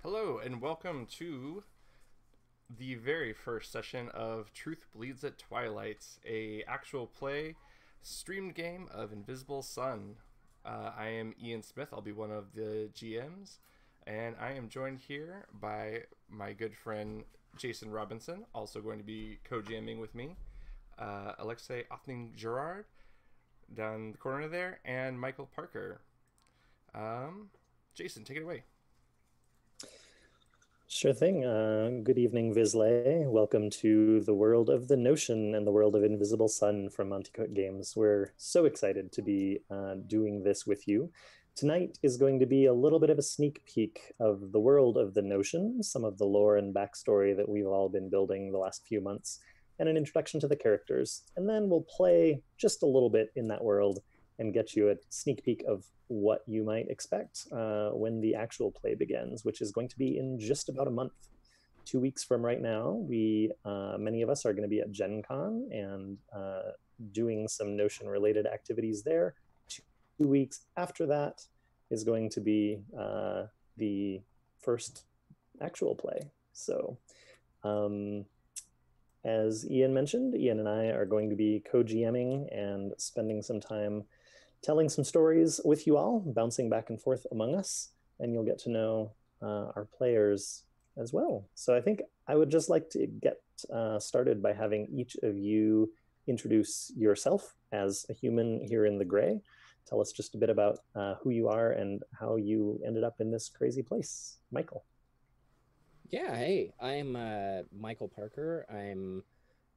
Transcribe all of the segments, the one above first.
Hello and welcome to the very first session of Truth Bleeds at Twilight, a actual play streamed game of Invisible Sun. I am Ian Smith. I'll be one of the GMs, and I am joined here by my good friend Jason Robinson, also going to be co-GMing with me, Alexei Othning-Gerard down the corner there, and Michael Parker. Jason, take it away. Sure thing. Good evening, Visley. Welcome to the world of the Notion and the world of Invisible Sun from Monte Cook Games. We're so excited to be doing this with you. Tonight is going to be a little bit of a sneak peek of the world of the Notion, some of the lore and backstory that we've all been building the last few months, and an introduction to the characters. And then we'll play just a little bit in that world and get you a sneak peek of what you might expect when the actual play begins, which is going to be in just about a month. 2 weeks from right now, many of us are going to be at Gen Con and doing some Notion-related activities there. 2 weeks after that is going to be the first actual play. So, as Ian mentioned, Ian and I are going to be co-GMing and spending some time telling some stories with you all, bouncing back and forth among us, and you'll get to know our players as well. So I think I would just like to get started by having each of you introduce yourself as a human here in the gray. Tell us just a bit about who you are and how you ended up in this crazy place. Michael. Yeah, hey, I'm Michael Parker. I'm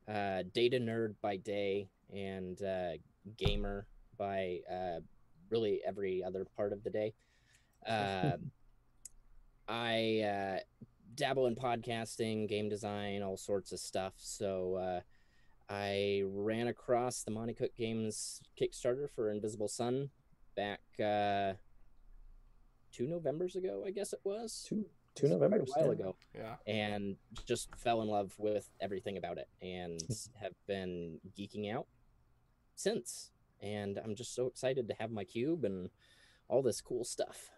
data nerd by day and gamer by really every other part of the day. I dabble in podcasting, game design, all sorts of stuff. So I ran across the Monte Cook Games Kickstarter for Invisible Sun back 2 Novembers ago, I guess it was. Two Novembers, quite a while ago. Yeah. And just fell in love with everything about it and have been geeking out since. And I'm just so excited to have my cube and all this cool stuff.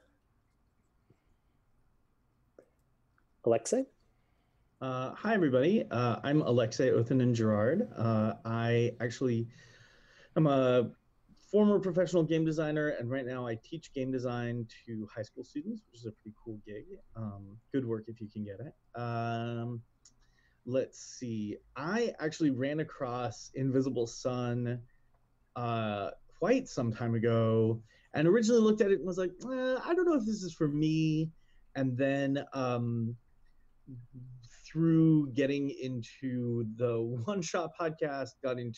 Alexei? Hi, everybody. I'm Alexei Othinen-Gerard. I'm a former professional game designer, and right now I teach game design to high school students, which is a pretty cool gig. Good work if you can get it. Let's see. I actually ran across Invisible Sun quite some time ago, and originally looked at it and was like, I don't know if this is for me. And then through getting into the One Shot podcast,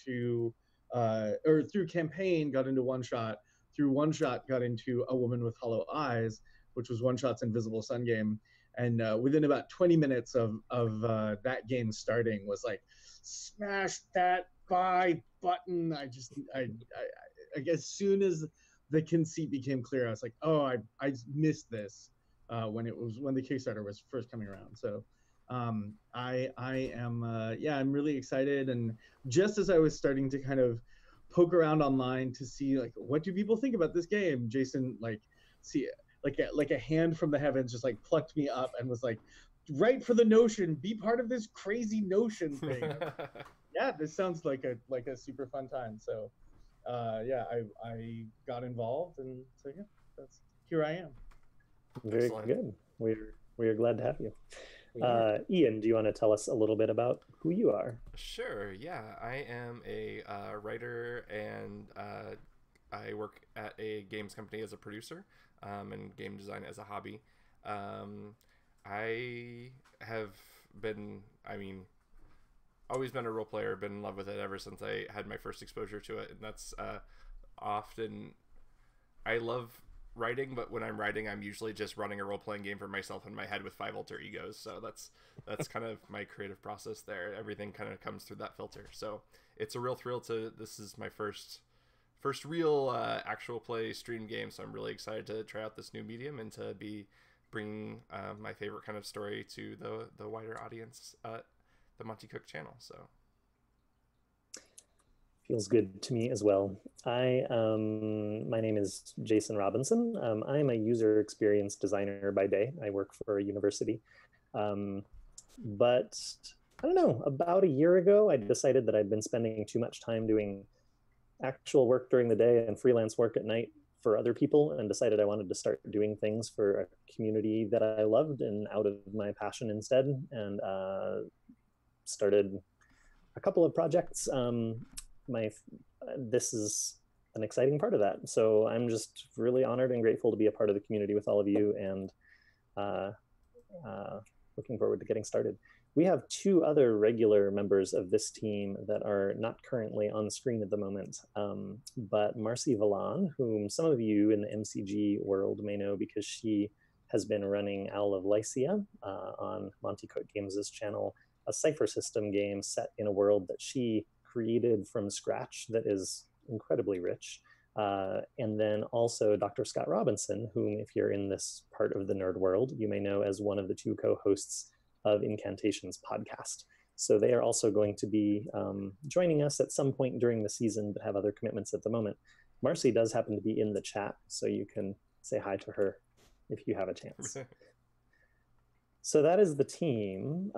through campaign, got into One Shot. Through One Shot, got into A Woman with Hollow Eyes, which was One Shot's Invisible Sun game. And within about 20 minutes of that game starting, was like, smash that buy button. I as soon as the conceit became clear, I was like, oh, I missed this when the Kickstarter was first coming around. So I'm really excited. And just as I was starting to kind of poke around online to see like what do people think about this game, Jason like a hand from the heavens just like plucked me up and was like, write for the Notion, be part of this crazy Notion thing. Yeah, this sounds like a super fun time. So I got involved, and so yeah, here I am. Very Excellent. good. We're glad to have you. Ian, do you want to tell us a little bit about who you are? Sure, yeah. I am a writer, and I work at a games company as a producer, and game design as a hobby. I have been, always been a role player, been in love with it ever since I had my first exposure to it, and that's often, I love writing, but when I'm writing, I'm usually just running a role-playing game for myself in my head with 5 alter egos. So that's kind of my creative process there. Everything kind of comes through that filter. So it's a real thrill this is my first real actual play stream game. So I'm really excited to try out this new medium and to be bringing my favorite kind of story to the wider audience at the Monte Cook channel. So Feels good to me as well. My name is Jason Robinson. I'm a user experience designer by day. I work for a university. But I don't know, about a year ago, I decided that I'd been spending too much time doing actual work during the day and freelance work at night for other people, and decided I wanted to start doing things for a community that I loved and out of my passion instead, and started a couple of projects. This is an exciting part of that. So I'm just really honored and grateful to be a part of the community with all of you, and looking forward to getting started. We have two other regular members of this team that are not currently on screen at the moment, but Marcy Valan, whom some of you in the MCG world may know because she has been running Owl of Lycia on Monty Cook Games' channel, a cipher system game set in a world that she created from scratch that is incredibly rich. And then also Dr. Scott Robinson, whom, if you're in this part of the nerd world, you may know as one of the two co-hosts of Incantation's podcast. So they are also going to be joining us at some point during the season, but have other commitments at the moment. Marcy does happen to be in the chat, so you can say hi to her if you have a chance. So that is the team.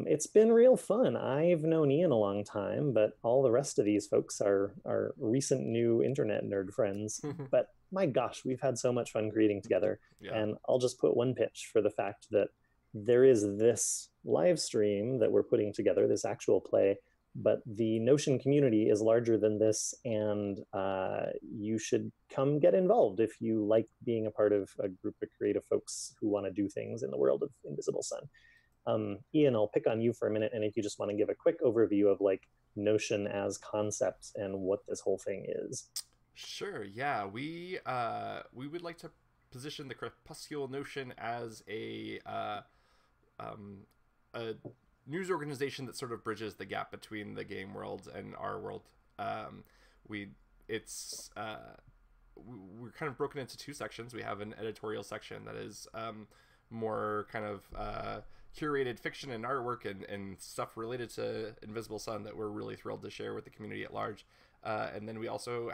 It's been real fun. I've known Ian a long time, but all the rest of these folks are recent new internet nerd friends. But my gosh, we've had so much fun creating together. Yeah. And I'll just put one pitch for the fact that there is this live stream that we're putting together, this actual play, but the Notion community is larger than this, and you should come get involved if you like being a part of a group of creative folks who want to do things in the world of Invisible Sun. Ian, I'll pick on you for a minute, and if you just want to give a quick overview of like Notion as concept and what this whole thing is. Sure, yeah. We would like to position the Crepuscule Notion as a news organization that sort of bridges the gap between the game world and our world. We're kind of broken into two sections. We have an editorial section that is more kind of curated fiction and artwork and stuff related to Invisible Sun that we're really thrilled to share with the community at large. And then we also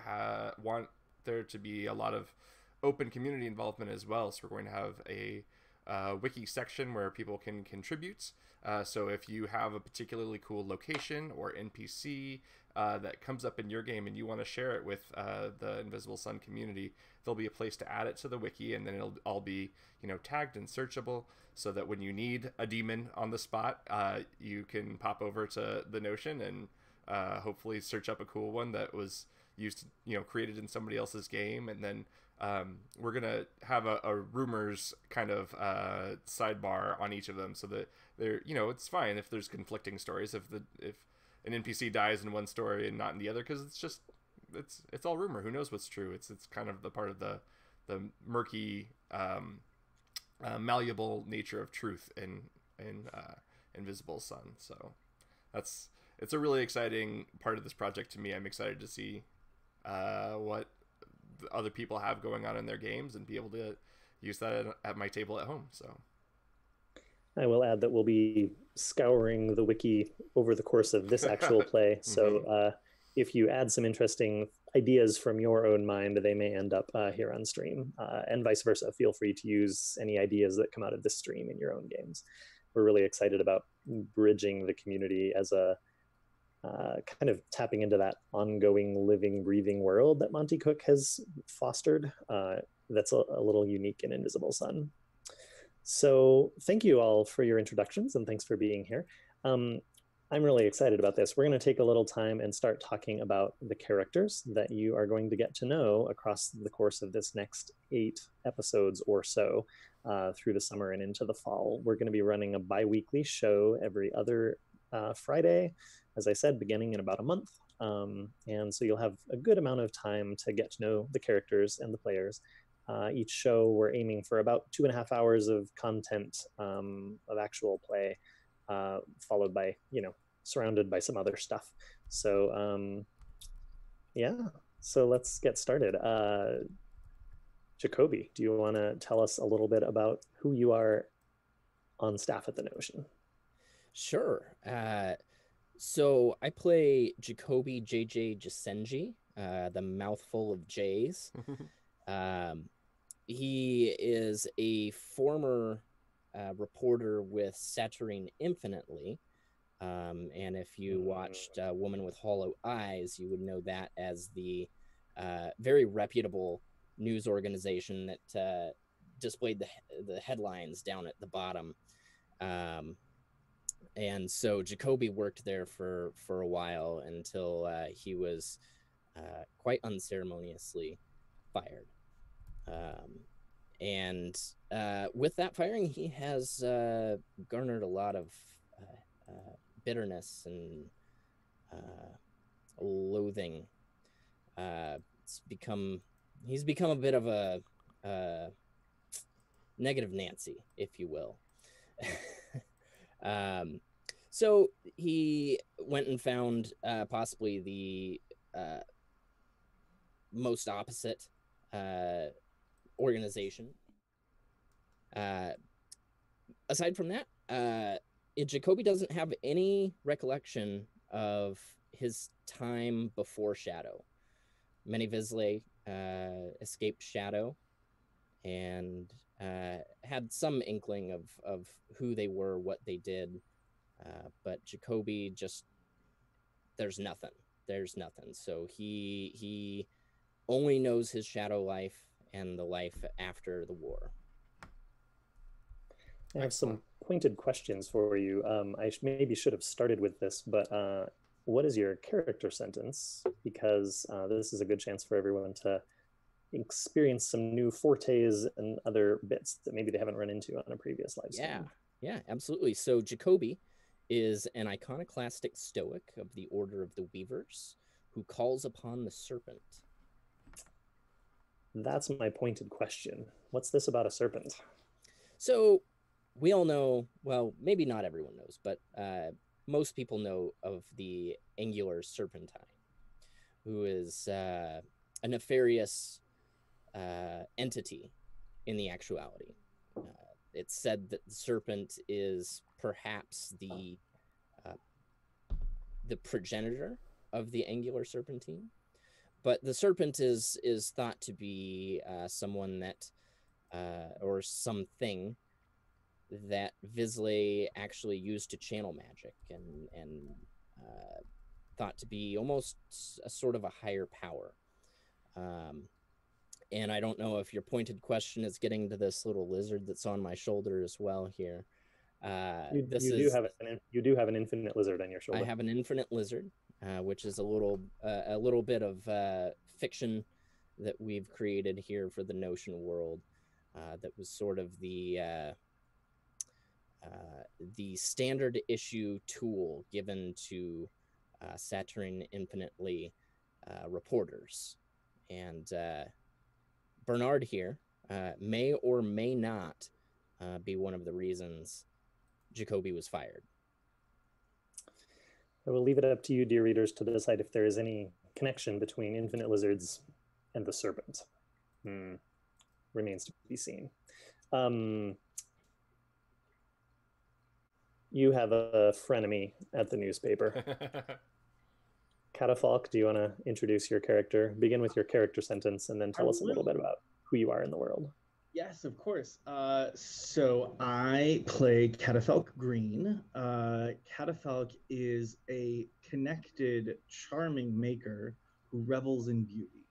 want there to be a lot of open community involvement as well. So we're going to have a wiki section where people can contribute. So if you have a particularly cool location or NPC that comes up in your game and you want to share it with the Invisible Sun community, there'll be a place to add it to the wiki, and then it'll all be, you know, tagged and searchable, so that when you need a demon on the spot, you can pop over to the Notion and hopefully search up a cool one that was used, you know, created in somebody else's game. And then we're gonna have a rumors kind of sidebar on each of them, so that they're, you know, it's fine if there's conflicting stories, if an NPC dies in one story and not in the other, because it's all rumor. Who knows what's true? It's kind of the part of the murky malleable nature of truth in Invisible Sun. So it's a really exciting part of this project to me. I'm excited to see what other people have going on in their games and be able to use that at my table at home. So I will add that we'll be scouring the wiki over the course of this actual play. So if you add some interesting ideas from your own mind, they may end up here on stream, and vice versa. Feel free to use any ideas that come out of this stream in your own games. We're really excited about bridging the community as a kind of tapping into that ongoing, living, breathing world that Monty Cook has fostered. That's a little unique in Invisible Sun. So thank you all for your introductions, and thanks for being here. I'm really excited about this. We're going to take a little time and start talking about the characters that you are going to get to know across the course of this next 8 episodes or so through the summer and into the fall. We're going to be running a bi-weekly show every other Friday, as I said, beginning in about a month. And so you'll have a good amount of time to get to know the characters and the players. Each show, we're aiming for about 2.5 hours of content of actual play, followed by, you know, surrounded by some other stuff. So yeah, so let's get started. Jacoby, do you want to tell us a little bit about who you are on staff at the Notion? Sure. So I play Jacoby JJ Jasenji, the mouthful of J's. He is a former reporter with Satyrine Infinitely. And if you watched Woman with Hollow Eyes, you would know that as the very reputable news organization that displayed the headlines down at the bottom. And so Jacoby worked there for a while until he was quite unceremoniously fired. And with that firing, he has garnered a lot of bitterness and loathing. He's become a bit of a negative Nancy, if you will. So he went and found possibly the most opposite organization. Aside from that, Jacoby doesn't have any recollection of his time before Shadow. Many Vizsla escaped Shadow and had some inkling of who they were, what they did. But Jacoby just, there's nothing. So he only knows his Shadow life and the life after the war. I have some pointed questions for you. I maybe should have started with this, but what is your character sentence? Because this is a good chance for everyone to experience some new fortes and other bits that maybe they haven't run into on a previous live stream. Yeah, absolutely. So Jacoby is an iconoclastic stoic of the Order of the Weavers who calls upon the serpent. That's my pointed question. What's this about a serpent? So we all know, well, maybe not everyone knows, but most people know of the Angular Serpentine, who is a nefarious entity in the actuality. It's said that the serpent is perhaps the progenitor of the Angular Serpentine, but the serpent is thought to be someone that or something that Vizsla actually used to channel magic and thought to be almost a sort of a higher power. And I don't know if your pointed question is getting to this little lizard that's on my shoulder as well here. You do have an infinite lizard on your shoulder. I have an infinite lizard, which is a little bit of fiction that we've created here for the Notion world. That was sort of the standard issue tool given to Satyrine Infinitely reporters. And Bernard here may or may not be one of the reasons Jacoby was fired. I will leave it up to you, dear readers, to decide if there is any connection between infinite lizards and the serpent. Remains to be seen. You have a frenemy at the newspaper. Catafalque, do you want to introduce your character? Begin with your character sentence and then tell us a little bit about who you are in the world. Yes, of course. So I play Catafalque Green. Catafalque is a connected, charming maker who revels in beauty.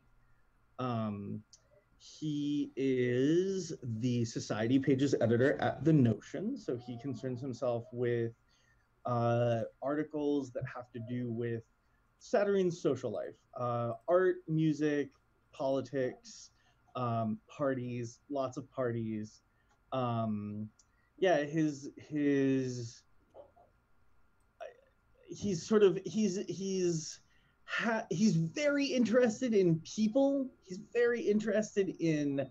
He is the Society Pages editor at The Notion, so he concerns himself with articles that have to do with Satyrine's social life, art, music, politics, parties, lots of parties. He's very interested in people. He's very interested in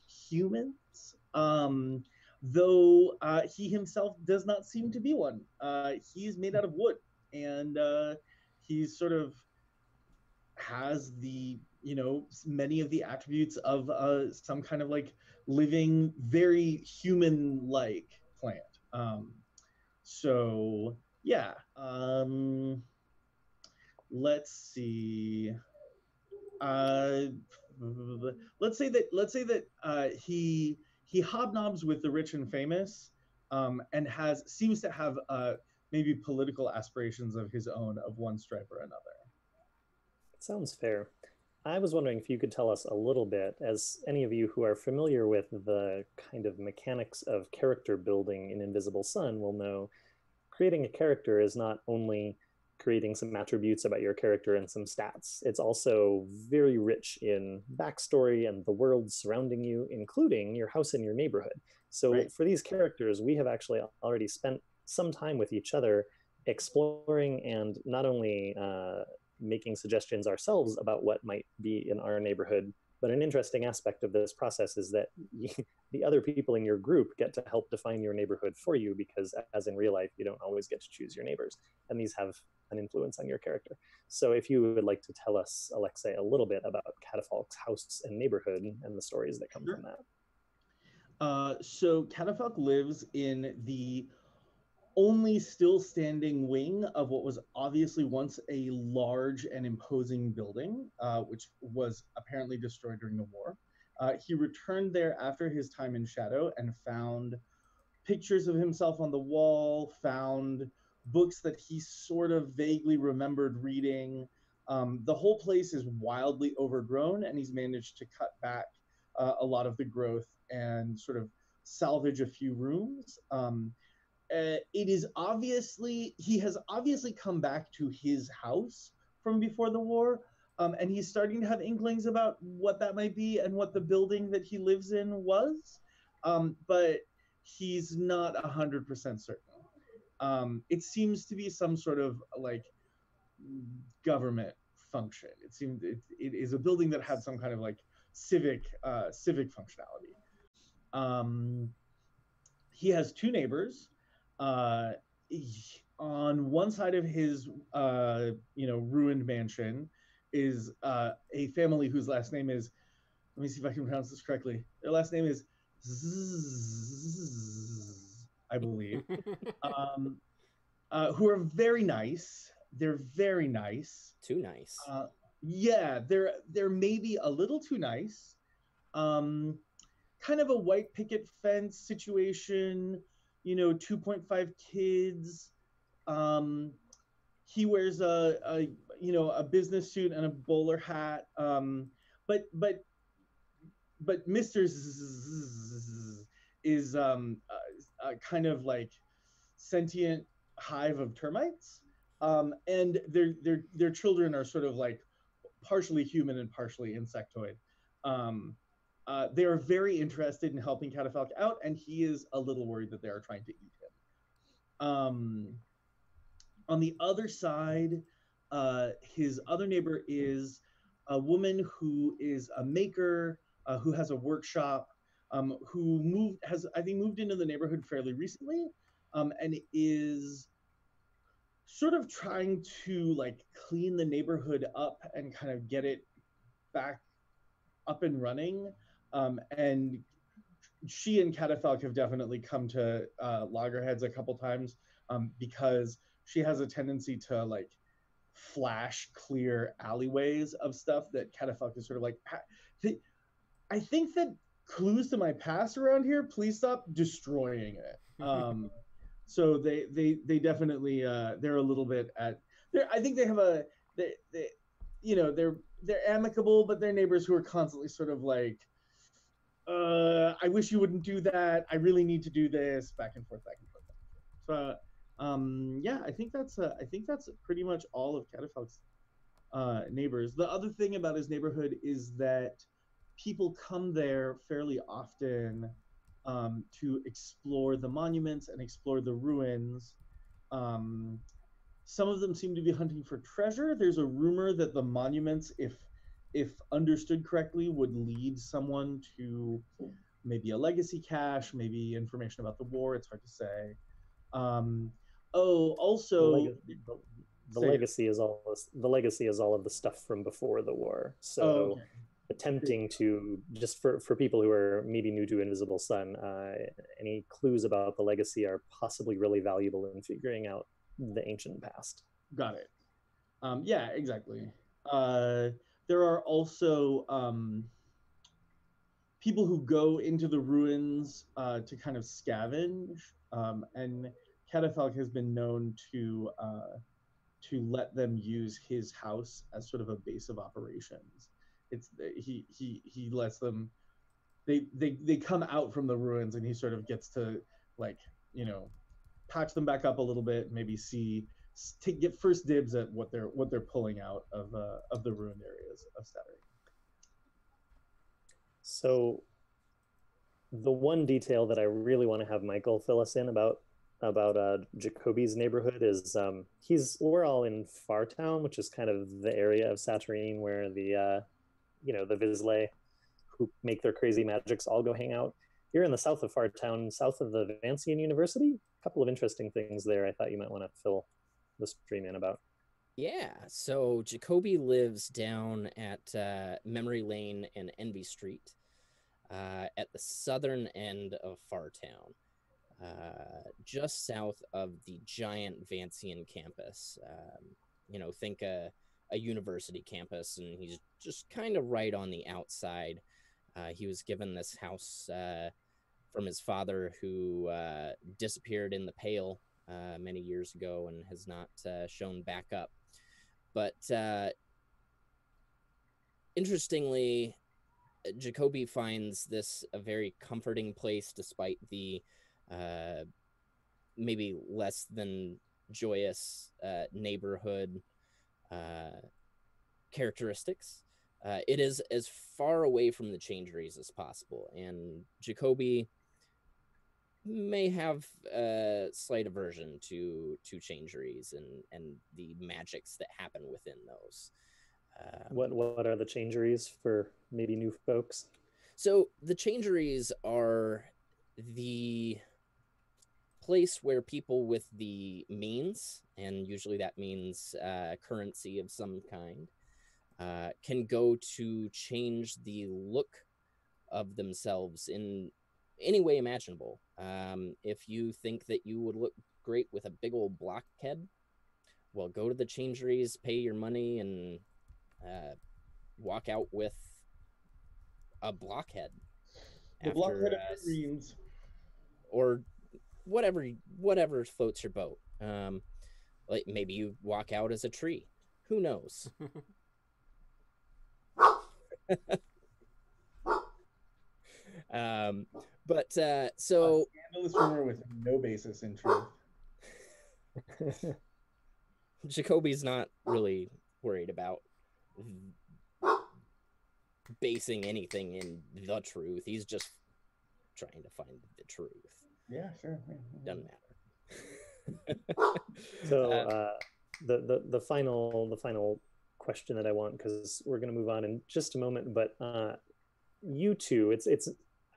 humans. Though he himself does not seem to be one. He's made out of wood, and he's sort of has the, many of the attributes of some kind of like living, very human-like plant. So yeah, Let's see. Uh, let's say that he hobnobs with the rich and famous, and seems to have maybe political aspirations of his own of one stripe or another. Sounds fair. I was wondering if you could tell us a little bit, as any of you who are familiar with the kind of mechanics of character building in Invisible Sun will know, creating a character is not only creating some attributes about your character and some stats. It's also very rich in backstory and the world surrounding you, including your house and your neighborhood. So Right. for these characters, we have actually already spent some time with each other exploring and not only making suggestions ourselves about what might be in our neighborhood, but an interesting aspect of this process is that the other people in your group get to help define your neighborhood for you, because as in real life, you don't always get to choose your neighbors, and these have an influence on your character. So if you would like to tell us, Alexei, a little bit about Catafalque's house and neighborhood and the stories that come Sure. from that. So Catafalque lives in the only still standing wing of what was obviously once a large and imposing building, which was apparently destroyed during the war. He returned there after his time in Shadow and found pictures of himself on the wall, found books that he sort of vaguely remembered reading. The whole place is wildly overgrown, and he's managed to cut back a lot of the growth and sort of salvage a few rooms. It is he has obviously come back to his house from before the war, and he's starting to have inklings about what that might be and what the building that he lives in was, but he's not 100% certain. It seems to be some sort of like government function. It is a building that had some kind of like civic functionality. He has two neighbors. On one side of his ruined mansion is a family whose last name is, let me see if I can pronounce this correctly. Their last name is I believe. Who are very nice. They're very nice. Too nice. Yeah, they're maybe a little too nice. Kind of a white picket fence situation, 2.5 kids. He wears a business suit and a bowler hat. But Mr. is kind of like sentient hive of termites. And their children are sort of like partially human and partially insectoid. They are very interested in helping Catafalque out, and he is a little worried that they are trying to eat him. On the other side, his other neighbor is a woman who is a maker, who has a workshop, who moved into the neighborhood fairly recently, and is sort of trying to like clean the neighborhood up and kind of get it back up and running. And she and Catafalque have definitely come to loggerheads a couple times, because she has a tendency to like flash clear alleyways of stuff that Catafalque is sort of like, I think that clues to my past around here, please stop destroying it. So they definitely they're a little bit at there. I think they have they're amicable, but they're neighbors who are constantly sort of like, I wish you wouldn't do that. I really need to do this, back and forth. So yeah, I think that's pretty much all of Catafalque's neighbors. The other thing about his neighborhood is that people come there fairly often to explore the monuments and explore the ruins. Some of them seem to be hunting for treasure. There's a rumor that the monuments, if understood correctly, would lead someone to maybe a legacy cache, maybe information about the war. It's hard to say. Also, the legacy is all of the stuff from before the war. So okay. Attempting to, just for people who are maybe new to Invisible Sun, any clues about the legacy are possibly really valuable in figuring out the ancient past. Got it. Yeah, exactly. There are also people who go into the ruins to kind of scavenge, and Catafalque has been known to let them use his house as sort of a base of operations. It's he lets them. They come out from the ruins, and he sort of gets to, like, patch them back up a little bit, maybe get first dibs at what they're pulling out of the ruined areas of Satyrine. So the one detail that I really want to have Michael fill us in about Jacoby's neighborhood is we're all in Fartown, which is kind of the area of Satyrine where the the Vizsla who make their crazy magics all go hang out. You're in the south of Fartown, south of the Vancian University. A couple of interesting things there I thought you might want to fill the stream in about. Yeah, so Jacoby lives down at Memory Lane and Envy Street, at the southern end of Fartown, just south of the giant Vancian campus. Think a university campus, and he's just kind of right on the outside. He was given this house from his father, who disappeared in the Pale many years ago and has not shown back up. But interestingly, Jacoby finds this a very comforting place, despite the maybe less than joyous neighborhood characteristics. It is as far away from the Changeries as possible, and Jacoby may have a slight aversion to Changeries and the magics that happen within those. What are the Changeries for maybe new folks? So the Changeries are the place where people with the means, and usually that means currency of some kind, can go to change the look of themselves in any way imaginable. If you think that you would look great with a big old blockhead, well, go to the Changeries, pay your money, and walk out with a blockhead. The blockhead of greens, or whatever floats your boat. Like maybe you walk out as a tree. Who knows? So scandalous rumor with no basis in truth. Jacoby's not really worried about basing anything in the truth. He's just trying to find the truth. Yeah, sure. Doesn't matter. So the final question that I want, because we're going to move on in just a moment, but you two,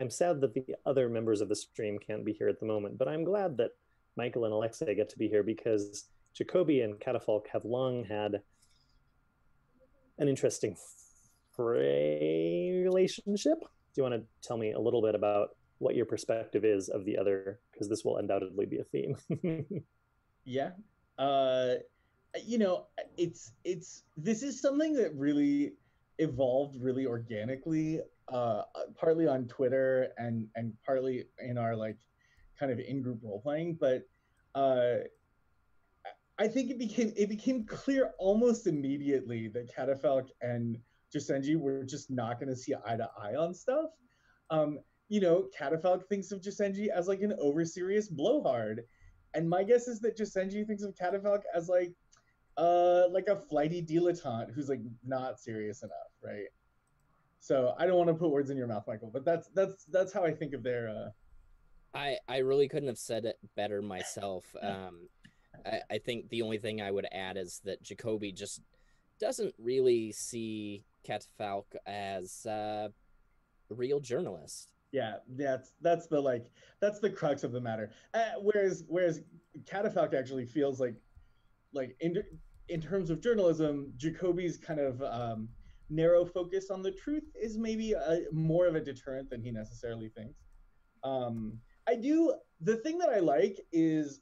I'm sad that the other members of the stream can't be here at the moment, but I'm glad that Michael and Alexei get to be here, because Jacoby and Catafalque have long had an interesting relationship. Do you want to tell me a little bit about what your perspective is of the other, because this will undoubtedly be a theme? Yeah. This is something that really evolved really organically, partly on Twitter and partly in our kind of in-group role playing, but I think it became clear almost immediately that Catafalque and Josenji were just not going to see eye to eye on stuff. Catafalque thinks of Josenji as an over-serious blowhard, and my guess is that Josenji thinks of Catafalque as a flighty dilettante who's not serious enough, right? So I don't want to put words in your mouth, Michael, but that's how I think of their. I really couldn't have said it better myself. I think the only thing I would add is that Jacoby just doesn't really see Catafalque as a real journalist. Yeah, that's the crux of the matter. Whereas Catafalque actually feels like in terms of journalism, Jacoby's kind of narrow focus on the truth is maybe more of a deterrent than he necessarily thinks. I do. The thing that I like is,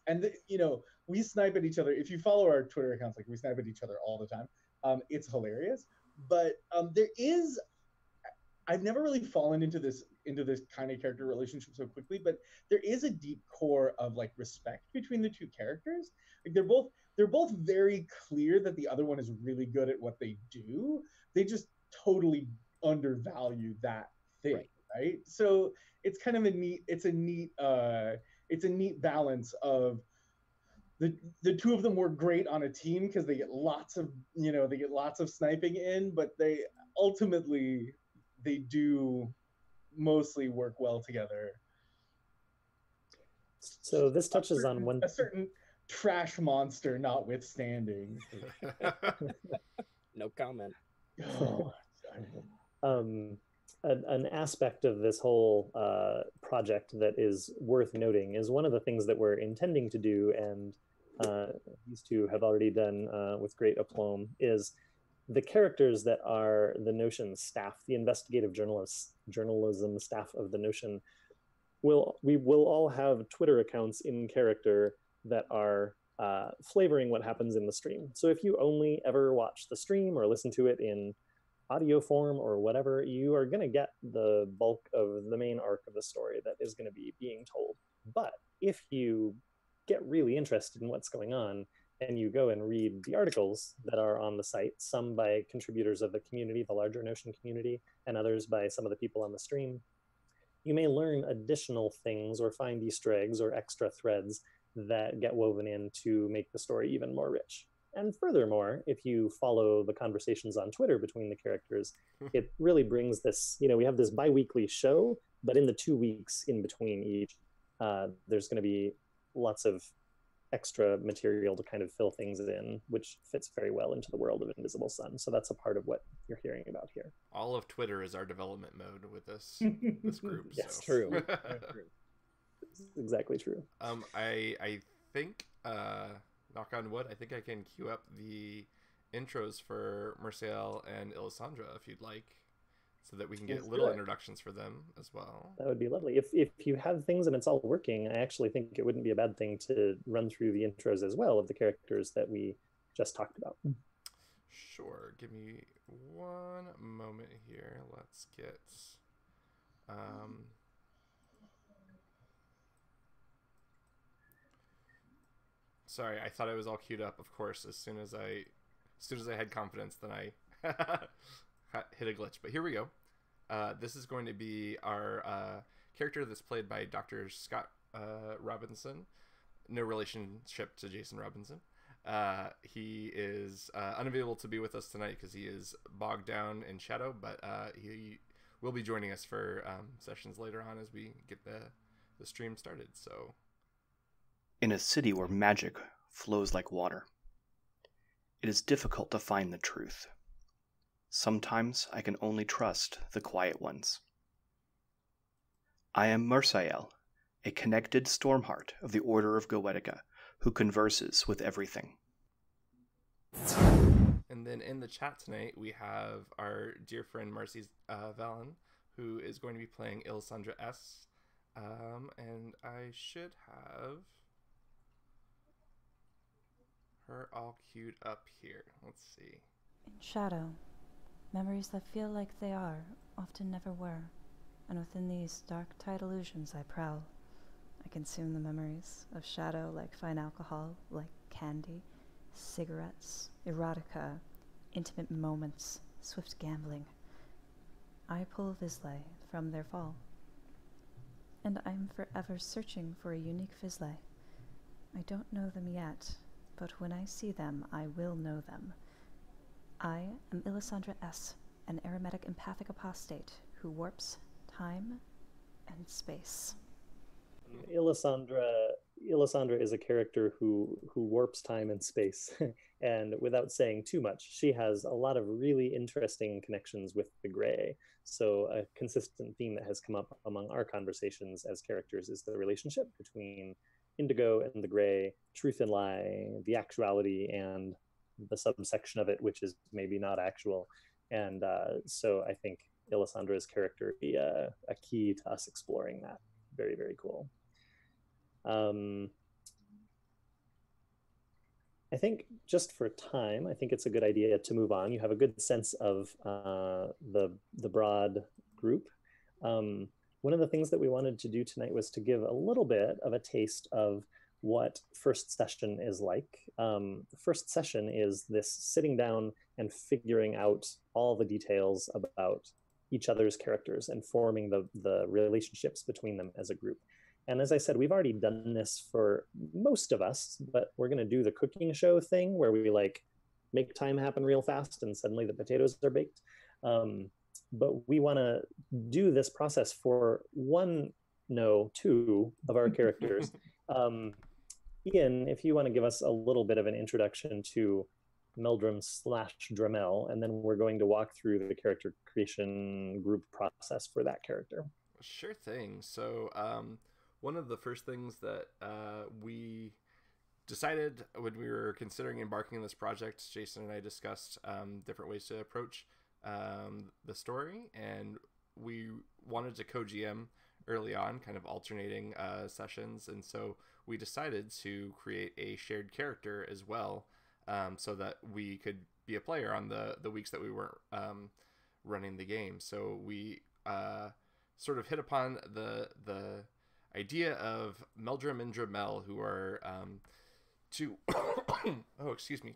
we snipe at each other. If you follow our Twitter accounts, like we snipe at each other all the time. It's hilarious. But there is, I've never really fallen into this kind of character relationship so quickly, but there is a deep core of like respect between the two characters. Like they're both very clear that the other one is really good at what they do. They just totally undervalue that thing, right? So it's kind of it's a neat balance of the two of them work great on a team because they get lots of sniping in, but they ultimately they do mostly work well together. So this touches on a certain trash monster notwithstanding. No comment. An aspect of this whole project that is worth noting is one of the things that we're intending to do, and these two have already done with great aplomb, is the characters that are the Notion staff, the investigative journalism staff of the Notion, we will all have Twitter accounts in character that are flavoring what happens in the stream. So if you only ever watch the stream or listen to it in audio form or whatever, you are going to get the bulk of the main arc of the story that is going to be being told. But if you get really interested in what's going on and you go and read the articles that are on the site, some by contributors of the community, the larger Notion community, and others by some of the people on the stream, you may learn additional things or find Easter eggs or extra threads that get woven in to make the story even more rich. And furthermore, if you follow the conversations on Twitter between the characters, it really brings this, we have this bi-weekly show, but in the 2 weeks in between each, there's going to be lots of extra material to kind of fill things in, which fits very well into the world of Invisible Sun. So that's a part of what you're hearing about here. All of Twitter is our development mode with this group. Yes, so. True. It's exactly true. I think, knock on wood, I think I can queue up the intros for Marcel and Elisandra if you'd like, so that we can get little introductions for them as well. That would be lovely. If you have things and it's all working, I actually think it wouldn't be a bad thing to run through the intros as well of the characters that we just talked about. Sure. Give me one moment here. Let's get... Sorry, I thought I was all queued up, of course, as soon as I had confidence, then I hit a glitch. But here we go. This is going to be our character that's played by Dr. Scott Robinson. No relationship to Jason Robinson. He is unavailable to be with us tonight because he is bogged down in Shadow, but he will be joining us for sessions later on as we get the stream started. So, in a city where magic flows like water, it is difficult to find the truth. Sometimes I can only trust the quiet ones. I am Marsael, a connected Stormheart of the Order of Goetica, who converses with everything. And then in the chat tonight, we have our dear friend Marcy Vallon, who is going to be playing Elisandra S. And I should have her all queued up here. Let's see. In Shadow, memories that feel like they are often never were, and within these dark-tide illusions I prowl. I consume the memories of Shadow like fine alcohol, like candy, cigarettes, erotica, intimate moments, swift gambling. I pull Vizsla from their fall, and I'm forever searching for a unique Vizsla. I don't know them yet, but when I see them, I will know them. I am Elisandra S., an aromatic empathic apostate who warps time and space. Elisandra is a character who warps time and space, and without saying too much, she has a lot of really interesting connections with the Grey. So a consistent theme that has come up among our conversations as characters is the relationship between Indigo and the Grey, truth and lie, the actuality, and the subsection of it, which is maybe not actual. And so I think Elisandra's character be a key to us exploring that. Very, very cool. I think just for time, I think it's a good idea to move on. You have a good sense of the broad group. One of the things that we wanted to do tonight was to give a little bit of a taste of what first session is like. First session is this sitting down and figuring out all the details about each other's characters and forming the relationships between them as a group. And as I said, we've already done this for most of us, but we're going to do the cooking show thing where we like make time happen real fast and suddenly the potatoes are baked. But we want to do this process for two of our characters. Ian, if you want to give us a little bit of an introduction to Meldrum / Drummel, and then we're going to walk through the character creation group process for that character. Sure thing. So one of the first things that we decided when we were considering embarking on this project, Jason and I discussed different ways to approach the story, and we wanted to co-GM early on, kind of alternating sessions, and so we decided to create a shared character as well, so that we could be a player on the weeks that we weren't running the game. So we sort of hit upon the idea of Meldrum and Drummel, who are two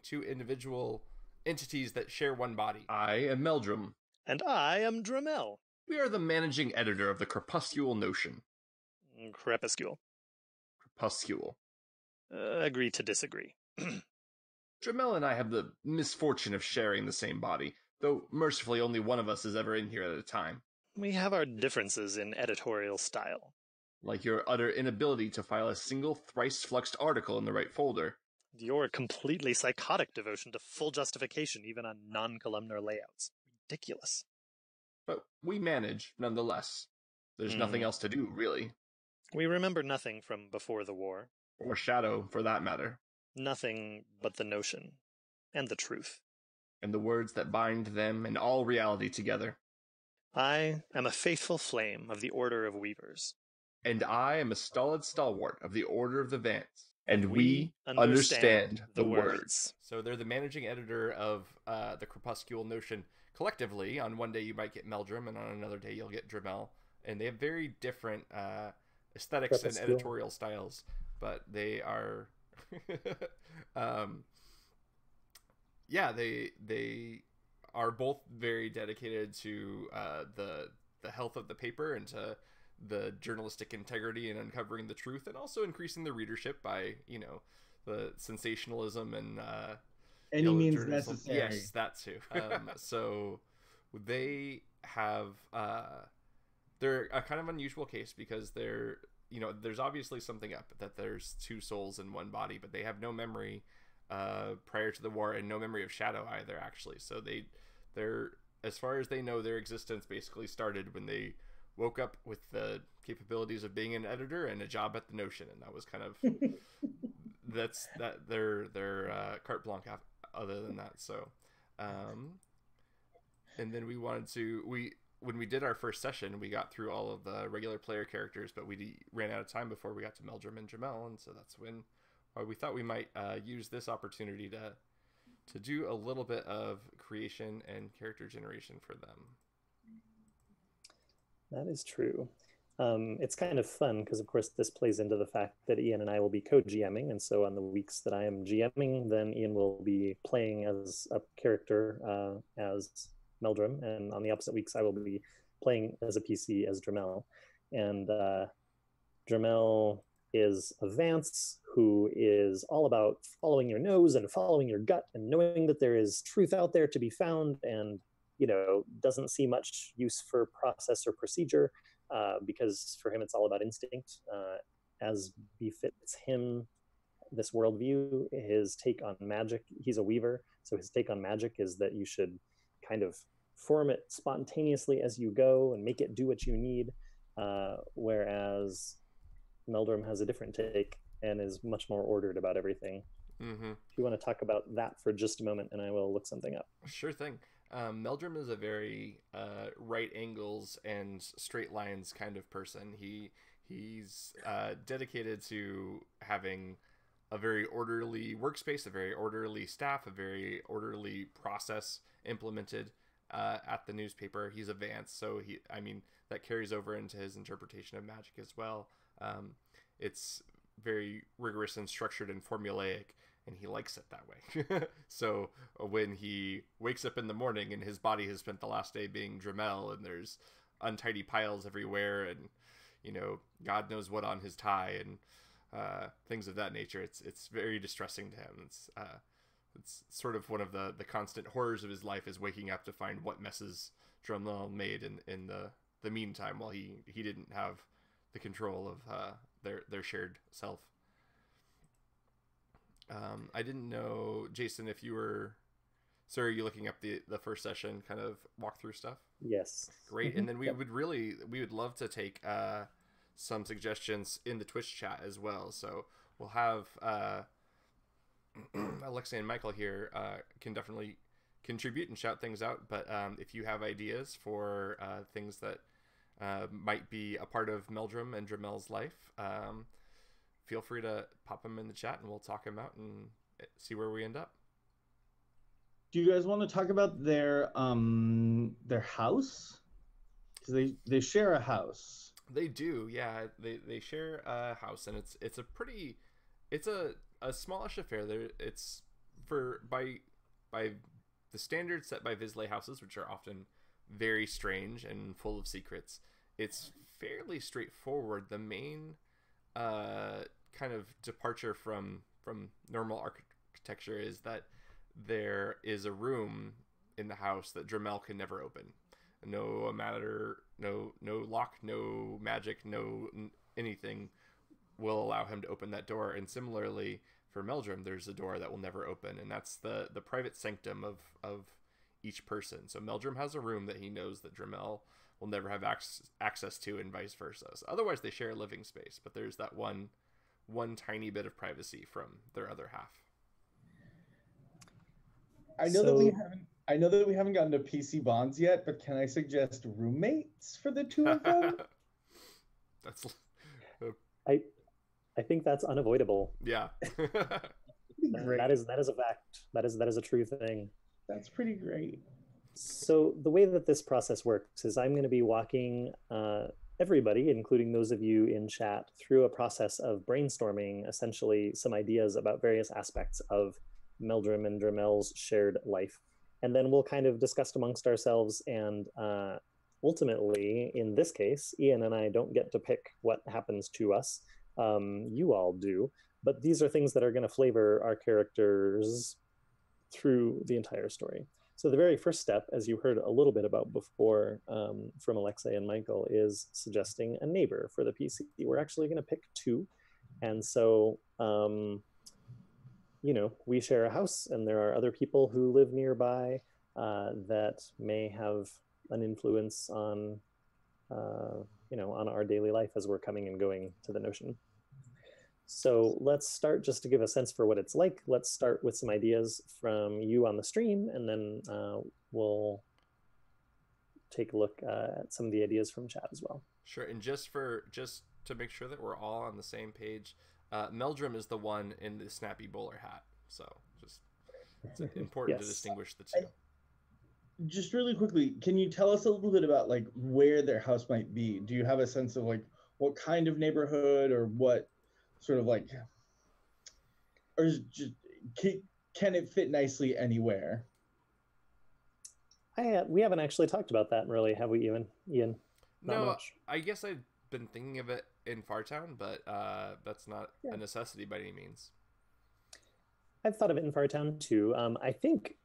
two individual entities that share one body. I am Meldrum. And I am Drummel. We are the managing editor of the Crepuscule Notion. Crepuscule. Crepuscule. Agree to disagree. Drummel and I have the misfortune of sharing the same body, though mercifully only one of us is ever in here at a time. We have our differences in editorial style. Like your utter inability to file a single thrice-fluxed article in the right folder. Your completely psychotic devotion to full justification even on non-columnar layouts. Ridiculous. But we manage, nonetheless. There's nothing else to do, really. We remember nothing from before the war. Or Shadow, for that matter. Nothing but the notion. And the truth. And the words that bind them and all reality together. I am a faithful flame of the Order of Weavers. And I am a stolid stalwart of the Order of the Vance. And we understand the words. So they're the managing editor of the Crepuscule Notion. Collectively, on one day you might get Meldrum, and on another day you'll get Drummel. And they have very different aesthetics and editorial styles, but they are... they are both very dedicated to the health of the paper and to the journalistic integrity and uncovering the truth, and also increasing the readership by, the sensationalism and any means necessary. Yes, that too. So they have they're a kind of unusual case because they're, there's obviously something up, that there's two souls in one body, but they have no memory prior to the war and no memory of Shadow either, actually. So they're, as far as they know, their existence basically started when they woke up with the capabilities of being an editor and a job at the Notion, and that was kind of that's their carte blanche other than that. So and then we wanted to when we did our first session, we got through all of the regular player characters, but we ran out of time before we got to Meldrum and Drummel, and so that's when we thought we might use this opportunity to do a little bit of creation and character generation for them. That is true. It's kind of fun because, of course, this plays into the fact that Ian and I will be co-GMing, and so on the weeks that I am GMing, then Ian will be playing as a character as Meldrum, and on the opposite weeks I will be playing as a PC as Drummel. And Drummel is a Vance who is all about following your nose and following your gut and knowing that there is truth out there to be found, and doesn't see much use for process or procedure because for him it's all about instinct. As befits him, this worldview, his take on magic, he's a weaver, so his take on magic is that you should kind of form it spontaneously as you go and make it do what you need, whereas Meldrum has a different take and is much more ordered about everything. If you want to talk about that for just a moment, and I will look something up. Sure thing. Meldrum is a very right angles and straight lines kind of person. He He's dedicated to having a very orderly workspace, a very orderly staff, a very orderly process implemented at the newspaper. He's a Vance, so that carries over into his interpretation of magic as well. It's very rigorous and structured and formulaic, and he likes it that way. So when he wakes up in the morning and his body has spent the last day being Drummel, and there's untidy piles everywhere, and God knows what on his tie, and things of that nature, it's very distressing to him. It's sort of one of the constant horrors of his life, is waking up to find what messes Drummel made in the meantime, while he didn't have the control of their shared self. I didn't know, Jason, if you were... So are you looking up the first session kind of walkthrough stuff? Yes. Great. And then we would love to take some suggestions in the Twitch chat as well. So we'll have Alexei and Michael here can definitely contribute and shout things out. But if you have ideas for things that might be a part of Meldrum and Drummel's life, feel free to pop them in the chat and we'll talk them out and see where we end up. Do you guys want to talk about their house? Because they share a house. They do, yeah. They share a house, and it's a smallish affair. It's by the standards set by Vizsla houses, which are often very strange and full of secrets. It's fairly straightforward. The main kind of departure from normal architecture is that there is a room in the house that Drummel can never open. No matter, no lock, no magic, no anything will allow him to open that door. And similarly for Meldrum, there's a door that will never open, and that's the private sanctum of each person. So Meldrum has a room that he knows that Drummel will never have access to, and vice versa. So otherwise they share a living space, but there's that one tiny bit of privacy from their other half. I know that we haven't gotten to PC bonds yet, but can I suggest roommates for the two of them? That's I think that's unavoidable. Yeah. That is a fact. That is a true thing. That's pretty great. So the way that this process works is I'm going to be walking everybody, including those of you in chat, through a process of brainstorming essentially some ideas about various aspects of Meldrum and Drummel's shared life. And then we'll kind of discuss amongst ourselves, and ultimately, in this case, Ian and I don't get to pick what happens to us. You all do. But these are things that are going to flavor our characters through the entire story. So the very first step, as you heard a little bit about before from Alexei and Michael, is suggesting a neighbor for the PC. We're actually going to pick two. And so... we share a house, and there are other people who live nearby that may have an influence on, on our daily life as we're coming and going to the Notion. So let's start, just to give a sense for what it's like. Let's start with some ideas from you on the stream, and then we'll take a look at some of the ideas from chat as well. Sure, and just to make sure that we're all on the same page, Meldrum is the one in the snappy bowler hat, so it's important to distinguish the two. Just really quickly, can you tell us a little bit about where their house might be? Do you have a sense of what kind of neighborhood, or what sort of or is just can it fit nicely anywhere? We haven't actually talked about that really, have we, Ian? No, much. I guess I've been thinking of it in Fartown, but that's not a necessity by any means. I've thought of it in Fartown too. I think,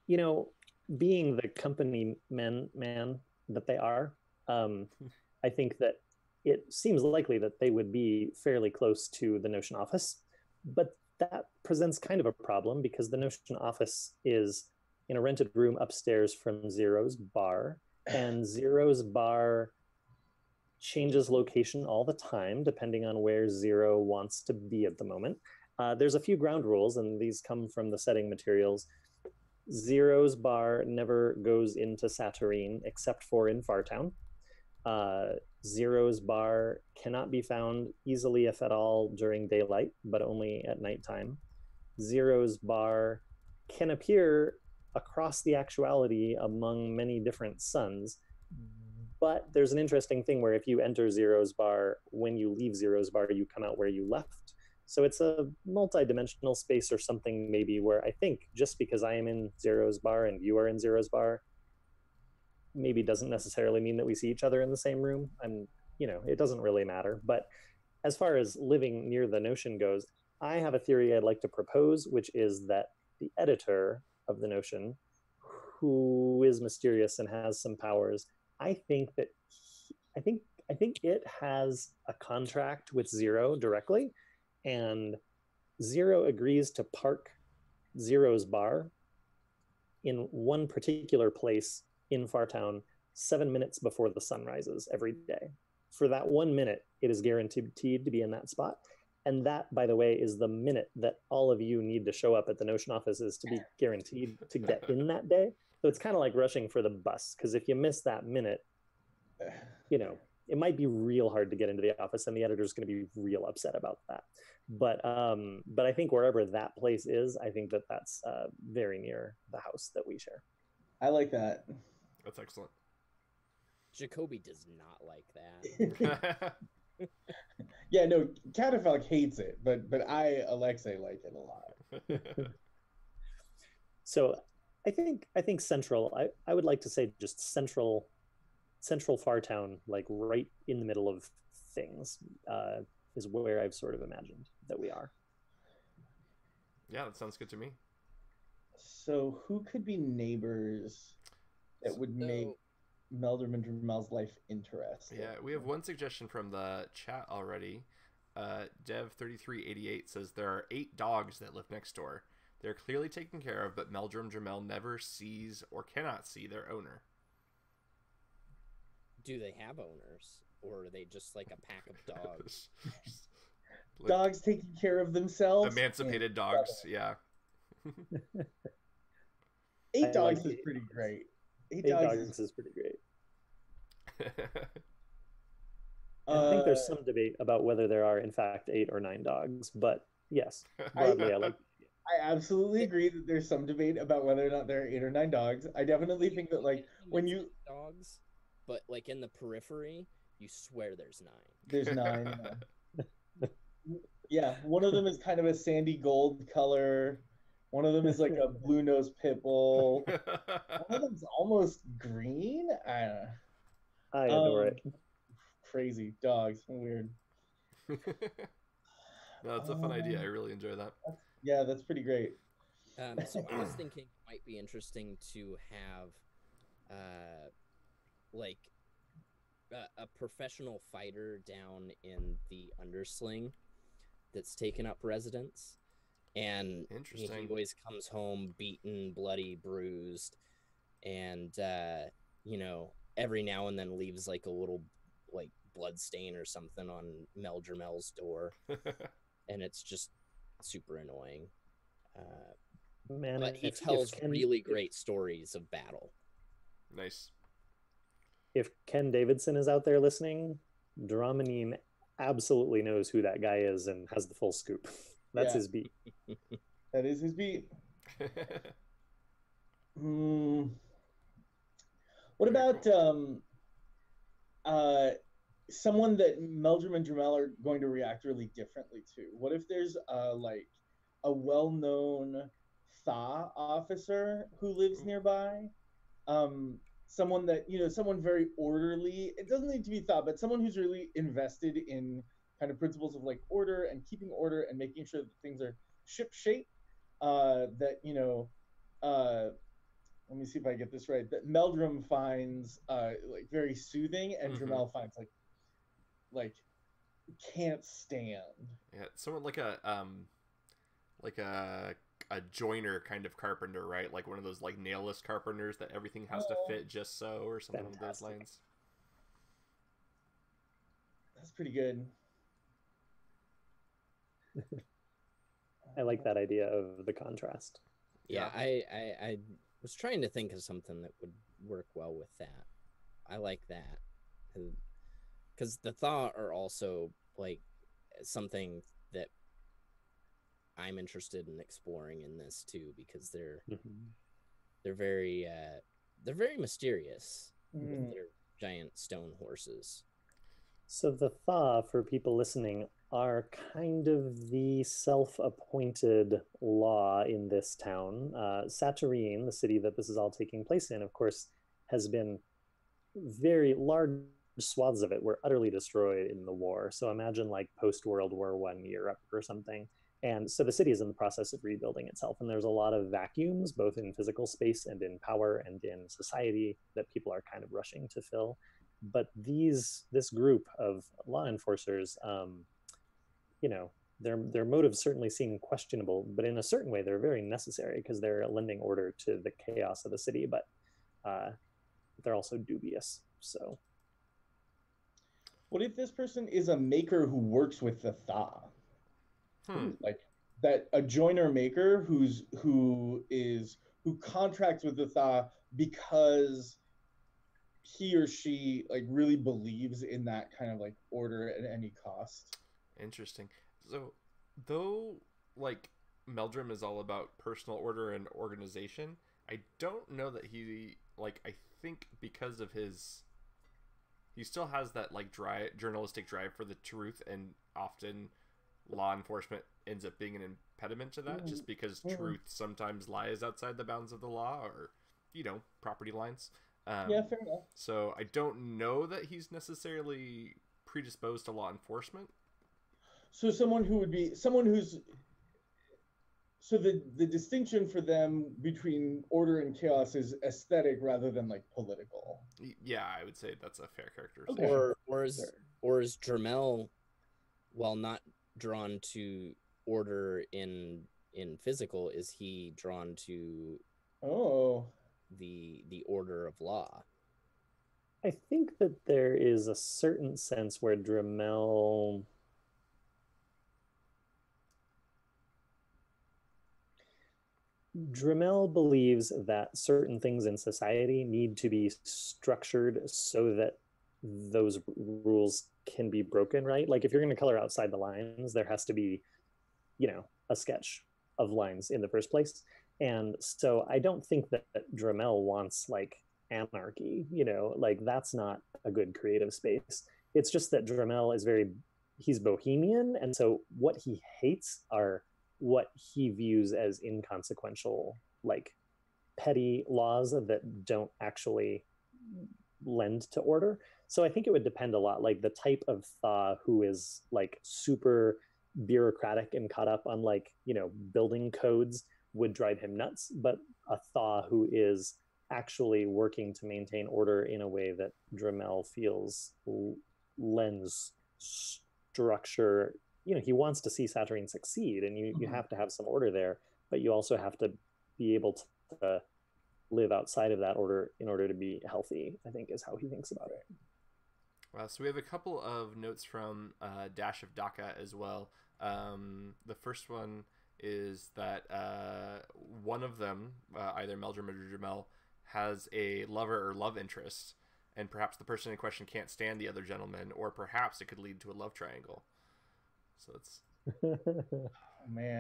being the company man that they are, I think that it seems likely that they would be fairly close to the Notion office, but that presents kind of a problem because the Notion office is in a rented room upstairs from Zero's bar, and Zero's bar changes location all the time depending on where Zero wants to be at the moment. There's a few ground rules, and these come from the setting materials. Zero's bar never goes into Satyrine except for in Fartown. Zero's bar cannot be found easily, if at all, during daylight, but only at nighttime. Zero's bar can appear across the actuality among many different suns, but there's an interesting thing where if you enter Zero's bar, when you leave Zero's bar, you come out where you left. So it's a multi-dimensional space or something, maybe, where I think just because I am in Zero's bar and you are in Zero's bar, maybe doesn't necessarily mean that we see each other in the same room. And, it doesn't really matter. But as far as living near the Notion goes, I have a theory I'd like to propose, which is that the editor of the Notion, who is mysterious and has some powers, I think it has a contract with Zero directly, and Zero agrees to park Zero's bar in one particular place in Fartown 7 minutes before the sun rises every day. For that 1 minute, it is guaranteed to be in that spot. And that, by the way, is the minute that all of you need to show up at the Notion offices to be guaranteed to get in that day. So it's kind of like rushing for the bus, because if you miss that minute, it might be real hard to get into the office, and the editor's going to be real upset about that. But I think wherever that place is, I think that's very near the house that we share. I like that. That's excellent. Jacoby does not like that. Yeah, no, Catafalque hates it, but I, Alexei, like it a lot. So I think central. I would like to say just central Fartown, like right in the middle of things, is where I've sort of imagined that we are. Yeah, that sounds good to me. So who could be neighbors that would make Meldrum and Drummel's life interesting? Yeah, we have one suggestion from the chat already. Dev3388 says there are 8 dogs that live next door. They're clearly taken care of, but Meldrum Drummel never sees or cannot see their owner. Do they have owners, or are they just like a pack of dogs? Like, dogs taking care of themselves? Emancipated dogs, yeah. 8 dogs is pretty great. 8 dogs is pretty great. I think there's some debate about whether there are, in fact, 8 or 9 dogs, but yes, broadly, I absolutely agree that there's some debate about whether or not there are 8 or 9 dogs. I definitely think that, like, when you dogs, but like in the periphery, you swear there's 9. There's 9. Yeah, one of them is kind of a sandy gold color. One of them is like a blue-nosed pit bull. One of them's almost green. I don't know. I adore it. Crazy dogs. Weird. No, that's a fun idea. I really enjoy that. Yeah, that's pretty great. So I was thinking it might be interesting to have like a professional fighter down in the undersling that's taken up residence. And he always comes home beaten, bloody, bruised, and every now and then leaves like a little like blood stain or something on Meldrumel's door, and it's just super annoying. Man, but he tells really great stories of battle. Nice. If Ken Davidson is out there listening, Dramenine absolutely knows who that guy is and has the full scoop. That's his beat. That is his beat. What about someone that Meldrum and Drummel are going to react really differently to? What if there's like a well-known Thaw officer who lives nearby? Someone that, someone very orderly. It doesn't need to be Thaw, but someone who's really invested in kind of principles of like order and keeping order and making sure that things are ship shape. That, let me see if I get this right. That Meldrum finds like very soothing, and Drummel finds like can't stand. Yeah, someone like a joiner kind of carpenter, right? Like one of those like nailless carpenters that everything has to fit just so, or something along those lines. That's pretty good. I like that idea of the contrast. Yeah, I was trying to think of something that would work well with that. I like that. because the Thaw are also like something that I'm interested in exploring in this too, because they're very mysterious with their giant stone horses. So the Thaw, for people listening, are kind of the self-appointed law in this town. Satyrine, the city that this is all taking place in, of course, has been very large swaths of it were utterly destroyed in the war. So imagine like post-World War I Europe or something. And so the city is in the process of rebuilding itself. And there's a lot of vacuums, both in physical space and in power and in society, that people are kind of rushing to fill. But this group of law enforcers, you know, their motives certainly seem questionable, but in a certain way, they're very necessary because they're lending order to the chaos of the city, but they're also dubious. So what if this person is a maker who works with the Thaw? Like that, a joiner maker who contracts with the Thaw because he or she like really believes in that kind of like order at any cost. Interesting. So though like Meldrum is all about personal order and organization, I don't know that he like, I think because of he still has that like journalistic drive for the truth, and often law enforcement ends up being an impediment to that, just because truth sometimes lies outside the bounds of the law, or property lines. Yeah, fair enough. So I don't know that he's necessarily predisposed to law enforcement. So the distinction for them between order and chaos is aesthetic rather than like political. Yeah, I would say that's a fair characterization. Okay. Or is Drummel, while not drawn to order in physical, is he drawn to the order of law? I think that there is a certain sense where Drummel believes that certain things in society need to be structured so that those rules can be broken, right? Like if you're going to color outside the lines, there has to be, a sketch of lines in the first place. And so I don't think that Drummel wants like anarchy, like that's not a good creative space. It's just that Drummel is he's bohemian. And so what he hates are what he views as inconsequential, like petty laws that don't actually lend to order. So I think it would depend a lot, like the type of Thaw who is like super bureaucratic and caught up on like, building codes would drive him nuts. But a Thaw who is actually working to maintain order in a way that Drummel feels lends structure. He wants to see Satyrine succeed, and you have to have some order there, but you also have to be able to live outside of that order in order to be healthy, I think is how he thinks about it. So we have a couple of notes from Dash of Dhaka as well. The first one is that one of them, either Meldrum or Drummel, has a lover or love interest, and perhaps the person in question can't stand the other gentleman, or perhaps it could lead to a love triangle. So it's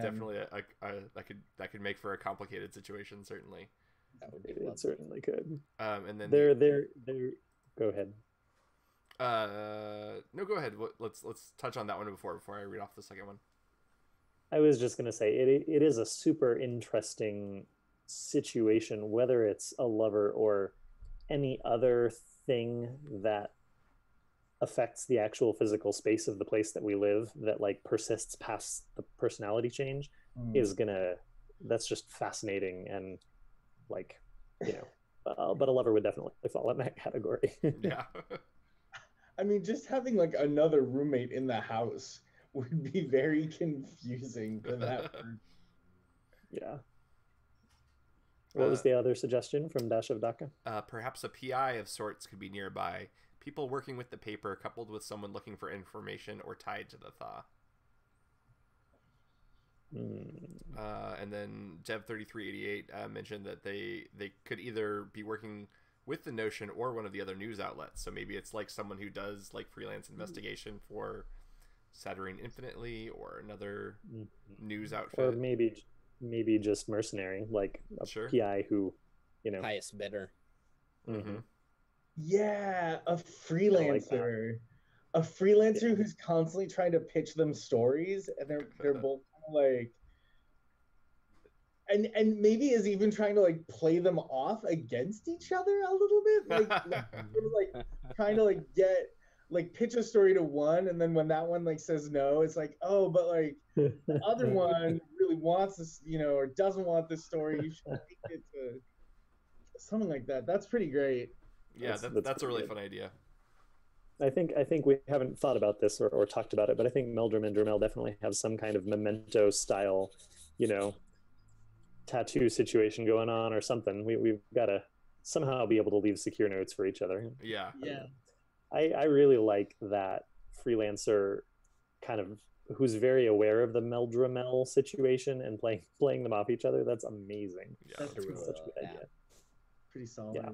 definitely that could make for a complicated situation. Certainly, that would be it certainly could. And then they're go ahead. No, go ahead. Let's touch on that one before I read off the second one. I was just going to say it is a super interesting situation, whether it's a lover or any other thing that affects the actual physical space of the place that we live, that like persists past the personality change, that's just fascinating. And like, but a lover would definitely fall in that category. Yeah. I mean, just having like another roommate in the house would be very confusing for that person. Yeah. What was the other suggestion from Dash of Dhaka? Perhaps a PI of sorts could be nearby. People working with the paper, coupled with someone looking for information or tied to the Thaw. And then Dev3388 mentioned that they could either be working with the Notion or one of the other news outlets. So maybe it's like someone who does like freelance investigation for Satyrine Infinitely or another news outfit, or maybe just mercenary, like a Sure. PI who, you know, Highest bidder. Mm-hmm. Yeah, a freelancer. A freelancer who's constantly trying to pitch them stories, and they're both kind of like, and maybe is even trying to like play them off against each other a little bit, like trying to like get like pitch a story to one, and then when that one like says no, it's like, oh, but like the other one really wants this, you know, or doesn't want this story. You should make it to something like that. That's pretty great. Yeah, that's a really fun idea. I think we haven't thought about this or talked about it, but I think Meldrum and Drummel definitely have some kind of memento style, you know, tattoo situation going on or something. We've got to somehow be able to leave secure notes for each other. Yeah. I really like that freelancer kind of who's very aware of the Meldrumel situation and playing them off each other. That's amazing. Yeah, That's Such a good idea. Pretty solid. Yeah.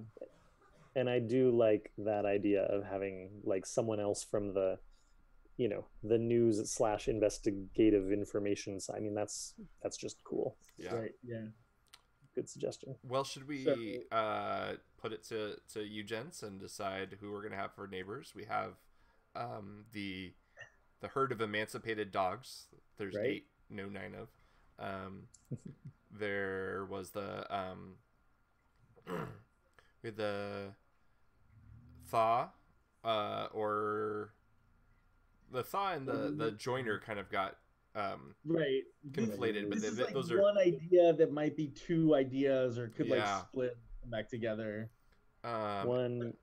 And I do like that idea of having like someone else from the, you know, the news / investigative information. So, I mean, that's just cool. Yeah. Right. Yeah. Good suggestion. Well, should we put it to you gents and decide who we're gonna have for neighbors? We have the herd of emancipated dogs. There's 8, no 9 of. There was the with the thaw, or the thaw and the joiner kind of got conflated, but this is those like are one idea that might be 2 ideas or could like split back together. 2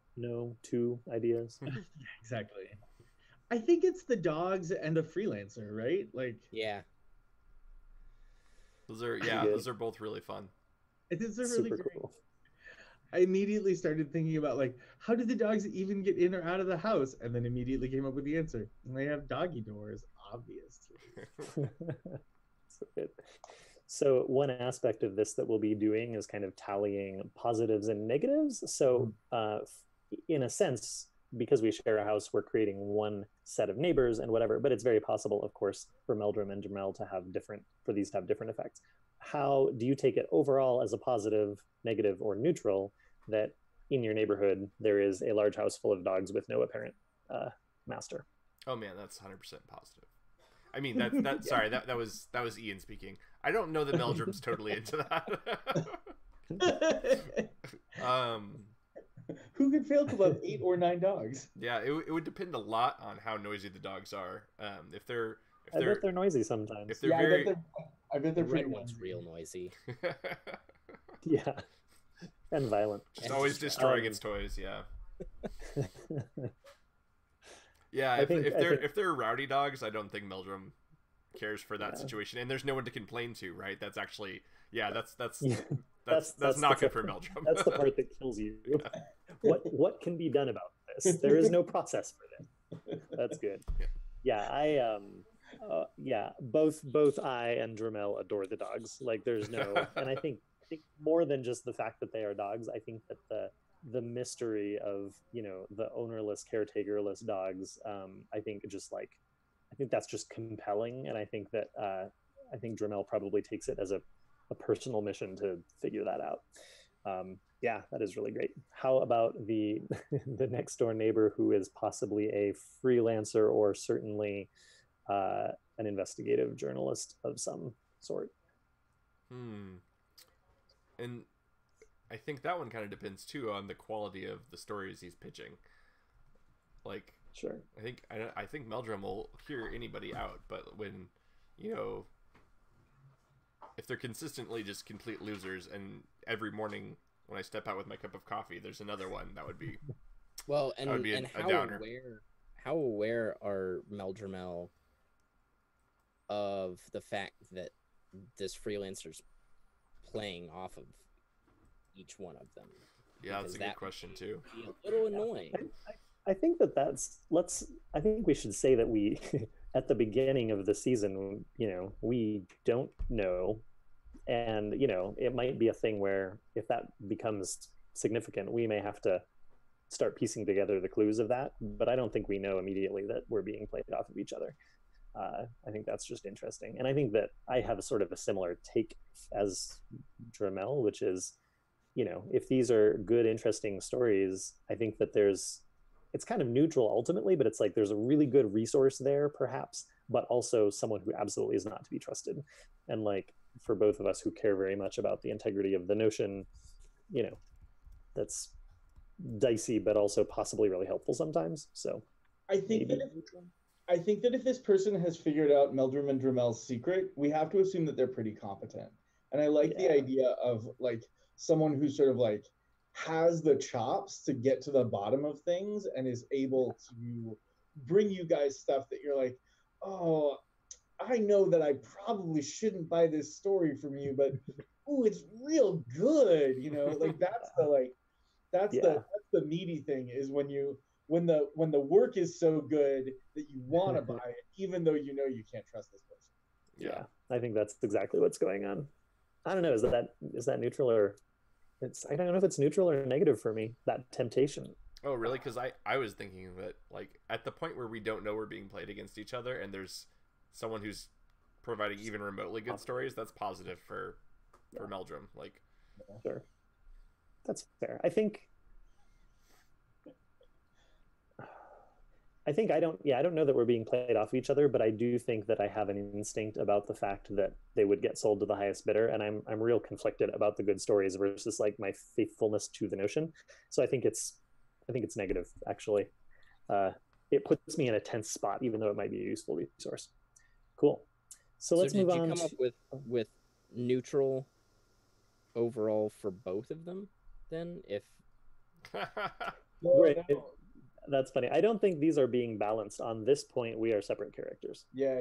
ideas. Exactly. I think it's the dogs and a freelancer, right? Like, yeah, those are both really fun. It is really super great. cool. I immediately started thinking about like, how did the dogs even get in or out of the house? And then immediately came up with the answer. And they have doggy doors, obviously. So good. So one aspect of this that we'll be doing is kind of tallying positives and negatives. So in a sense, because we share a house, we're creating one set of neighbors and whatever, but it's very possible, of course, for Meldrum and Drummel to have different effects. How do you take it overall as a positive, negative, or neutral that in your neighborhood there is a large house full of dogs with no apparent master? Oh man, that's 100% positive. I mean, that sorry, that was Ian speaking. I don't know that Meldrum's totally into that. Who could fail to love 8 or 9 dogs? Yeah, it would depend a lot on how noisy the dogs are. If they're I bet they're noisy sometimes. If they're I bet they're red pretty one's real noisy. Yeah, and violent. Just always destroying its toys. Yeah. Yeah, if they're rowdy dogs, I don't think Meldrum cares for that situation, and there's no one to complain to, right? That's actually that's not good for Meldrum. That's the part that kills you. What can be done about this? There is no process for this. That's good. Both I and Drummel adore the dogs. Like there's no, and I think more than just the fact that they are dogs, I think that the mystery of, you know, the ownerless, caretakerless dogs, I think that's just compelling, and I think that Drummel probably takes it as a personal mission to figure that out. That is really great. How about the next door neighbor who is possibly a freelancer or certainly an investigative journalist of some sort? And I think that one kind of depends too on the quality of the stories he's pitching. Like, sure, I think Meldrum will hear anybody out, but when, you know, if they're consistently just complete losers, and every morning when I step out with my cup of coffee, there's another one, that would be a downer. How aware are Meldrumel of the fact that this freelancer's playing off of each one of them? Yeah, that's a good question too. A little annoying. I think I think we should say that we at the beginning of the season, you know, we don't know, and you know, it might be a thing where if that becomes significant, we may have to start piecing together the clues of that, but I don't think we know immediately that we're being played off of each other. I think that's just interesting. And I think that I have a sort of a similar take as Drummel, which is, you know, if these are good, interesting stories, I think that it's kind of neutral ultimately, but it's like there's a really good resource there perhaps, but also someone who absolutely is not to be trusted. And like for both of us who care very much about the integrity of the notion, you know, that's dicey, but also possibly really helpful sometimes. So I think that if this person has figured out Meldrum and Drummel's secret, we have to assume that they're pretty competent. And I like the idea of like someone who sort of like has the chops to get to the bottom of things and is able to bring you guys stuff that you're like, oh, I know that I probably shouldn't buy this story from you, but ooh, it's real good, you know. Like that's the meaty thing, is when the work is so good that you want to buy it, even though you know you can't trust this person. Yeah, I think that's exactly what's going on. I don't know, is that neutral, or I don't know if it's neutral or negative for me, that temptation. Oh, really? Because I was thinking that, like, at the point where we don't know we're being played against each other and there's someone who's providing even remotely good stories, that's positive for Meldrum. Like, sure, that's fair. I think I don't know that we're being played off each other, but I do think that I have an instinct about the fact that they would get sold to the highest bidder, and I'm real conflicted about the good stories versus like my faithfulness to the notion. So I think it's negative, actually. It puts me in a tense spot, even though it might be a useful resource. Cool. So let's move on. Did you come up with neutral overall for both of them then? If right. That's funny. I don't think these are being balanced. On this point, we are separate characters. Yeah.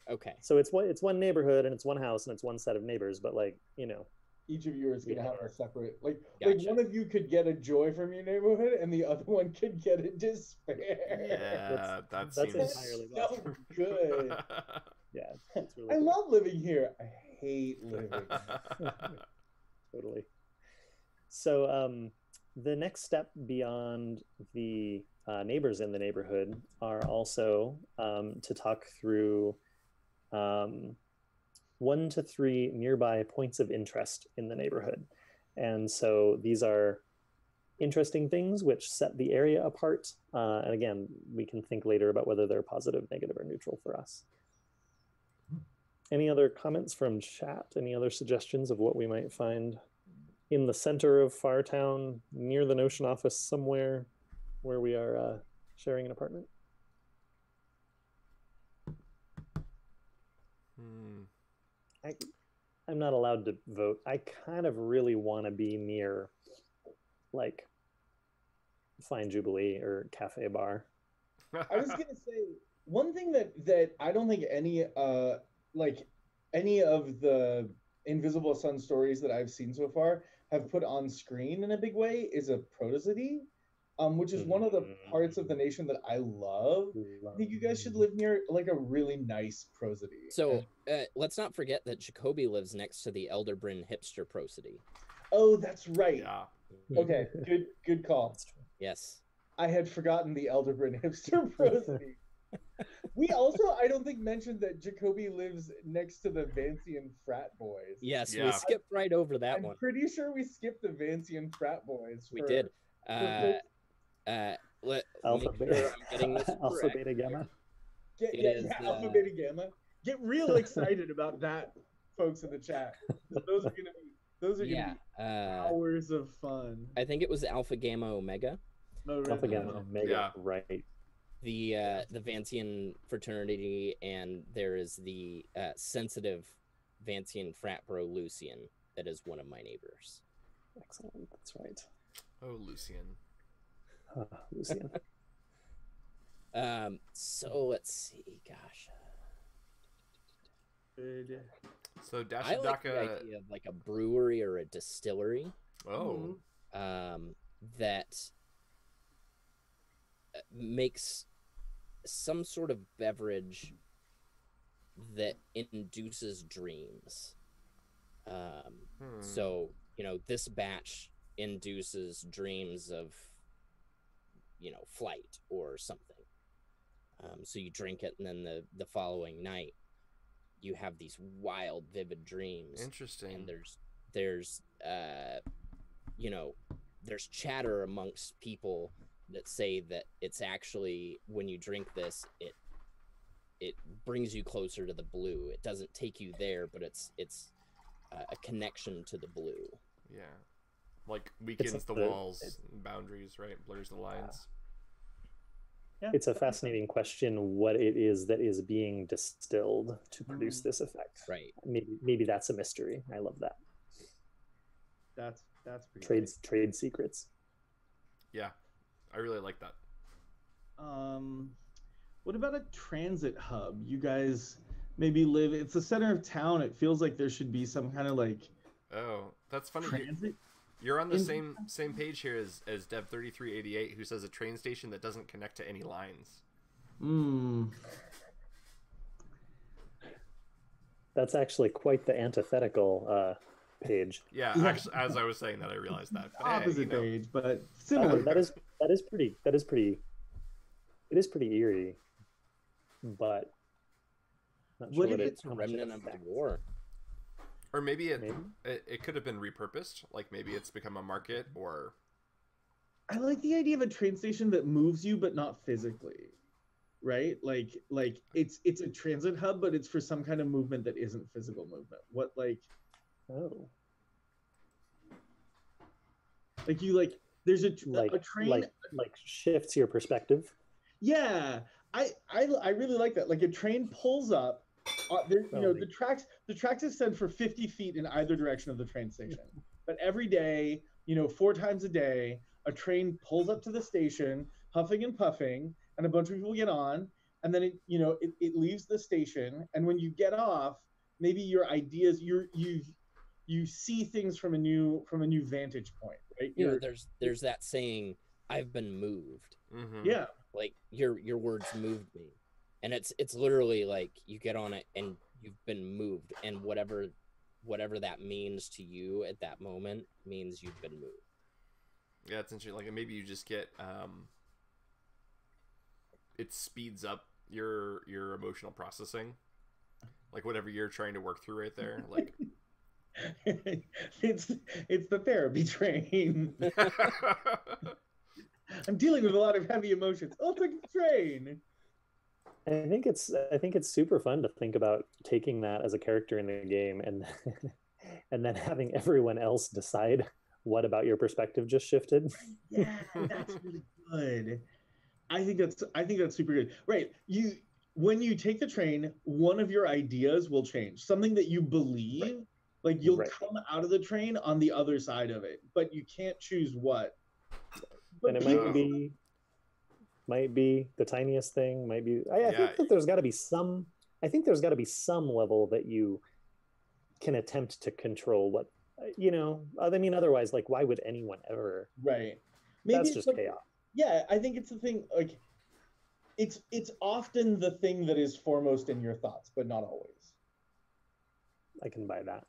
Okay. So it's one neighborhood and it's one house and it's one set of neighbors, but like, you know, each of you is going to have a separate, like Gotcha. one of you could get a joy from your neighborhood and the other one could get a despair. Yeah, that's entirely so good. Yeah, it's really I cool. love living here. I hate living. Totally. So the next step beyond the neighbors in the neighborhood are also to talk through 1 to 3 nearby points of interest in the neighborhood. And so these are interesting things which set the area apart. And again, we can think later about whether they're positive, negative, or neutral for us. Any other comments from chat? Any other suggestions of what we might find in the center of Fartown, near the Notion office, somewhere where we are sharing an apartment? I'm not allowed to vote. I kind of really want to be near, like, Fine Jubilee or Cafe Bar. I was gonna say one thing that I don't think any of the Invisible Sun stories that I've seen so far have put on screen in a big way is a prosody, which is one of the parts of the nation that I love. I think you guys should live near like a really nice prosody. So let's not forget that Jacoby lives next to the Elderbryn hipster prosody. Oh, that's right. Yeah. Okay, good call. Yes. I had forgotten the Elderbryn hipster prosody. We also, I don't think, mentioned that Jacoby lives next to the Vancian frat boys. Yes, Yeah. we skipped right over that one. I'm pretty sure we skipped the Vancian frat boys. We did. for Alpha, make sure I'm getting this Alpha, correct. Beta, Gamma. Alpha, Beta, Gamma. Get real excited about that, folks in the chat. Those are gonna be hours of fun. I think it was Alpha, Gamma, Omega. No, Alpha, Gamma, Omega. Yeah. Right. The Vancian fraternity, and there is the sensitive Vancian frat bro Lucian that is one of my neighbors. Excellent. That's right. Oh, Lucian. Lucian. So let's see. Gosh. Good. So I like the Dashidaka. idea of like a brewery or a distillery. Oh. That makes some sort of beverage that induces dreams. So, you know, this batch induces dreams of, flight or something. So you drink it, and then the following night you have these wild, vivid dreams. Interesting. And there's there's chatter amongst people that say that it's actually, when you drink this, it brings you closer to the blue. It doesn't take you there, but it's a connection to the blue. Yeah, like weakens the walls and boundaries, right? Blurs the lines. Yeah. It's a fascinating question what it is that is being distilled to produce this effect. Right. Maybe that's a mystery. I love that. That's pretty trade secrets. Yeah, I really like that. What about a transit hub? You guys maybe live, it's the center of town. It feels like there should be some kind of like, oh, that's funny. Transit? You're on the same page here as Dev3388, who says a train station that doesn't connect to any lines. That's actually quite the antithetical page. Yeah, actually, as I was saying that, I realized that. But opposite page, but similar. That is pretty. It is pretty eerie, but not sure what if it's a remnant of the war? Or maybe it could have been repurposed. Like maybe it's become a market, or I like the idea of a train station that moves you, but not physically, right? Like it's a transit hub, but it's for some kind of movement that isn't physical movement. What like? Oh. Like you like there's a train like shifts your perspective. Yeah, I really like that. Like a train pulls up. The tracks extend for 50 feet in either direction of the train station. But every day, 4 times a day, a train pulls up to the station, huffing and puffing, and a bunch of people get on, and then it leaves the station. And when you get off, maybe your ideas, you see things from a new vantage point, right? There's that saying, "I've been moved." Mm-hmm. Yeah, like your words moved me. And it's literally like you get on it and you've been moved, and whatever that means to you at that moment means you've been moved. Yeah, it's interesting. Like maybe you just get it speeds up your emotional processing, like whatever you're trying to work through right there. Like it's the therapy train. I'm dealing with a lot of heavy emotions. I'll take the train. I think it's super fun to think about taking that as a character in the game and then having everyone else decide what about your perspective just shifted. Yeah, that's really good. I think that's super good. Right. When you take the train, one of your ideas will change. Something that you believe, like you'll come out of the train on the other side of it, but you can't choose what. And it might be the tiniest thing, I think that there's got to be some level that you can attempt to control what otherwise, like, why would anyone ever? Right. Maybe that's just chaos. Yeah, I think it's the thing, like it's often the thing that is foremost in your thoughts, but not always. I can buy that.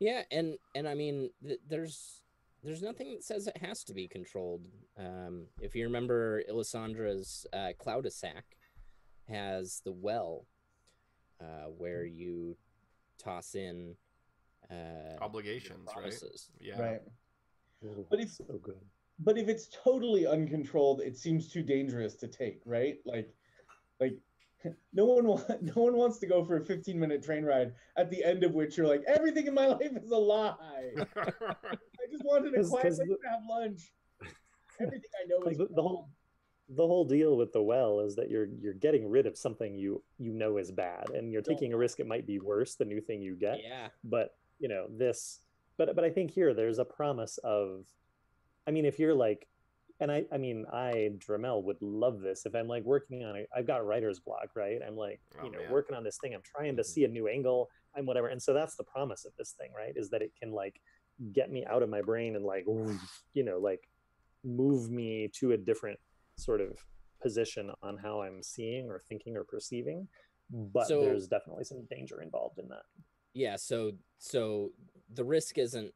Yeah, and I mean there's nothing that says it has to be controlled. If you remember, Elissandra's Cloudasac has the well, where you toss in obligations, right? Yeah. Right. But it's so good. But if it's totally uncontrolled, it seems too dangerous to take, right? Like no one wants to go for a 15-minute train ride at the end of which you're like, everything in my life is a lie. I just wanted a quiet place to have lunch. Everything I know is the whole deal with the well is that you're getting rid of something you know is bad, and you're taking a risk it might be worse the new thing you get. Yeah. But but I think here there's a promise of, I mean, if you're like, and I Drummel would love this if I'm like working on it. I've got writer's block, right? I'm like, working on this thing. I'm trying to see a new angle. I'm whatever. And so that's the promise of this thing, right? Is that it can like get me out of my brain and like, like move me to a different sort of position on how I'm seeing or thinking or perceiving. But there's definitely some danger involved in that. Yeah. So the risk isn't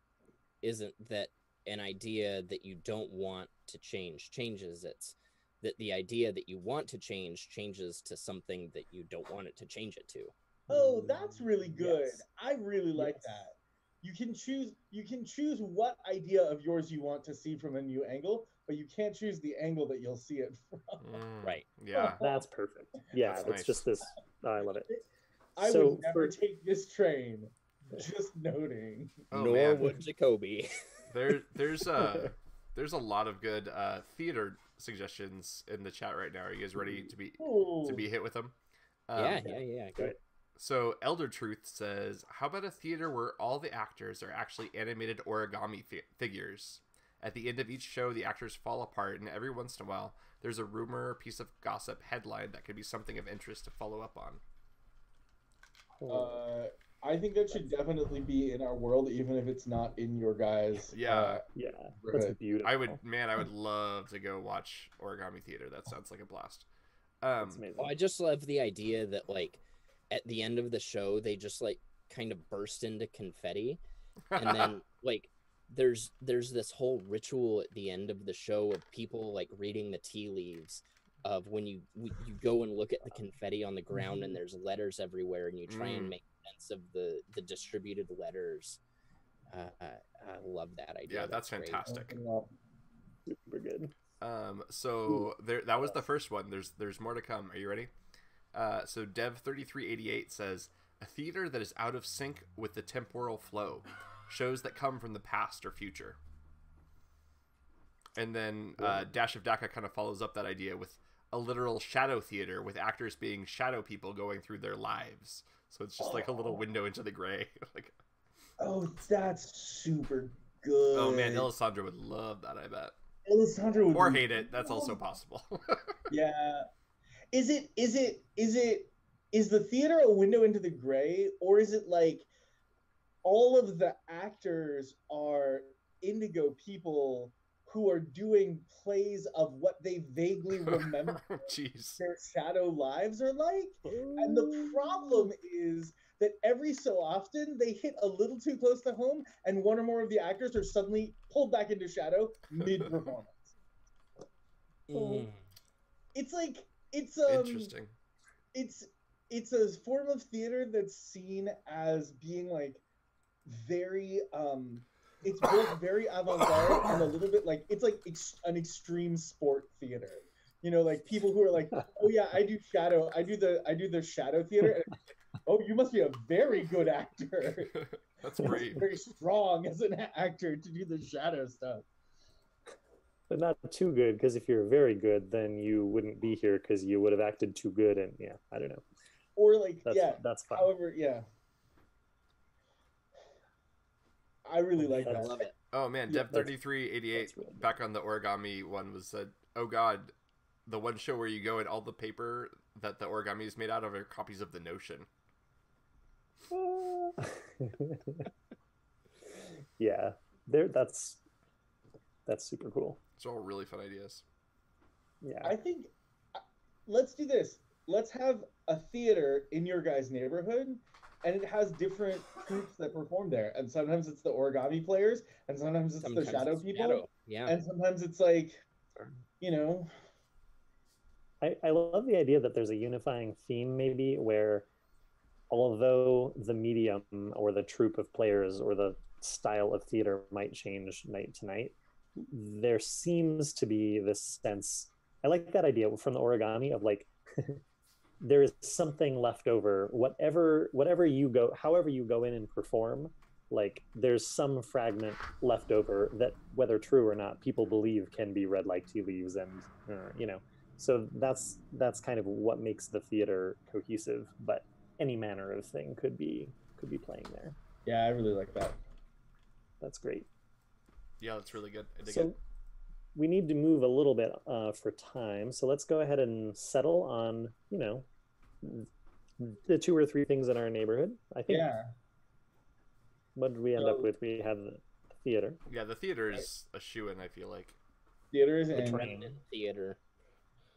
isn't that an idea that you don't want to change changes. It's that the idea that you want to change changes to something that you don't want it to change it to. Oh, that's really good. Yes. I really like that. You can choose what idea of yours you want to see from a new angle, but you can't choose the angle that you'll see it from. Right. Yeah. That's perfect. Yeah, That's it's nice. just this. Oh, I love it. I So would never for- take this train. Just noting. Oh, Nor man. would Jacoby. There's a lot of good theater suggestions in the chat right now. Are you guys ready to be hit with them? Yeah. Go ahead. So Elder Truth says, how about a theater where all the actors are actually animated origami figures? At the end of each show, the actors fall apart, and every once in a while, there's a rumor or piece of gossip headline that could be something of interest to follow up on. I think that should definitely be in our world, even if it's not in your guys. Yeah. Yeah, that's beautiful. I would love to go watch origami theater. That sounds like a blast. That's amazing. Well, I just love the idea that, like, at the end of the show, they just, like, kind of burst into confetti. And then, like, there's this whole ritual at the end of the show of people, like, reading the tea leaves of when you go and look at the confetti on the ground and there's letters everywhere and you try and make sense of the distributed letters. I love that idea. Yeah, that's great. fantastic. Super good. So that was the first one. There's more to come. Are you ready? So Dev3388 says, a theater that is out of sync with the temporal flow, shows that come from the past or future. And then Dash of Daka kind of follows up that idea with a literal shadow theater with actors being shadow people going through their lives. So it's just like a little window into the gray. Like, oh, that's super good. oh man, Elisandra would love that, I bet. Elisandra would Or hate it. That's also possible. Yeah. Is the theater a window into the gray, or is it like all of the actors are indigo people who are doing plays of what they vaguely remember Jeez. their shadow lives are like? And the problem is that every so often they hit a little too close to home and one or more of the actors are suddenly pulled back into shadow mid-performance. It's like, it's Interesting. It's a form of theater that's seen as being like very it's both very avant-garde and a little bit like it's like an extreme sport theater. You know, like people who are like, oh yeah, I do the shadow theater. And, oh, you must be a very good actor. That's brave. Very strong as an actor to do the shadow stuff. But not too good, because if you're very good, then you wouldn't be here because you would have acted too good, and yeah, I don't know. Or like, that's fine. However, yeah. I really like that. I love it. Oh man, Yeah, Dev3388 really good. back on the origami one was said, oh god, the one show where you go and all the paper that the origami is made out of are copies of the Notion. Yeah, that's super cool. It's all really fun ideas. Yeah, I think let's do this. Let's have a theater in your guys' neighborhood, and it has different troops that perform there. And sometimes it's the origami players, and sometimes it's the shadow people. Yeah. And sometimes it's like, you know. I love the idea that there's a unifying theme, maybe, where although the medium or the troupe of players or the style of theater might change night to night, there seems to be this sense. I like that idea from the origami of like, there is something left over. Whatever you go, however you go in and perform, like there's some fragment left over that, whether true or not, people believe can be read like tea leaves, and you know. So that's kind of what makes the theater cohesive. But any manner of thing could be playing there. Yeah, I really like that. That's great. Yeah, that's really good. I dig So it. we need to move a little bit for time. So let's go ahead and settle on, you know, the 2 or 3 things in our neighborhood. I think. Yeah. What did we end up with? We have the theater. Yeah, the theater is a shoe-in, I feel like. Theaters The and train. Theater.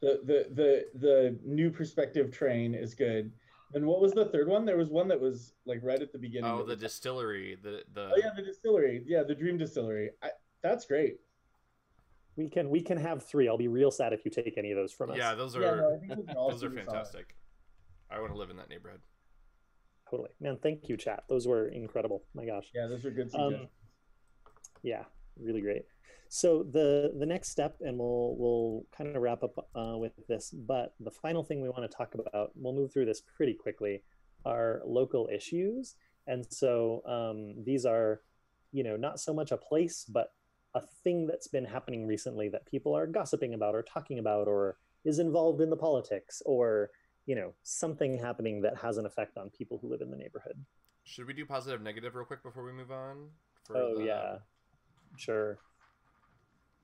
the new perspective train is good. And what was the third one? There was one that was like right at the beginning. Oh, the distillery. Oh yeah, the distillery. Yeah, the Dream Distillery. That's great. We can have 3. I'll be real sad if you take any of those from us. Yeah, those are No, I think those are fantastic. I want to live in that neighborhood. Totally, man. Thank you, chat. Those were incredible. My gosh. Yeah, those are good suggestions. Yeah, really great. So the next step, and we'll kind of wrap up with this, but the final thing we want to talk about, we'll move through this pretty quickly, are local issues. And so these are, not so much a place, but a thing that's been happening recently that people are gossiping about or talking about, or is involved in the politics, or something happening that has an effect on people who live in the neighborhood. Should we do positive negative real quick before we move on? Yeah, sure.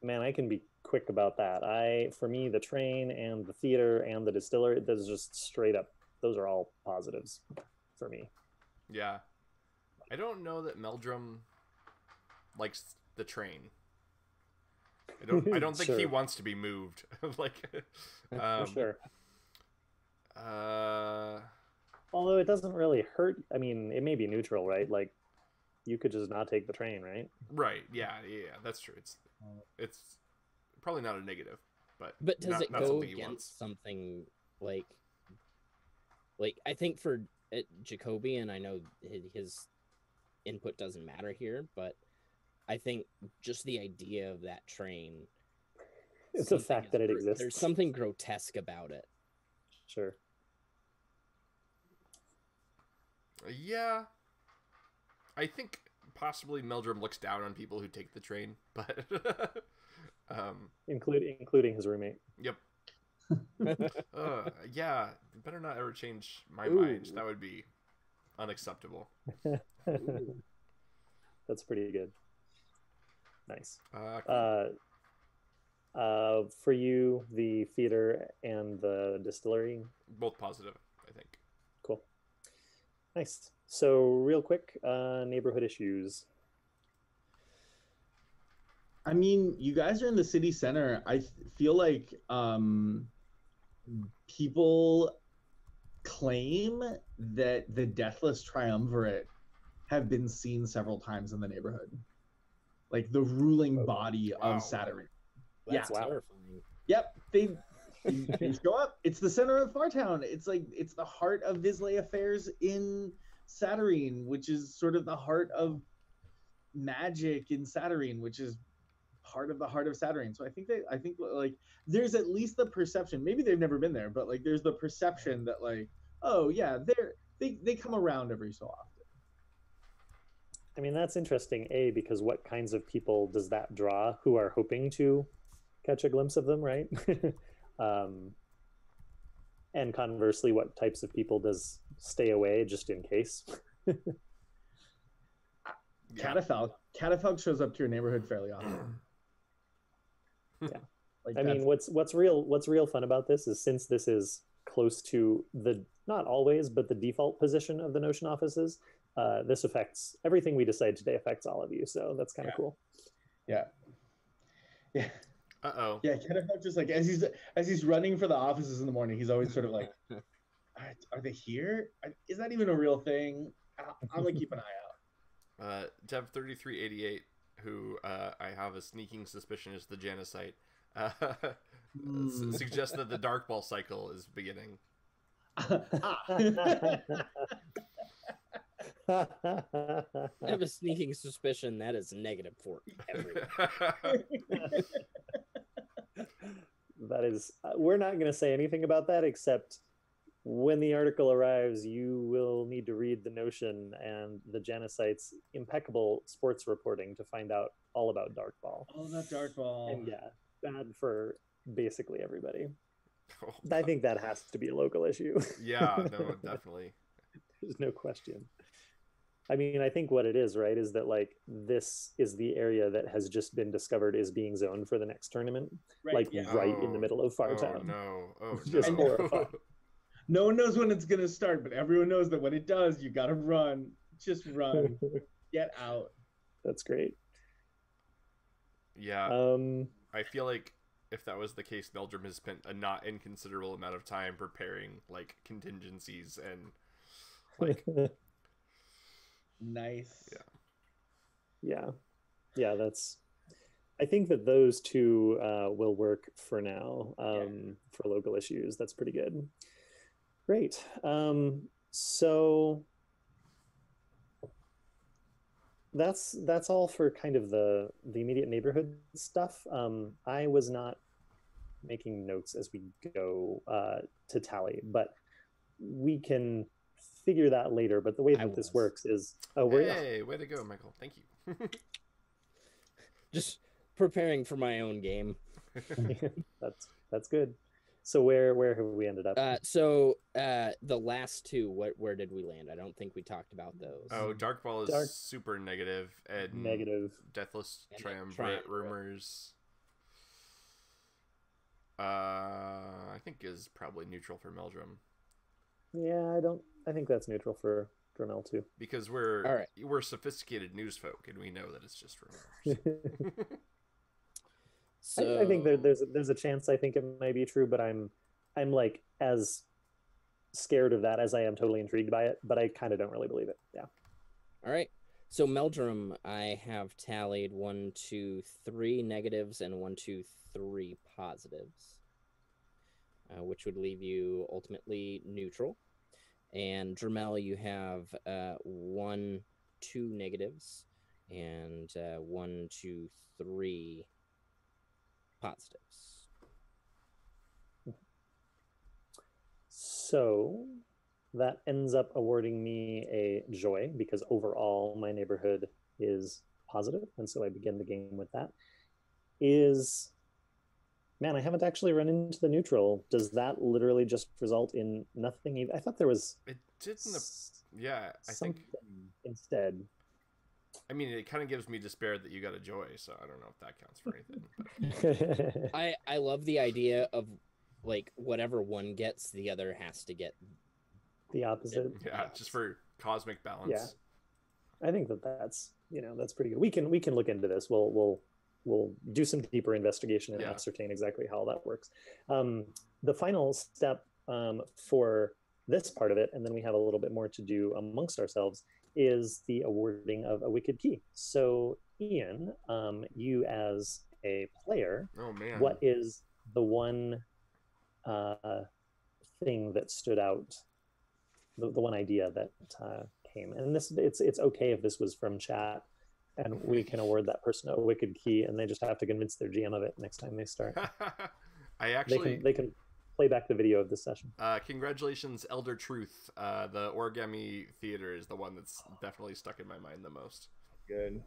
Man, I can be quick about that. For me, the train and the theater and the distillery, those just straight up, those are all positives for me. Yeah. I don't know that Meldrum likes the train. I don't think Sure. he wants to be moved. For sure. Uh, Although it doesn't really hurt. I mean, it may be neutral, right? Like, you could just not take the train, right? right. Yeah, that's true. It's probably not a negative, but does it not go something he against wants. something like I think for Jacoby, and I know his input doesn't matter here, but I think just the idea of that train, It's the fact that it exists. There's something grotesque about it. Sure. Yeah. I think possibly Meldrum looks down on people who take the train, but Including his roommate. Yep. Yeah, better not ever change my mind. That would be unacceptable. That's pretty good. Nice. Cool. For you, the theater and the distillery. Both positive, I think. Cool. Nice. So real quick, neighborhood issues. I mean, you guys are in the city center. I feel like people claim that the Deathless Triumvirate have been seen several times in the neighborhood. Like the ruling body of Satyrine. That's Yeah. terrifying. Yep, they show up. It's the center of Fartown. It's the heart of Vizsla affairs in Satyrine, which is sort of the heart of magic in Satyrine, which is part of the heart of Satyrine. So I think like there's at least the perception. Maybe they've never been there, but like there's the perception that like, oh yeah, they come around every so often. I mean, that's interesting, because what kinds of people does that draw who are hoping to catch a glimpse of them, right? And conversely, what types of people does stay away just in case? Catafalque shows up to your neighborhood fairly often. Yeah. Like I mean, what's real fun about this is, since this is close to the, not always, but the default position of the Notion offices, this affects everything we decide today, affects all of you. So that's kind of cool. Yeah. Uh-oh. Yeah, Catafalque just like as he's running for the offices in the morning, he's always sort of like, are they here? Is that even a real thing? I'm gonna keep an eye out. Dev3388, who I have a sneaking suspicion is the Janusite, suggests that the Dark Ball cycle is beginning. I have a sneaking suspicion that is negative for everyone. That is, we're not going to say anything about that, except when the article arrives, you will need to read the Notion and the Janusite's impeccable sports reporting to find out all about Dark Ball. Oh, that Dark Ball. And yeah, bad for basically everybody. Oh, I think that has to be a local issue. yeah, no, definitely. There's no question. I mean, I think what it is, right, is that like this is the area that has just been discovered is being zoned for the next tournament, right in the middle of Fartown. Oh Just no. horrifying. No one knows when it's gonna start, but everyone knows that when it does, you gotta run. Just run. Get out. That's great. Yeah. I feel like if that was the case, Meldrum has spent a not inconsiderable amount of time preparing like contingencies and like Nice. Yeah, that's, I think that those two will work for now, for local issues. That's pretty good. Great. So that's all for kind of the immediate neighborhood stuff. I was not making notes as we go to tally, but we can figure that later. But the way that this works is, hey, way to go, Michael. Thank you. Just preparing for my own game. that's good. So where have we ended up? So the last two, where did we land? I don't think we talked about those. Oh, Dark Ball is super negative, and negative. Deathless Triumvirate Rumors. I think is probably neutral for Meldrum. Yeah, I think that's neutral for Drummel too. Because we're sophisticated news folk, and we know that it's just rumors. So I think there's a chance I think it might be true, but I'm like as scared of that as I am totally intrigued by it, but I kind of don't really believe it. Yeah. All right. So Meldrum, I have tallied 1, 2, 3 negatives and 1, 2, 3 positives, which would leave you ultimately neutral. And Drummel, you have 1, 2 negatives and 1, 2, 3 positives. So that ends up awarding me a joy because overall my neighborhood is positive, and so I begin the game with that. Man, I haven't actually run into the neutral. Does that literally just result in nothing? I thought there was. It did in the. Yeah, I think instead. I mean, it kind of gives me despair that you got a joy, so I don't know if that counts for anything. But... I love the idea of like whatever one gets, the other has to get the opposite. Yeah, just for cosmic balance. Yeah, I think that's that's pretty good. We can look into this. We'll do some deeper investigation and ascertain exactly how that works. The final step for this part of it, and then we have a little bit more to do amongst ourselves, is the awarding of a wicked key. So Ian, you as a player, what is the one thing that stood out, the one idea that came? And this it's okay if this was from chat, and we can award that person a wicked key, and they just have to convince their GM of it next time they start. They can play back the video of this session. Congratulations, Elder Truth. The origami theater is the one that's definitely stuck in my mind the most. Good.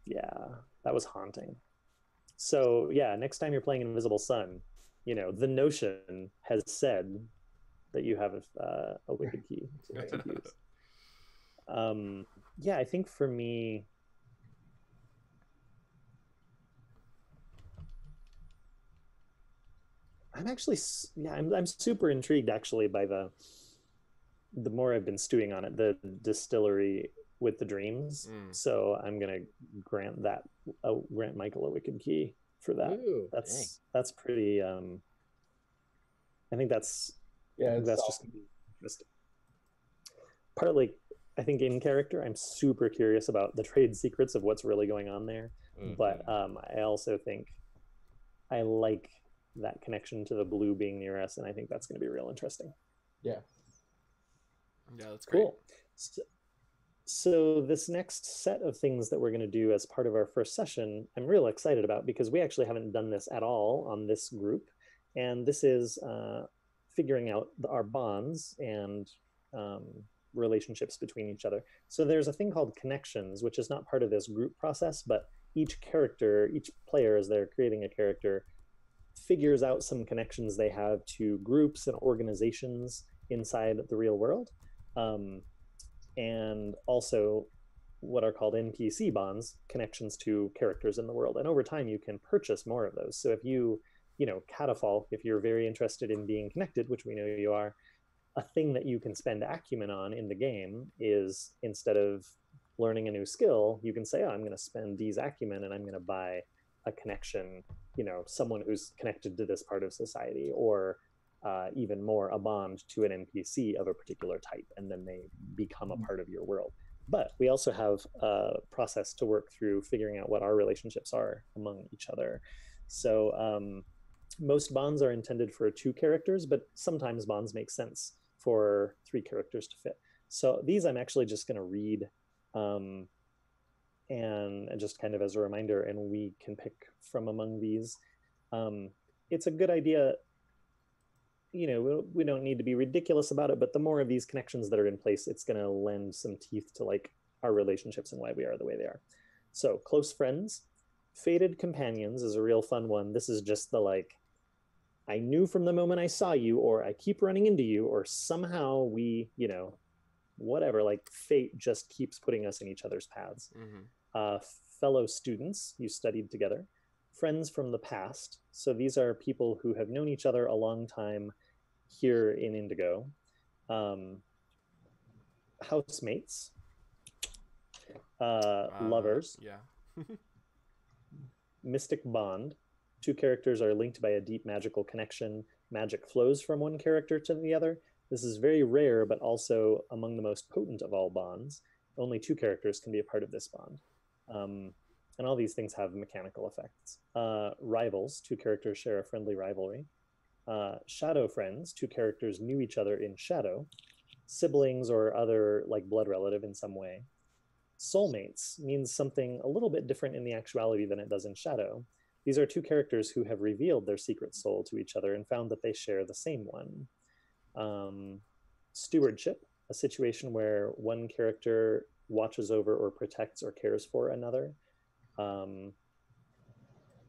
Yeah, that was haunting. So yeah, next time you're playing Invisible Sun, the Notion has said that you have a wicked key to use. Yeah, I think for me, I'm actually, I'm super intrigued actually by the more I've been stewing on it, the distillery with the dreams. So I'm gonna grant Michael a wicked key for that. Ooh, that's pretty. I think that's just gonna be interesting. Partly, I think in character, I'm super curious about the trade secrets of what's really going on there. But I also think I like that connection to the blue being near us, and I think that's going to be real interesting. Yeah, that's great. Cool. So this next set of things that we're going to do as part of our first session, I'm real excited about because we actually haven't done this at all on this group, and this is figuring out our bonds and relationships between each other. So there's a thing called connections, which is not part of this group process, but each player, as they're creating a character, figures out some connections they have to groups and organizations inside the real world, and also what are called NPC bonds, connections to characters in the world. And over time, you can purchase more of those. So if you Catafalque, if you're very interested in being connected, which we know you are, a thing that you can spend acumen on in the game is, instead of learning a new skill, you can say, I'm going to spend these acumen and I'm going to buy a connection, someone who's connected to this part of society, or even more, a bond to an NPC of a particular type, and then they become a part of your world. But we also have a process to work through figuring out what our relationships are among each other. So most bonds are intended for 2 characters, but sometimes bonds make sense for 3 characters to fit. So these I'm actually just going to read and just kind of as a reminder, and we can pick from among these. It's a good idea, we don't need to be ridiculous about it, but the more of these connections that are in place, it's going to lend some teeth to like our relationships and why we are the way they are. So close friends. Fated companions is a real fun one. This is just the like, I knew from the moment I saw you, or I keep running into you, or somehow we, whatever, like fate just keeps putting us in each other's paths. Fellow students, you studied together. Friends from the past. So these are people who have known each other a long time here in Indigo. Housemates. Lovers. Yeah. Mystic bond. 2 characters are linked by a deep magical connection. Magic flows from one character to the other. This is very rare, but also among the most potent of all bonds. Only 2 characters can be a part of this bond. And all these things have mechanical effects. Rivals, 2 characters share a friendly rivalry. Shadow friends, 2 characters knew each other in Shadow. Siblings or other like blood relative in some way. Soulmates means something a little bit different in the actuality than it does in Shadow. These are 2 characters who have revealed their secret soul to each other and found that they share the same one. Stewardship, a situation where one character watches over or protects or cares for another.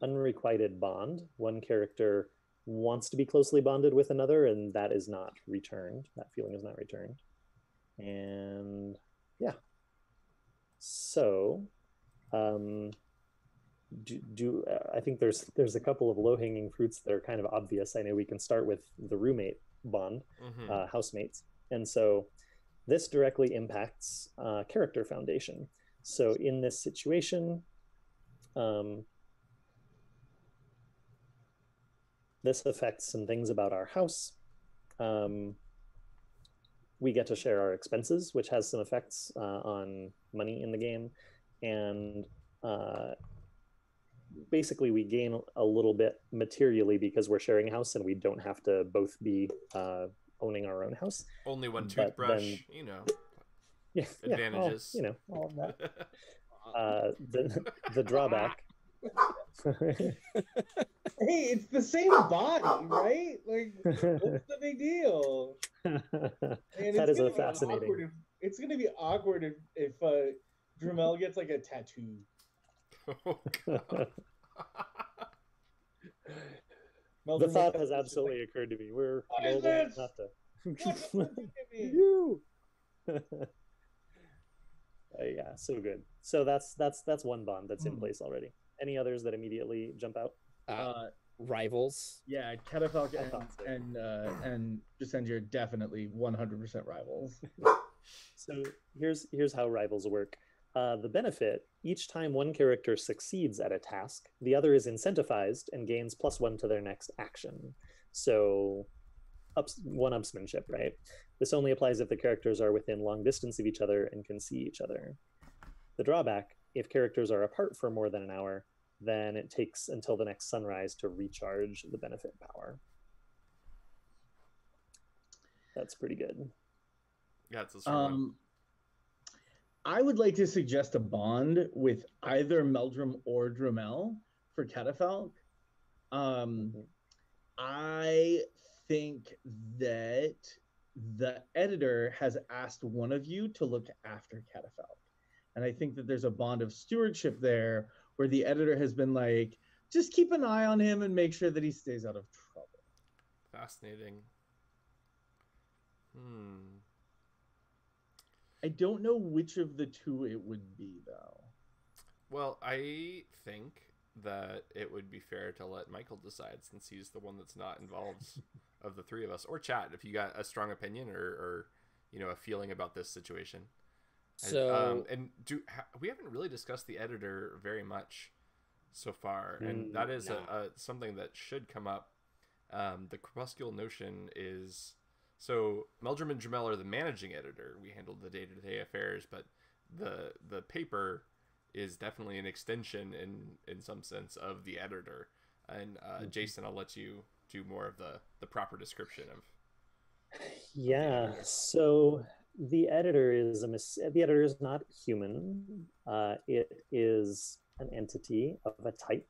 Unrequited bond, one character wants to be closely bonded with another, and that is not returned. That feeling is not returned. And yeah. So I think there's a couple of low-hanging fruits that are kind of obvious. I know we can start with the roommate bond, housemates. And so this directly impacts character foundation. So in this situation, this affects some things about our house. We get to share our expenses, which has some effects on money in the game. And basically we gain a little bit materially because we're sharing a house and we don't have to both be owning our own house. Only one toothbrush, yeah, advantages. Yeah, all of that. The drawback. Hey, it's the same body, right? Like, what's the big deal? That is a fascinating. It's going to be awkward if Drummel gets like a tattoo. Oh, God. The thought has absolutely occurred to me. We're old enough not to. You. Yeah, so good. So that's one bond that's in place already. Any others that immediately jump out? Rivals. Yeah, Catafalque and Gisengir definitely 100% rivals. So here's how rivals work. The benefit, each time one character succeeds at a task, the other is incentivized and gains +1 to their next action. So one-upsmanship, right? This only applies if the characters are within long distance of each other and can see each other. The drawback, if characters are apart for more than an hour, then it takes until the next sunrise to recharge the benefit power. That's pretty good. Yeah, it's a strong one. I would like to suggest a bond with either Meldrum or Drummel for Catafalque. I think that the editor has asked one of you to look after Catafalque. And I think that there's a bond of stewardship there where the editor has been like, just keep an eye on him and make sure that he stays out of trouble. Fascinating. I don't know which of the two it would be, though. Well, I think that it would be fair to let Michael decide since he's the one that's not involved of the 3 of us. Or chat if you got a strong opinion or a feeling about this situation. So we haven't really discussed the editor very much. so far, and that is something that should come up. The Crepuscule Notion is, so Meldrum and Drummel are the managing editor. We handle the day-to-day affairs, but the paper is definitely an extension in some sense of the editor. And Jason, I'll let you do more of the proper description of. Yeah. So the editor is the editor is not human. It is an entity of a type.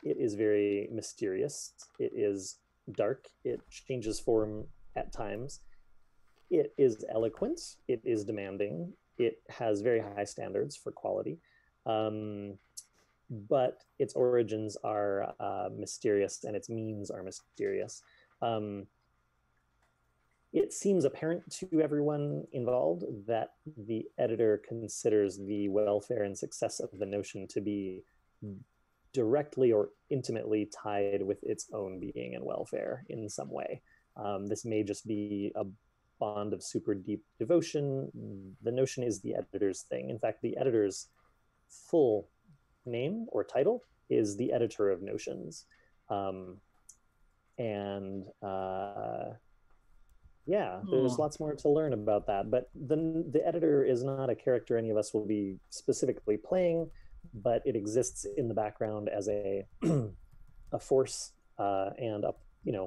It is very mysterious. It is dark. It changes form at times. It is eloquent. It is demanding. It has very high standards for quality. But its origins are mysterious and its means are mysterious. It seems apparent to everyone involved that the editor considers the welfare and success of the Notion to be directly or intimately tied with its own being and welfare in some way. This may just be a bond of super deep devotion. The Notion is the editor's thing. In fact, the editor's full name or title is the editor of Notions. Yeah, there's lots more to learn about that, but the editor is not a character any of us will be specifically playing, but it exists in the background as a a force and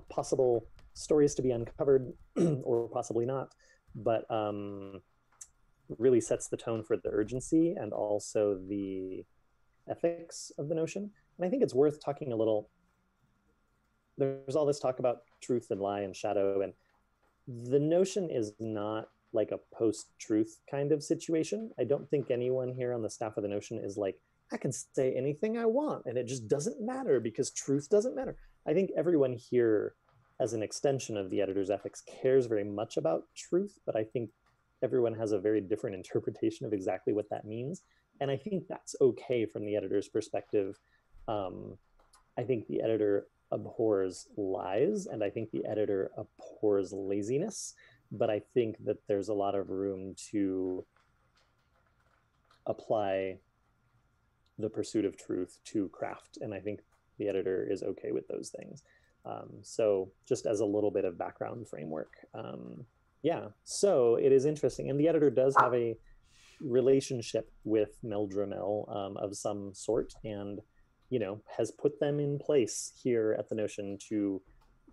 possible stories to be uncovered or possibly not, but really sets the tone for the urgency and also the ethics of the Notion. And I think it's worth talking a little. There's all this talk about truth and lie and shadow, and the Notion is not like a post-truth kind of situation. I don't think anyone here on the staff of the Notion is like, I can say anything I want and it just doesn't matter because truth doesn't matter. I think everyone here, as an extension of the editor's ethics, cares very much about truth, but I think everyone has a very different interpretation of exactly what that means. And I think that's okay from the editor's perspective. I think the editor abhors lies, and I think the editor abhors laziness, but I think that there's a lot of room to apply the pursuit of truth to craft, and I think the editor is okay with those things. So just as a little bit of background framework. Yeah, so it is interesting, and the editor does have a relationship with Meldrum of some sort, and has put them in place here at the Notion to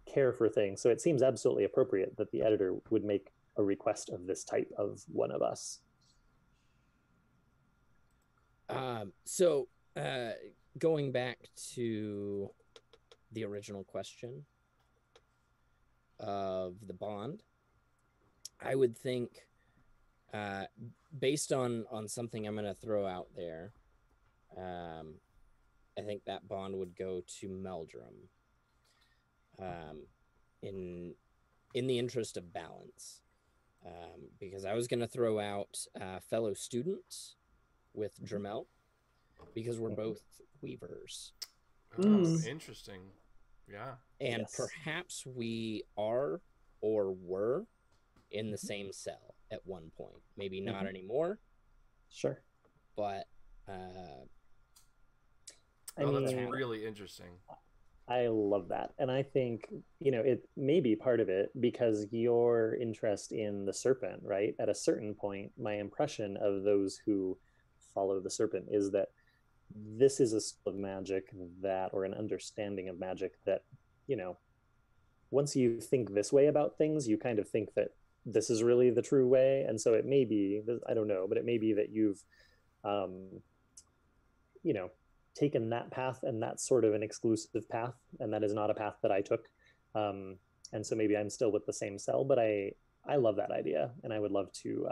care for things. So it seems absolutely appropriate that the editor would make a request of this type of one of us. So going back to the original question of the bond, I would think, based on something I'm going to throw out there, I think that bond would go to Meldrum, in the interest of balance, because I was going to throw out fellow students with Drummel, because we're both weavers. Oh, interesting. Yeah. And yes, perhaps we are or were in the same cell at one point. Maybe not anymore. Sure. But I mean, that's really interesting. I love that. And I think, it may be part of it because your interest in the serpent, right? At a certain point, my impression of those who follow the serpent is that this is a skill of magic or an understanding of magic that, once you think this way about things, you kind of think that this is really the true way. And so it may be, I don't know, but it may be that you've, taken that path, and that's sort of an exclusive path, and that is not a path that I took. And so maybe I'm still with the same cell, but I love that idea, and I would love to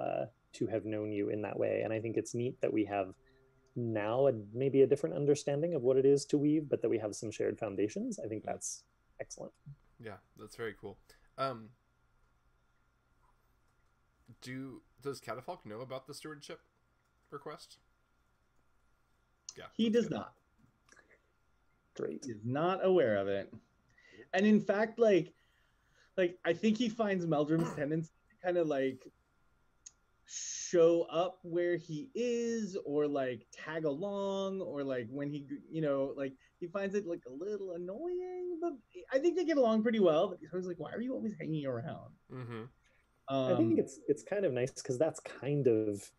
have known you in that way. And I think it's neat that we have now maybe a different understanding of what it is to weave, but that we have some shared foundations. I think that's excellent. Yeah, that's very cool. Does Catafalque know about the stewardship request? Yeah, he does not. Great. He is not aware of it. And in fact, like I think he finds Meldrum's tendency to kind of show up where he is, or like tag along, or like when he, like he finds it like a little annoying, but I think they get along pretty well. But I was like, why are you always hanging around? Mm-hmm. I think it's kind of nice because that's kind of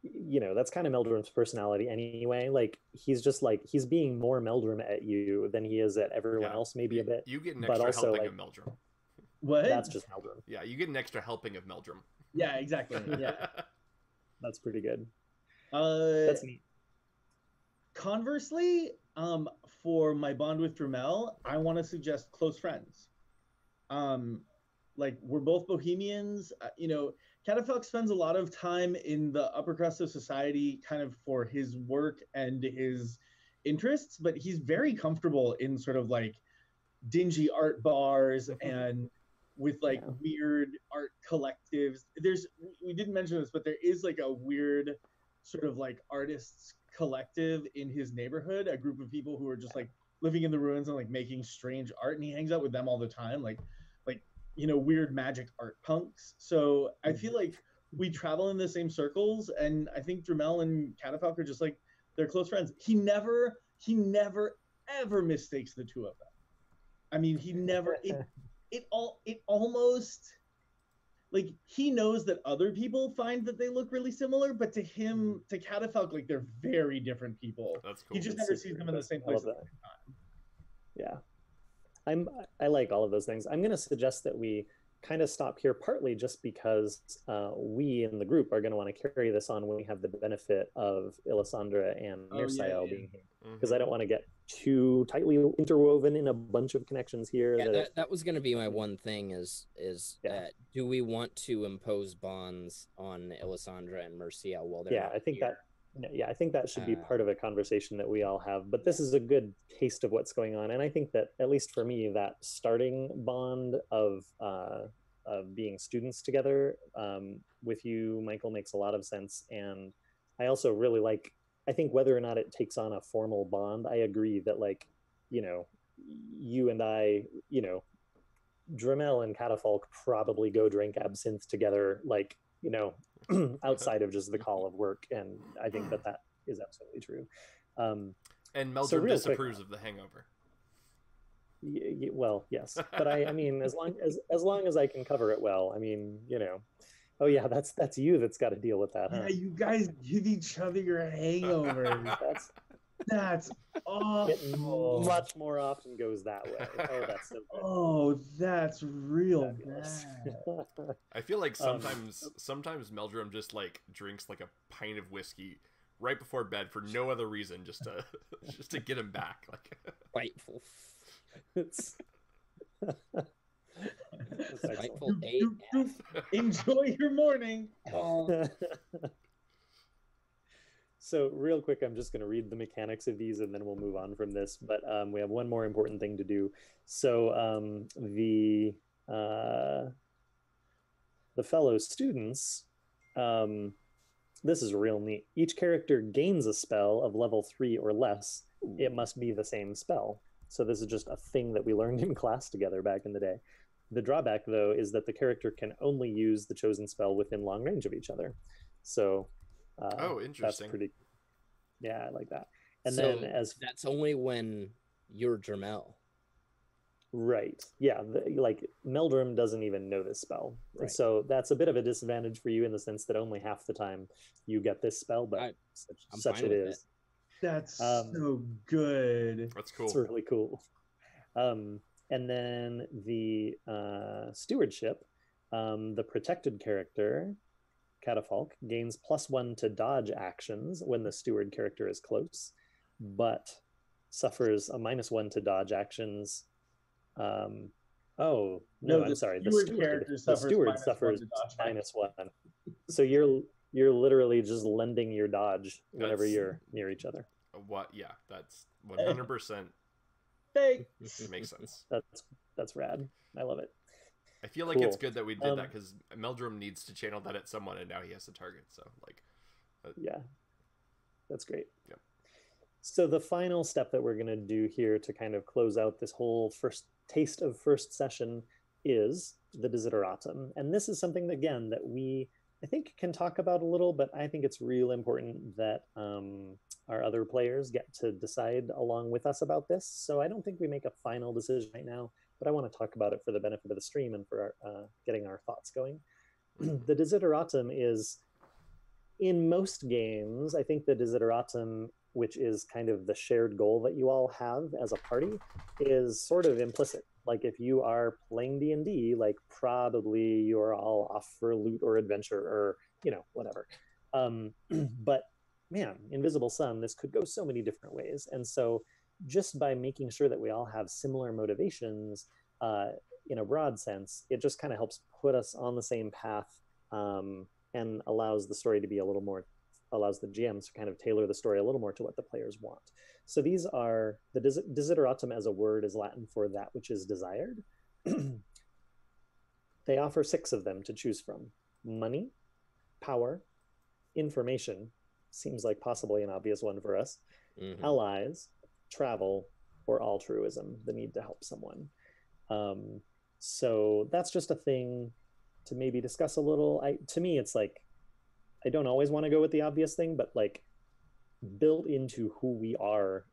Meldrum's personality anyway. Like he's just like he's being more Meldrum at you than he is at everyone else, maybe a bit. You get an extra helping of Meldrum. What? That's just Meldrum. Yeah, you get an extra helping of Meldrum. Yeah, exactly. Yeah. That's pretty good. That's neat. Conversely, for my bond with Drummel, I want to suggest close friends. Like we're both bohemians. Catafalque spends a lot of time in the upper crust of society kind of for his work and his interests, but he's very comfortable in sort of like dingy art bars and with like weird art collectives. We didn't mention this, but there is like a weird sort of like artists collective in his neighborhood, a group of people who are just like living in the ruins and like making strange art, and he hangs out with them all the time, like weird magic art punks. So I feel like we travel in the same circles, and I think Drummel and Catafalque are just like, they're close friends. He never ever mistakes the two of them. I mean, he never it almost like he knows that other people find that they look really similar, but to him, to Catafalque, like they're very different people. That's cool. He just never sees them in the same place at the same time. Yeah. I like all of those things. I'm going to suggest that we kind of stop here, partly just because we in the group are going to want to carry this on when we have the benefit of Elisandra and Mirsael being here, because I don't want to get too tightly interwoven in a bunch of connections here. Yeah, that was going to be my one thing is do we want to impose bonds on Elisandra and Mirsael while they're not here? I think that should be part of a conversation that we all have, but this is a good taste of what's going on. And I think that, at least for me, that starting bond of being students together with you, Michael, makes a lot of sense. And I also really like, I think whether or not it takes on a formal bond, I agree that you and I, Drummel and Catafalque probably go drink absinthe together, outside of just the call of work, and I think that is absolutely true. And Meldrum disapproves of the hangover. Well, yes, but I mean, as long as I can cover it well, I mean, oh yeah, that's you that's got to deal with that. Huh? Yeah, you guys give each other your hangovers. That's awful. It much more often goes that way. Oh, that's so good. Oh, that's real bad. I feel like sometimes Meldrum just like drinks like a pint of whiskey right before bed for no other reason, just to get him back. Like spiteful. It's spiteful. Enjoy your morning. So real quick, I'm just going to read the mechanics of these and then we'll move on from this. But we have one more important thing to do. So the fellow students, this is real neat. Each character gains a spell of level 3 or less. It must be the same spell. So this is just a thing that we learned in class together back in the day. The drawback, though, is that the character can only use the chosen spell within long range of each other. So interesting. That's pretty. Yeah, I like that. And so then that's only when you're Drummel. Right. Yeah. Meldrum doesn't even know this spell, right. So that's a bit of a disadvantage for you in the sense that only half the time you get this spell, but such it is. That's so good. That's cool. It's really cool. And then the stewardship, the protected character, Catafalque, gains +1 to dodge actions when the steward character is close, but suffers a -1 to dodge actions. I'm sorry. The steward suffers -1. So you're literally just lending your dodge whenever you're near each other. What? Yeah, that's 100%. Hey, makes sense. That's rad. I love it. I feel like it's good that we did that because Meldrum needs to channel that at someone, and now he has to target. So yeah, that's great. Yeah. So the final step that we're going to do here to kind of close out this whole first taste of first session is the desideratum, and this is something again that we I think can talk about a little, but I think it's real important that our other players get to decide along with us about this. So I don't think we make a final decision right now, but I want to talk about it for the benefit of the stream and for getting our thoughts going. The desideratum is, in most games, I think the desideratum, which is kind of the shared goal that you all have as a party, is sort of implicit. Like if you are playing D&D, like probably you're all off for loot or adventure or, you know, whatever. But man, Invisible Sun, this could go so many different ways. And so just by making sure that we all have similar motivations, in a broad sense, it just kind of helps put us on the same path, and allows the story to be a little more, allows the GMs to kind of tailor the story a little more to what the players want. So these are, the desideratum as a word is Latin for that which is desired. They offer 6 of them to choose from: money, power, information, seems like possibly an obvious one for us, allies, travel, or altruism, the need to help someone. So that's just a thing to maybe discuss a little. To me, it's like, I don't always want to go with the obvious thing, but like built into who we are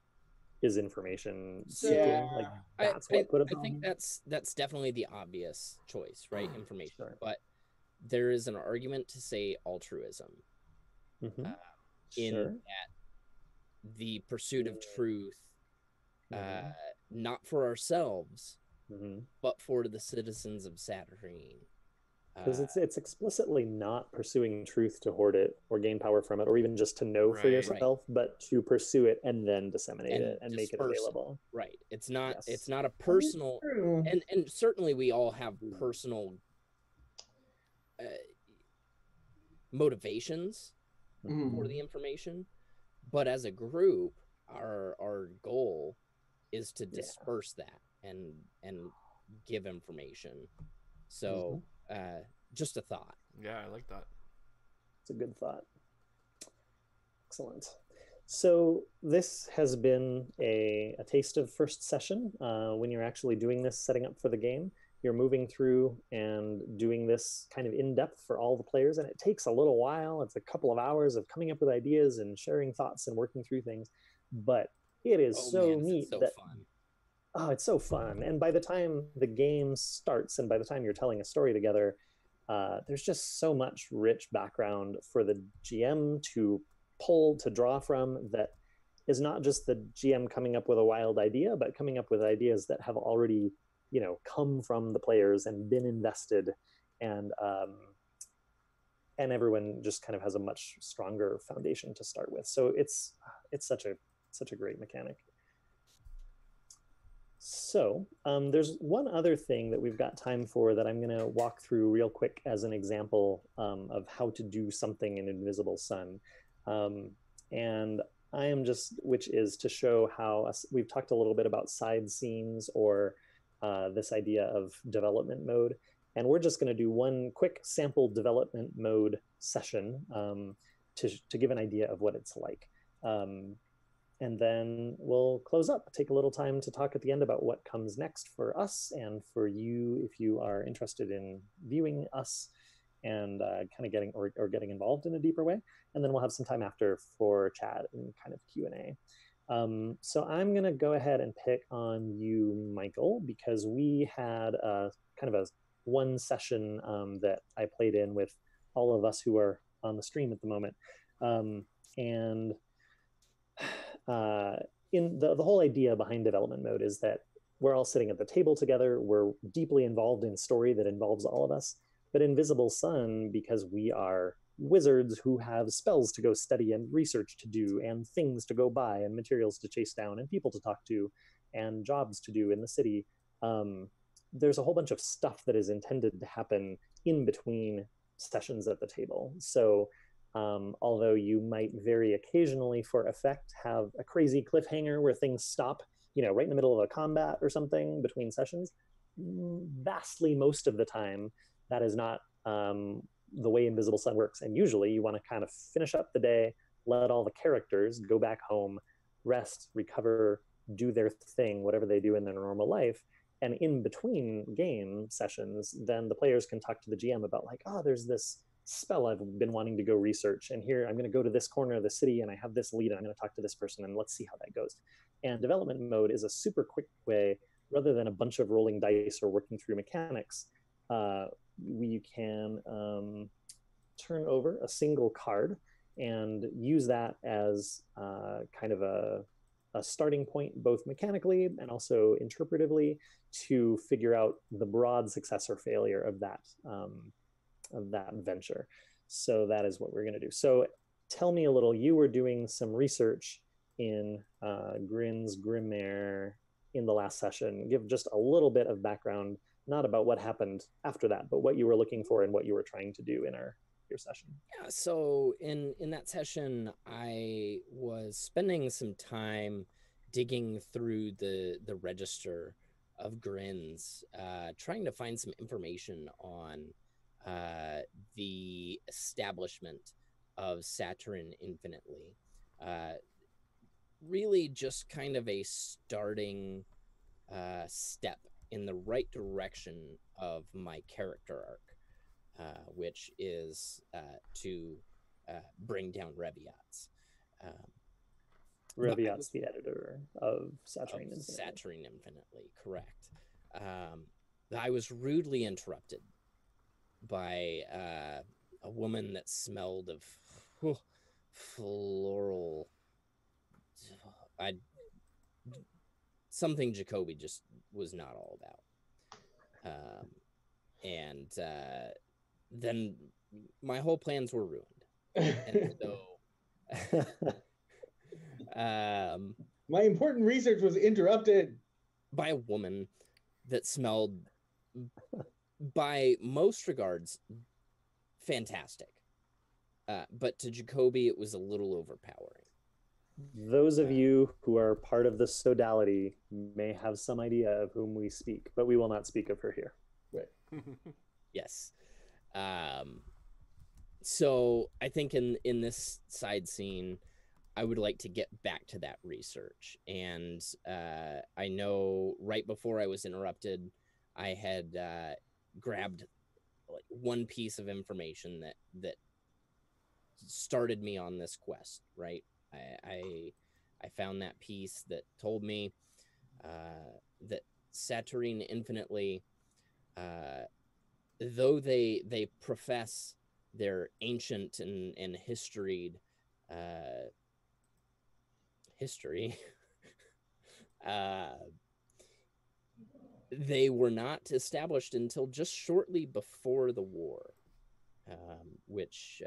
is information. So like that's what put us I on. think that's definitely the obvious choice, right? Information. Sure. But there is an argument to say altruism. In Sure. that the pursuit of truth, not for ourselves, but for the citizens of Satyrine. Because it's explicitly not pursuing truth to hoard it or gain power from it, or even just to know for yourself, but to pursue it and then disseminate it and make it available. Right. It's not it's not a personal, and certainly we all have personal motivations for the information, but as a group, our goal is to disperse that and give information. So just a thought. Yeah, I like that. It's a good thought. Excellent. So this has been a taste of first session. When you're actually doing this, setting up for the game, you're moving through and doing this kind of in-depth for all the players, and it takes a little while. It's a couple of hours of coming up with ideas and sharing thoughts and working through things, but it is neat. So fun. Oh, it's so fun. And by the time the game starts and by the time you're telling a story together, there's just so much rich background for the GM to pull, to draw from, that is not just the GM coming up with a wild idea, but coming up with ideas that have already, you know, come from the players and been invested, and everyone just kind of has a much stronger foundation to start with. So it's such a great mechanic. So there's one other thing that we've got time for that I'm going to walk through real quick as an example of how to do something in Invisible Sun. And I am just, which is to show how we've talked a little bit about side scenes, or this idea of development mode. And we're just going to do one quick sample development mode session to give an idea of what it's like. And then we'll close up, take a little time to talk at the end about what comes next for us and for you if you are interested in viewing us and kind of getting involved in a deeper way. And then we'll have some time after for chat and kind of Q&A. So I'm going to go ahead and pick on you, Michael, because we had kind of a one session that I played in with all of us who are on the stream at the moment. In the whole idea behind development mode is that we're all sitting at the table together. We're deeply involved in story that involves all of us. But Invisible Sun, because we are wizards who have spells to go study and research to do and things to go buy and materials to chase down and people to talk to and jobs to do in the city, there's a whole bunch of stuff that is intended to happen in between sessions at the table. So although you might very occasionally for effect have a crazy cliffhanger where things stop, you know, right in the middle of a combat or something between sessions, vastly most of the time that is not the way Invisible Sun works. And usually you want to kind of finish up the day, let all the characters go back home, rest, recover, do their thing, whatever they do in their normal life. And in between game sessions, then the players can talk to the GM about like, oh, there's this spell I've been wanting to go research, and here I'm going to go to this corner of the city and I have this lead and I'm going to talk to this person and let's see how that goes. And development mode is a super quick way, rather than a bunch of rolling dice or working through mechanics. We can turn over a single card and use that as kind of a starting point, both mechanically and also interpretively, to figure out the broad success or failure of that venture. So that is what we're going to do. So tell me a little. You were doing some research in Grin's Grimoire in the last session. Give just a little bit of background, not about what happened after that, but what you were looking for and what you were trying to do in your session. Yeah, so in that session, I was spending some time digging through the register of Grins, trying to find some information on the establishment of Satyrine infinitely. Really just kind of a starting step in the right direction of my character arc, which is to bring down Reviat's. Reviat's the editor of Satyrine Infinitely. Satyrine Infinitely, correct. I was rudely interrupted by a woman that smelled of floral. Something Jacoby just was not all about. And then my whole plans were ruined. And so my important research was interrupted by a woman that smelled, by most regards, fantastic. But to Jacoby, it was a little overpowering. Those of you who are part of the sodality may have some idea of whom we speak, but we will not speak of her here. Right. Yes. So I think in this side scene, I would like to get back to that research. And I know right before I was interrupted, I had grabbed like one piece of information that started me on this quest, right? I found that piece that told me that Satyrine Infinitely, though they profess their ancient and historied history, they were not established until just shortly before the war, which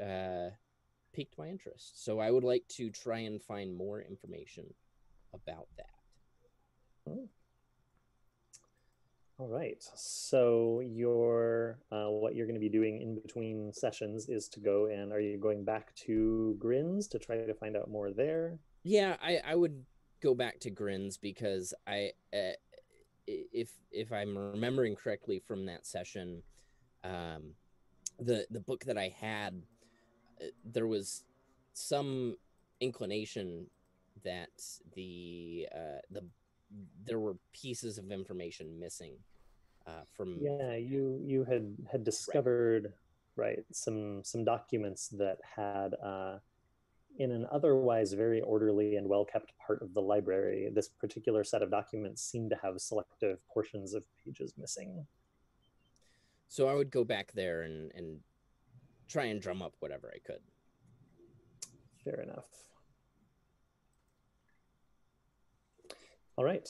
piqued my interest. So I would like to try and find more information about that. All right. So your what you're going to be doing in between sessions is to go, and are you going back to Grins to try to find out more there? Yeah, I would go back to Grins because if I'm remembering correctly from that session, the book that I had, there was some inclination that there were pieces of information missing from. Yeah, you had discovered right some documents that had in an otherwise very orderly and well-kept part of the library, this particular set of documents seemed to have selective portions of pages missing. So I would go back there and try and drum up whatever I could. Fair enough. All right.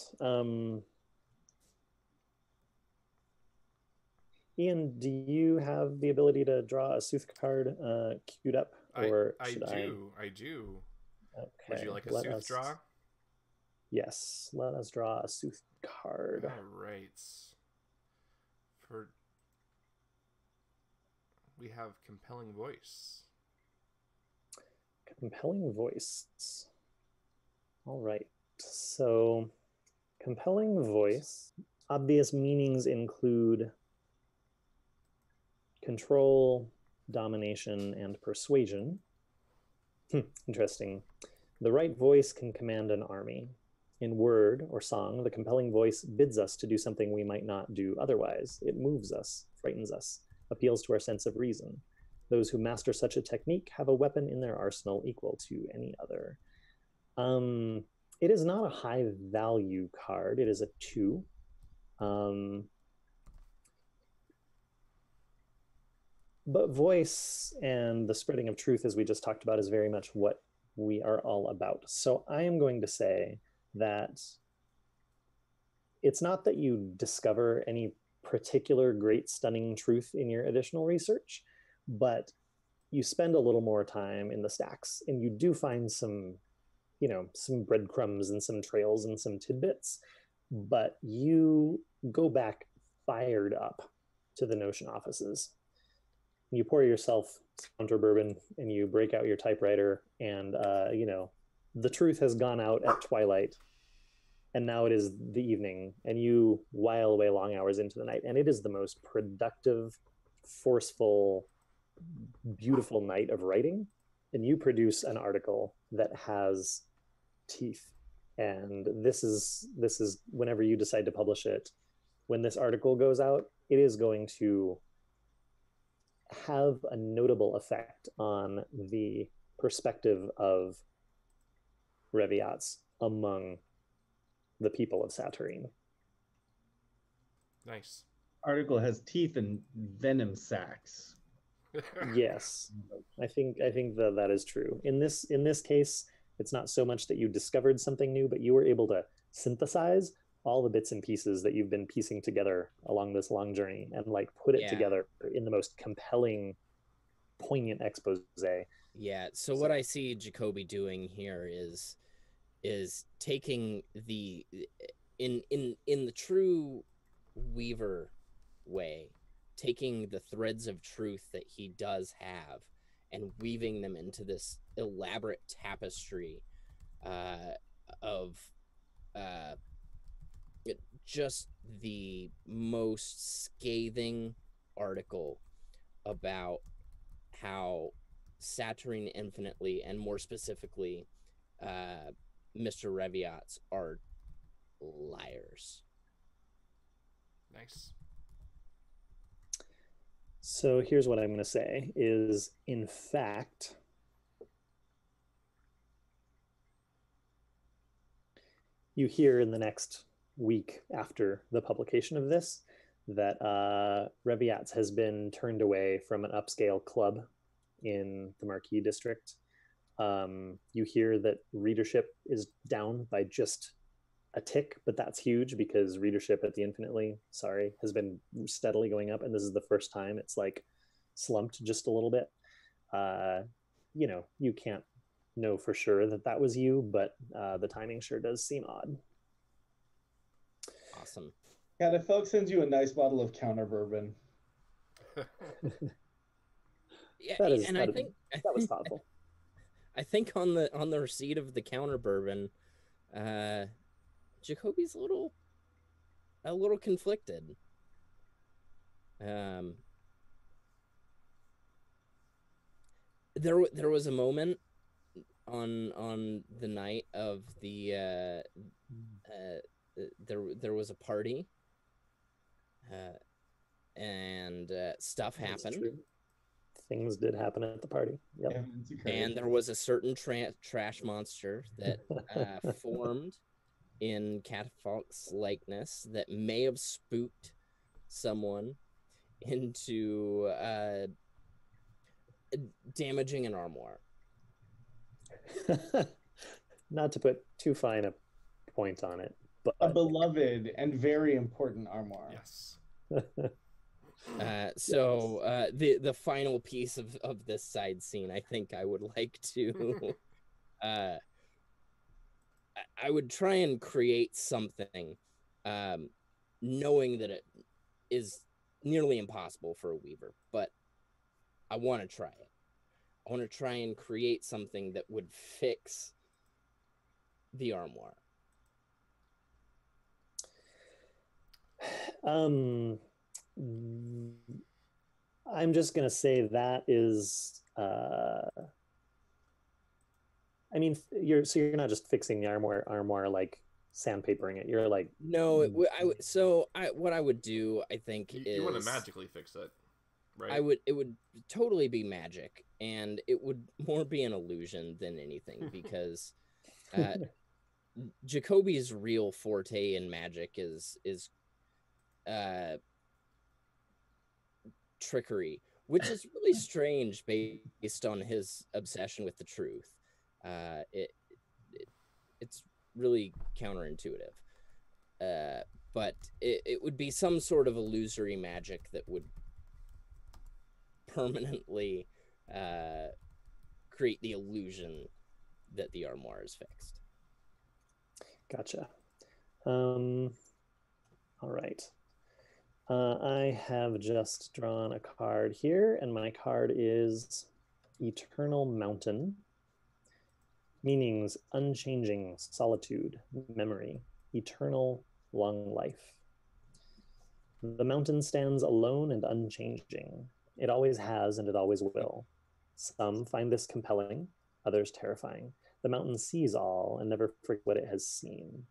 Ian, do you have the ability to draw a Sooth card queued up? Or I do. Okay. Would you like a Sooth draw? Yes, let us draw a Sooth card. All right. We have Compelling Voice. Compelling Voice. All right. So, Compelling Voice. Obvious meanings include control, domination, and persuasion. Interesting. The right voice can command an army. In word or song, the compelling voice bids us to do something we might not do otherwise. It moves us, frightens us, appeals to our sense of reason. Those who master such a technique have a weapon in their arsenal equal to any other. It is not a high value card. It is a 2. But voice and the spreading of truth, as we just talked about, is very much what we are all about. So I am going to say that it's not that you discover any particular great stunning truth in your additional research, but you spend a little more time in the stacks and you do find some, you know, some breadcrumbs and some trails and some tidbits, but you go back fired up to the Notion offices. You pour yourself counter bourbon and you break out your typewriter, and you know, the truth has gone out at twilight, and now it is the evening, and you while away long hours into the night, and it is the most productive, forceful, beautiful night of writing, and you produce an article that has teeth. And this is whenever you decide to publish it, when this article goes out, it is going to have a notable effect on the perspective of Reviats among the people of Satyrine. Nice. Article has teeth and venom sacs. Yes, I think that is true. In this case, it's not so much that you discovered something new, but you were able to synthesize all the bits and pieces that you've been piecing together along this long journey and like put it together in the most compelling, poignant expose. Yeah. So what I see Jacoby doing here is taking the in the true Weaver way, taking the threads of truth that he does have and weaving them into this elaborate tapestry of just the most scathing article about how Satyrine infinitely, and more specifically Mr. Reviats, are liars. Nice. So here's what I'm going to say is, in fact, you hear in the next week after the publication of this that Reviats has been turned away from an upscale club in the Marquis district. You hear that readership is down by just a tick, but that's huge because readership at the Infinitely, has been steadily going up, and this is the first time it's like slumped just a little bit. You know, you can't know for sure that was you, but the timing sure does seem odd. Awesome. Yeah, the folks sends you a nice bottle of counter bourbon. Yeah, I think that was thoughtful. I think on the receipt of the counter bourbon, Jacoby's a little conflicted. There was a moment on the night of the there was a party, and stuff happened. Things did happen at the party. Yep. Yeah, and there was a certain trash monster that formed in Catafalque's likeness that may have spooked someone into damaging an armoire. Not to put too fine a point on it, but a beloved and very important armoire. Yes. So the final piece of this side scene, I think I would like to I would try and create something, knowing that it is nearly impossible for a Weaver, but I want to try it. I want to try and create something that would fix the armoire. I'm just gonna say that is I mean, you're not just fixing the armoire like sandpapering it. You're like, no. What I would do, I think, you want to magically fix it. Right. it would totally be magic, and it would more be an illusion than anything, because Jacoby's real forte in magic is uh trickery, which is really strange based on his obsession with the truth. Uh, it, it it's really counterintuitive. But it would be some sort of illusory magic that would permanently create the illusion that the armoire is fixed. Gotcha. All right. I have just drawn a card here, and my card is Eternal Mountain. Meanings: unchanging, solitude, memory, eternal, long life. The mountain stands alone and unchanging. It always has and it always will. Some find this compelling, others terrifying. The mountain sees all and never forgets what it has seen.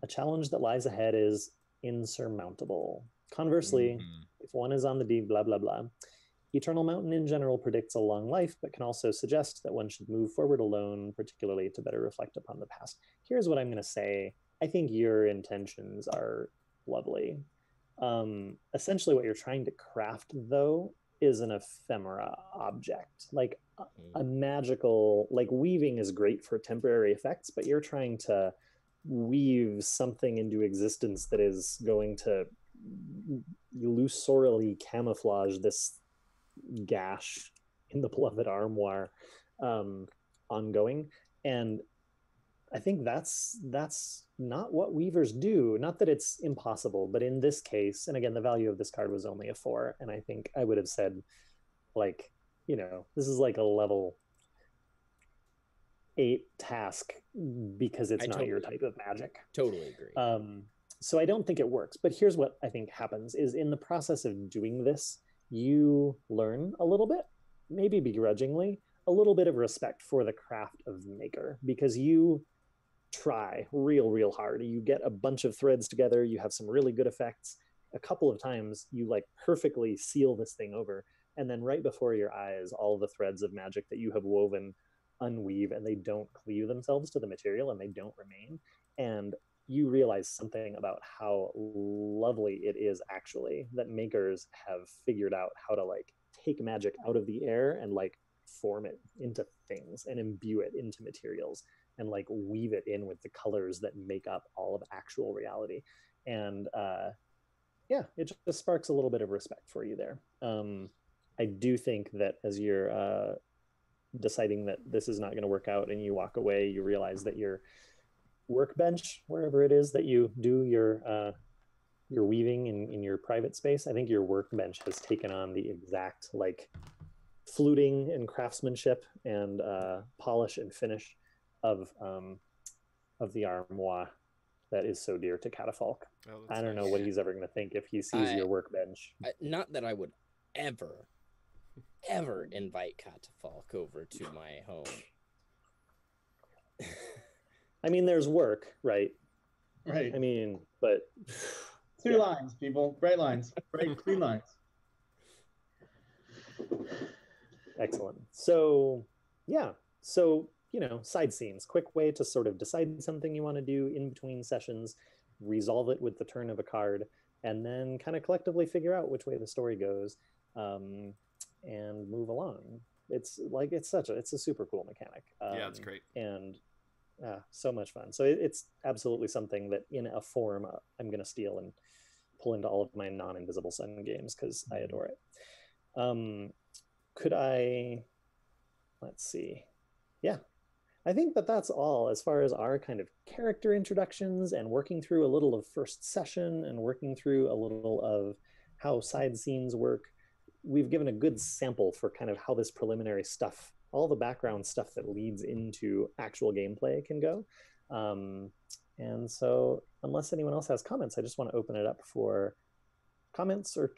A challenge that lies ahead is insurmountable. Conversely, if one is on the deep, blah, blah, blah. Eternal Mountain in general predicts a long life, but can also suggest that one should move forward alone, particularly to better reflect upon the past. Here's what I'm going to say. I think your intentions are lovely. Essentially, what you're trying to craft, though, is an ephemera object. Like a magical, like weaving is great for temporary effects, but you're trying to weave something into existence that is going to illusorily camouflage this gash in the beloved armoire ongoing. And I think that's not what weavers do. Not that it's impossible, but in this case, and again, the value of this card was only a 4, and I think I would have said, like, you know, this is like a level 8 task because it's not your type of magic. Totally agree. So I don't think it works. But here's what I think happens is in the process of doing this, you learn a little bit, maybe begrudgingly, a little bit of respect for the craft of maker, because you try real hard. You get a bunch of threads together, you have some really good effects. A couple of times you like perfectly seal this thing over, and then right before your eyes, all the threads of magic that you have woven unweave, and they don't cleave themselves to the material and they don't remain. And you realize something about how lovely it is actually that makers have figured out how to like take magic out of the air and like form it into things and imbue it into materials and like weave it in with the colors that make up all of actual reality. And yeah, it just sparks a little bit of respect for you there. I do think that as you're deciding that this is not going to work out and you walk away, you realize that your workbench, wherever it is that you do your weaving in your private space, I think your workbench has taken on the exact like fluting and craftsmanship and polish and finish of the armoire that is so dear to Catafalque. Oh, I don't know what he's ever going to think if he sees your workbench. Not that I would ever invite Catafalque over to my home. I mean, there's work, right? Right. I mean, but 2 lines, people. Bright lines. Bright, clean lines. Excellent. So, yeah. So, you know, side scenes, quick way to sort of decide something you want to do in between sessions, resolve it with the turn of a card, and then kind of collectively figure out which way the story goes, and move along. It's like, it's a super cool mechanic. Yeah, it's great. And so much fun. So it's absolutely something that in a form I'm going to steal and pull into all of my non-Invisible Sun games because I adore it. Could I, let's see. Yeah, I think that's all as far as our kind of character introductions and working through a little of first session and working through a little of how side scenes work. We've given a good sample for kind of how this preliminary stuff, all the background stuff that leads into actual gameplay can go. And so unless anyone else has comments, I just want to open it up for comments or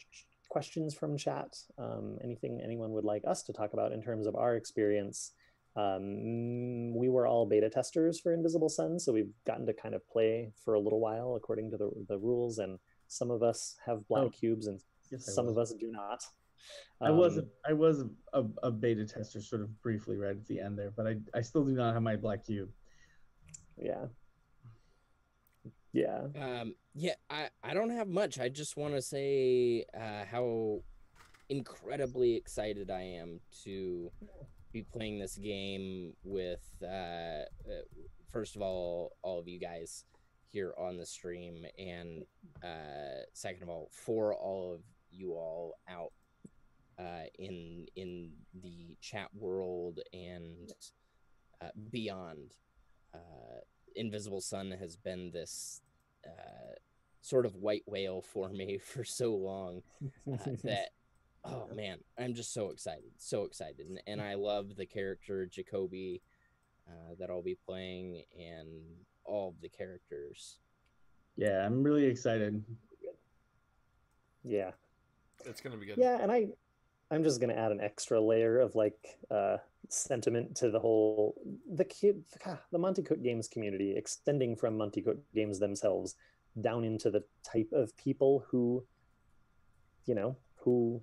questions from chat. Anything anyone would like us to talk about in terms of our experience. We were all beta testers for Invisible Sun, so we've gotten to kind of play for a little while according to the rules, and some of us have black cubes and some of us do not. I was a beta tester sort of briefly right at the end there, but I still do not have my black cube. Yeah. I don't have much. I just want to say how incredibly excited I am to be playing this game with first of all of you guys here on the stream, and second of all for all of you all out in the chat world and beyond. Invisible Sun has been this sort of white whale for me for so long that oh man, I'm just so excited, and I love the character Jacoby that I'll be playing and all of the characters. Yeah, I'm really excited. Yeah, it's gonna be good. Yeah, and I'm just gonna add an extra layer of like sentiment to the whole the Monte Cook Games community, extending from Monte Cook Games themselves down into the type of people who, you know, who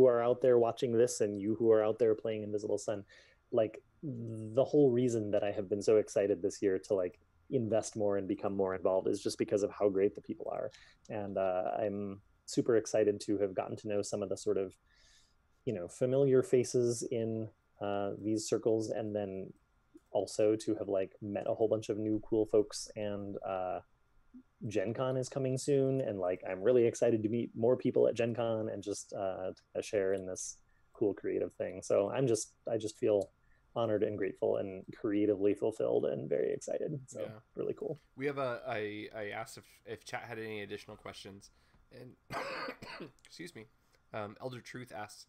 are out there watching this and you who are out there playing Invisible Sun. Like, the whole reason that I have been so excited this year to like invest more and become more involved is just because of how great the people are. And I'm super excited to have gotten to know some of the sort of, you know, familiar faces in these circles, and then also to have like met a whole bunch of new cool folks. And Gen Con is coming soon, and like I'm really excited to meet more people at Gen Con and just to share in this cool creative thing. So I just feel honored and grateful and creatively fulfilled and very excited. So really cool. We have I asked if chat had any additional questions, and excuse me, Elder Truth asks,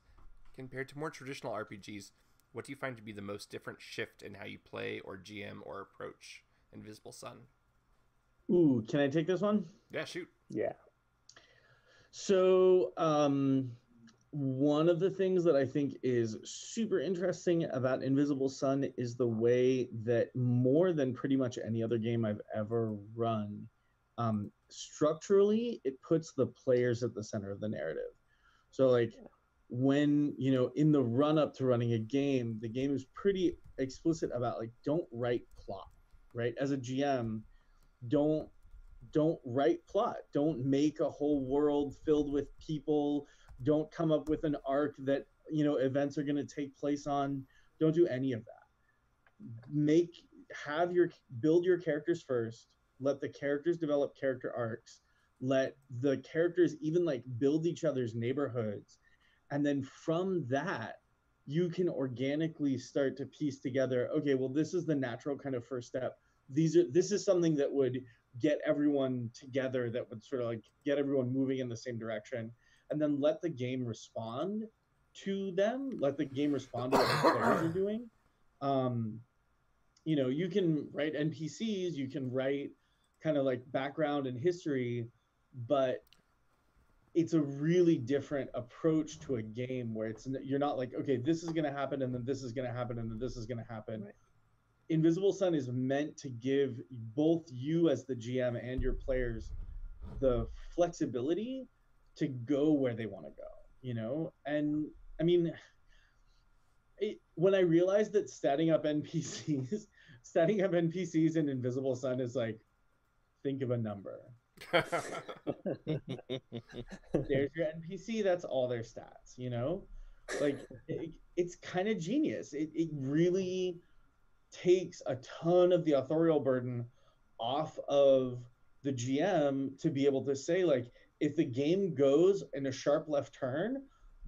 compared to more traditional RPGs, what do you find to be the most different shift in how you play or GM or approach Invisible Sun? Ooh, can I take this one? Yeah, shoot. Yeah. So one of the things that I think is super interesting about Invisible Sun is the way that, more than pretty much any other game I've ever run, structurally, it puts the players at the center of the narrative. So like when, you know, in the run up to running a game, the game is pretty explicit about like, don't write plot, right? As a GM, don't write plot. Don't make a whole world filled with people. Don't come up with an arc that, you know, events are going to take place on. Don't do any of that. Build your characters first. Let the characters develop character arcs. Let the characters even like build each other's neighborhoods. And then from that, you can organically start to piece together, okay, well, this is the natural kind of first step. This is something that would get everyone together, that would sort of like get everyone moving in the same direction, and then let the game respond to them. Let the game respond to what the players are doing. You know, you can write NPCs, you can write kind of like background and history, but it's a really different approach to a game where you're not like, okay, this is going to happen, and then this is going to happen, and then this is going to happen. Right. Invisible Sun is meant to give both you as the GM and your players the flexibility to go where they want to go, you know? And I mean, when I realized that setting up NPCs in Invisible Sun is like, think of a number. There's your NPC, that's all their stats, you know? Like, it's kind of genius. It really takes a ton of the authorial burden off of the GM to be able to say, like, if the game goes in a sharp left turn,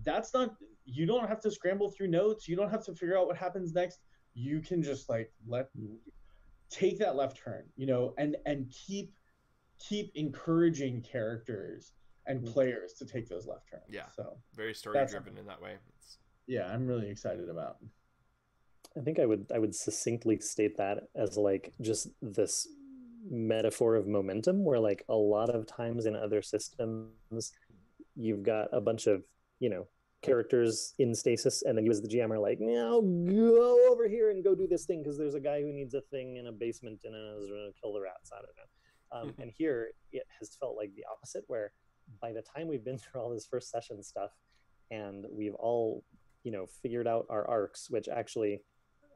that's not, you don't have to scramble through notes, you don't have to figure out what happens next. You can just like take that left turn, you know, and keep encouraging characters and players to take those left turns. Yeah, so very story driven in that way. Yeah, I'm really excited about. I think I would succinctly state that as like just this metaphor of momentum, where like a lot of times in other systems you've got a bunch of, you know, characters in stasis, and then you as the GM are like, now go over here and go do this thing because there's a guy who needs a thing in a basement and is going to kill the rats. I don't know. And here it has felt like the opposite, where by the time we've been through all this first session stuff and we've all, figured out our arcs, which actually,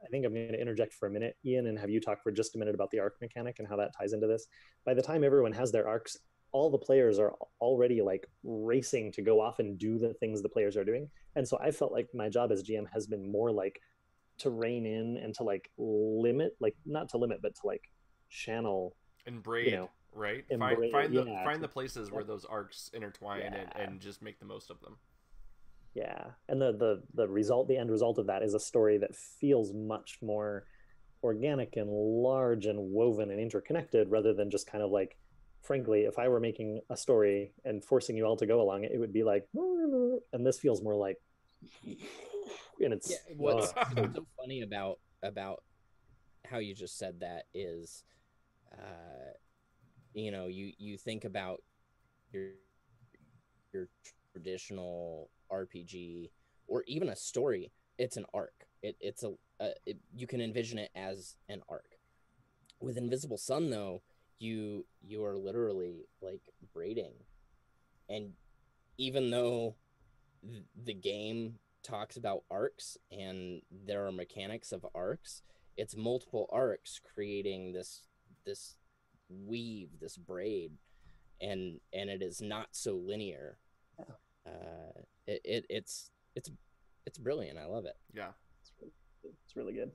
I think I'm going to interject for a minute, Ian, and have you talk for just a minute about the arc mechanic and how that ties into this. By the time everyone has their arcs, all the players are already like racing to go off and do the things the players are doing. And so I felt like my job as GM has been more like to rein in and to like limit, like not to limit, but to like channel and braid, right? Find the places where those arcs intertwine and just make the most of them. Yeah, and the end result of that is a story that feels much more organic and large and woven and interconnected, rather than just kind of like, frankly, if I were making a story and forcing you all to go along it, it would be like, and this feels more like, and it's what's so funny about how you just said that is, you think about your traditional RPG or even a story. It's an arc. You can envision it as an arc. With Invisible Sun, though, you are literally like braiding, and even though the game talks about arcs and there are mechanics of arcs, it's multiple arcs creating this weave, this braid, and it is not so linear. It's brilliant. I love it. Yeah, it's really good.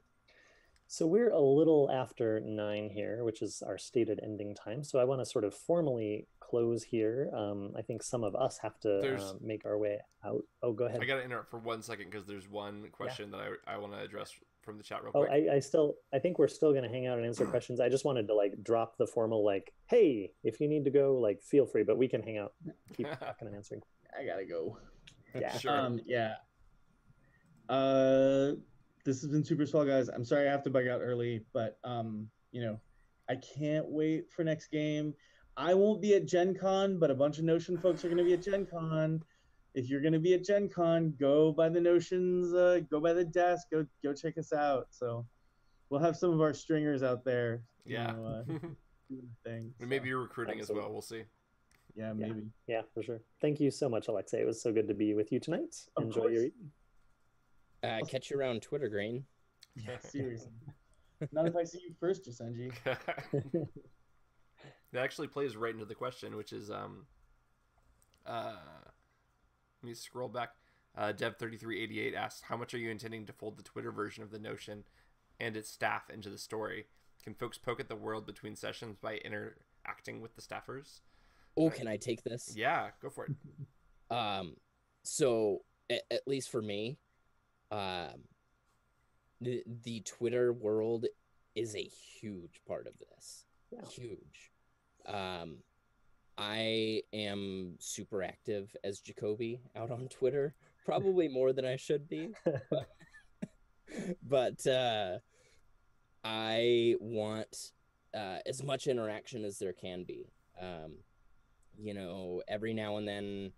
So we're a little after 9 here, which is our stated ending time. So I want to sort of formally close here. I think some of us have to make our way out. Oh, go ahead. I got to interrupt for 1 second because there's one question that I want to address from the chat real quick. I think we're still going to hang out and answer questions. I just wanted to like drop the formal like, hey, if you need to go, like feel free, but we can hang out, keep talking and answering. I gotta go. Yeah. Sure. This has been super swell, guys. I'm sorry I have to bug out early, but I can't wait for next game. I won't be at Gen Con, but a bunch of Notion folks are going to be at Gen Con. If you're going to be at Gen Con, go by the Notions, go by the desk, go check us out. So we'll have some of our stringers out there. Yeah. Doing the thing. Maybe you're recruiting as well. We'll see. Yeah, maybe. Yeah, for sure. Thank you so much, Alexei. It was so good to be with you tonight. Enjoy your evening. Catch you around Twitter, Green. Yeah, seriously. Not if I see you first, Jasenji. It actually plays right into the question, which is let me scroll back. Dev3388 asks, how much are you intending to fold the Twitter version of the Notion and its staff into the story? Can folks poke at the world between sessions by interacting with the staffers? Oh, can I take this? Yeah, go for it. So at least for me, the Twitter world is a huge part of this. Yeah. Huge. I am super active as Jacoby out on Twitter, probably more than I should be. But I want as much interaction as there can be. Every now and then,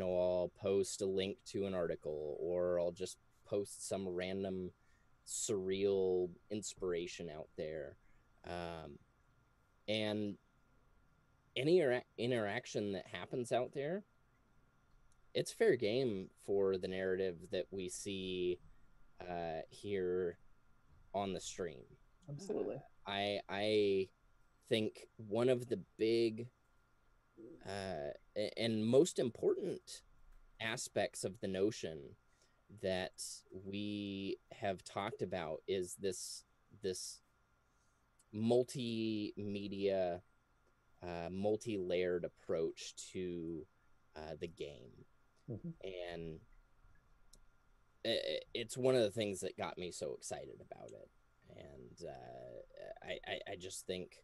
I'll post a link to an article, or I'll just post some random surreal inspiration out there. And any interaction that happens out there, it's fair game for the narrative that we see here on the stream. Absolutely. I think one of the big and most important aspects of the Notion that we have talked about is this multimedia, multi-layered approach to the game. Mm-hmm. And it's one of the things that got me so excited about it. And I just think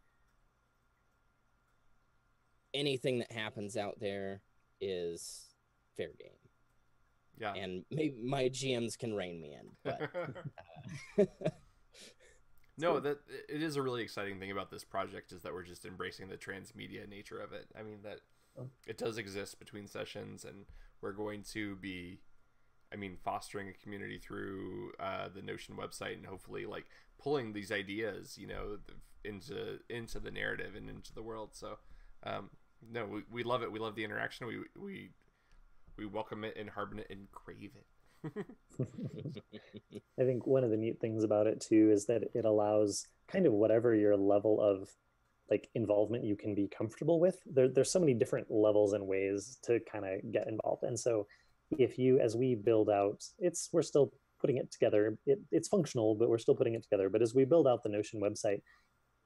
anything that happens out there is fair game. Yeah. And maybe my GMs can rein me in, but no, that it is a really exciting thing about this project is that we're just embracing the transmedia nature of it. I mean, that it does exist between sessions, and we're going to be, fostering a community through the Notion website, and hopefully like pulling these ideas, into the narrative and into the world. So, no, we love it. We love the interaction. We we welcome it and harbor it and crave it. I think one of the neat things about it too is that it allows kind of whatever your level of like involvement you can be comfortable with. There's so many different levels and ways to kind of get involved. And so if you, as we build out, we're still putting it together. It's functional, but we're still putting it together. But as we build out the Notion website,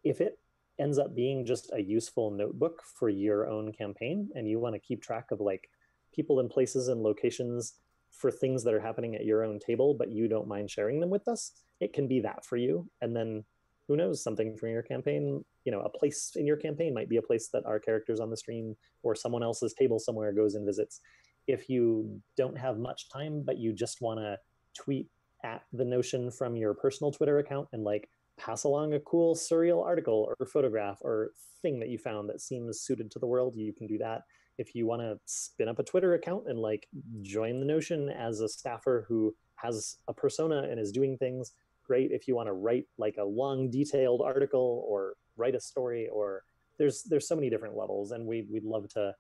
if it ends up being just a useful notebook for your own campaign, and you want to keep track of like people and places and locations for things that are happening at your own table, but you don't mind sharing them with us, it can be that for you. And then who knows, something from your campaign, a place in your campaign might be a place that our characters on the stream or someone else's table somewhere goes and visits. If you don't have much time, but you just want to tweet at the Notion from your personal Twitter account and like pass along a cool surreal article or photograph or thing that you found that seems suited to the world, you can do that. If you want to spin up a Twitter account and like join the Notion as a staffer who has a persona and is doing things, great. If you want to write like a long detailed article or write a story, or there's so many different levels, and we'd love to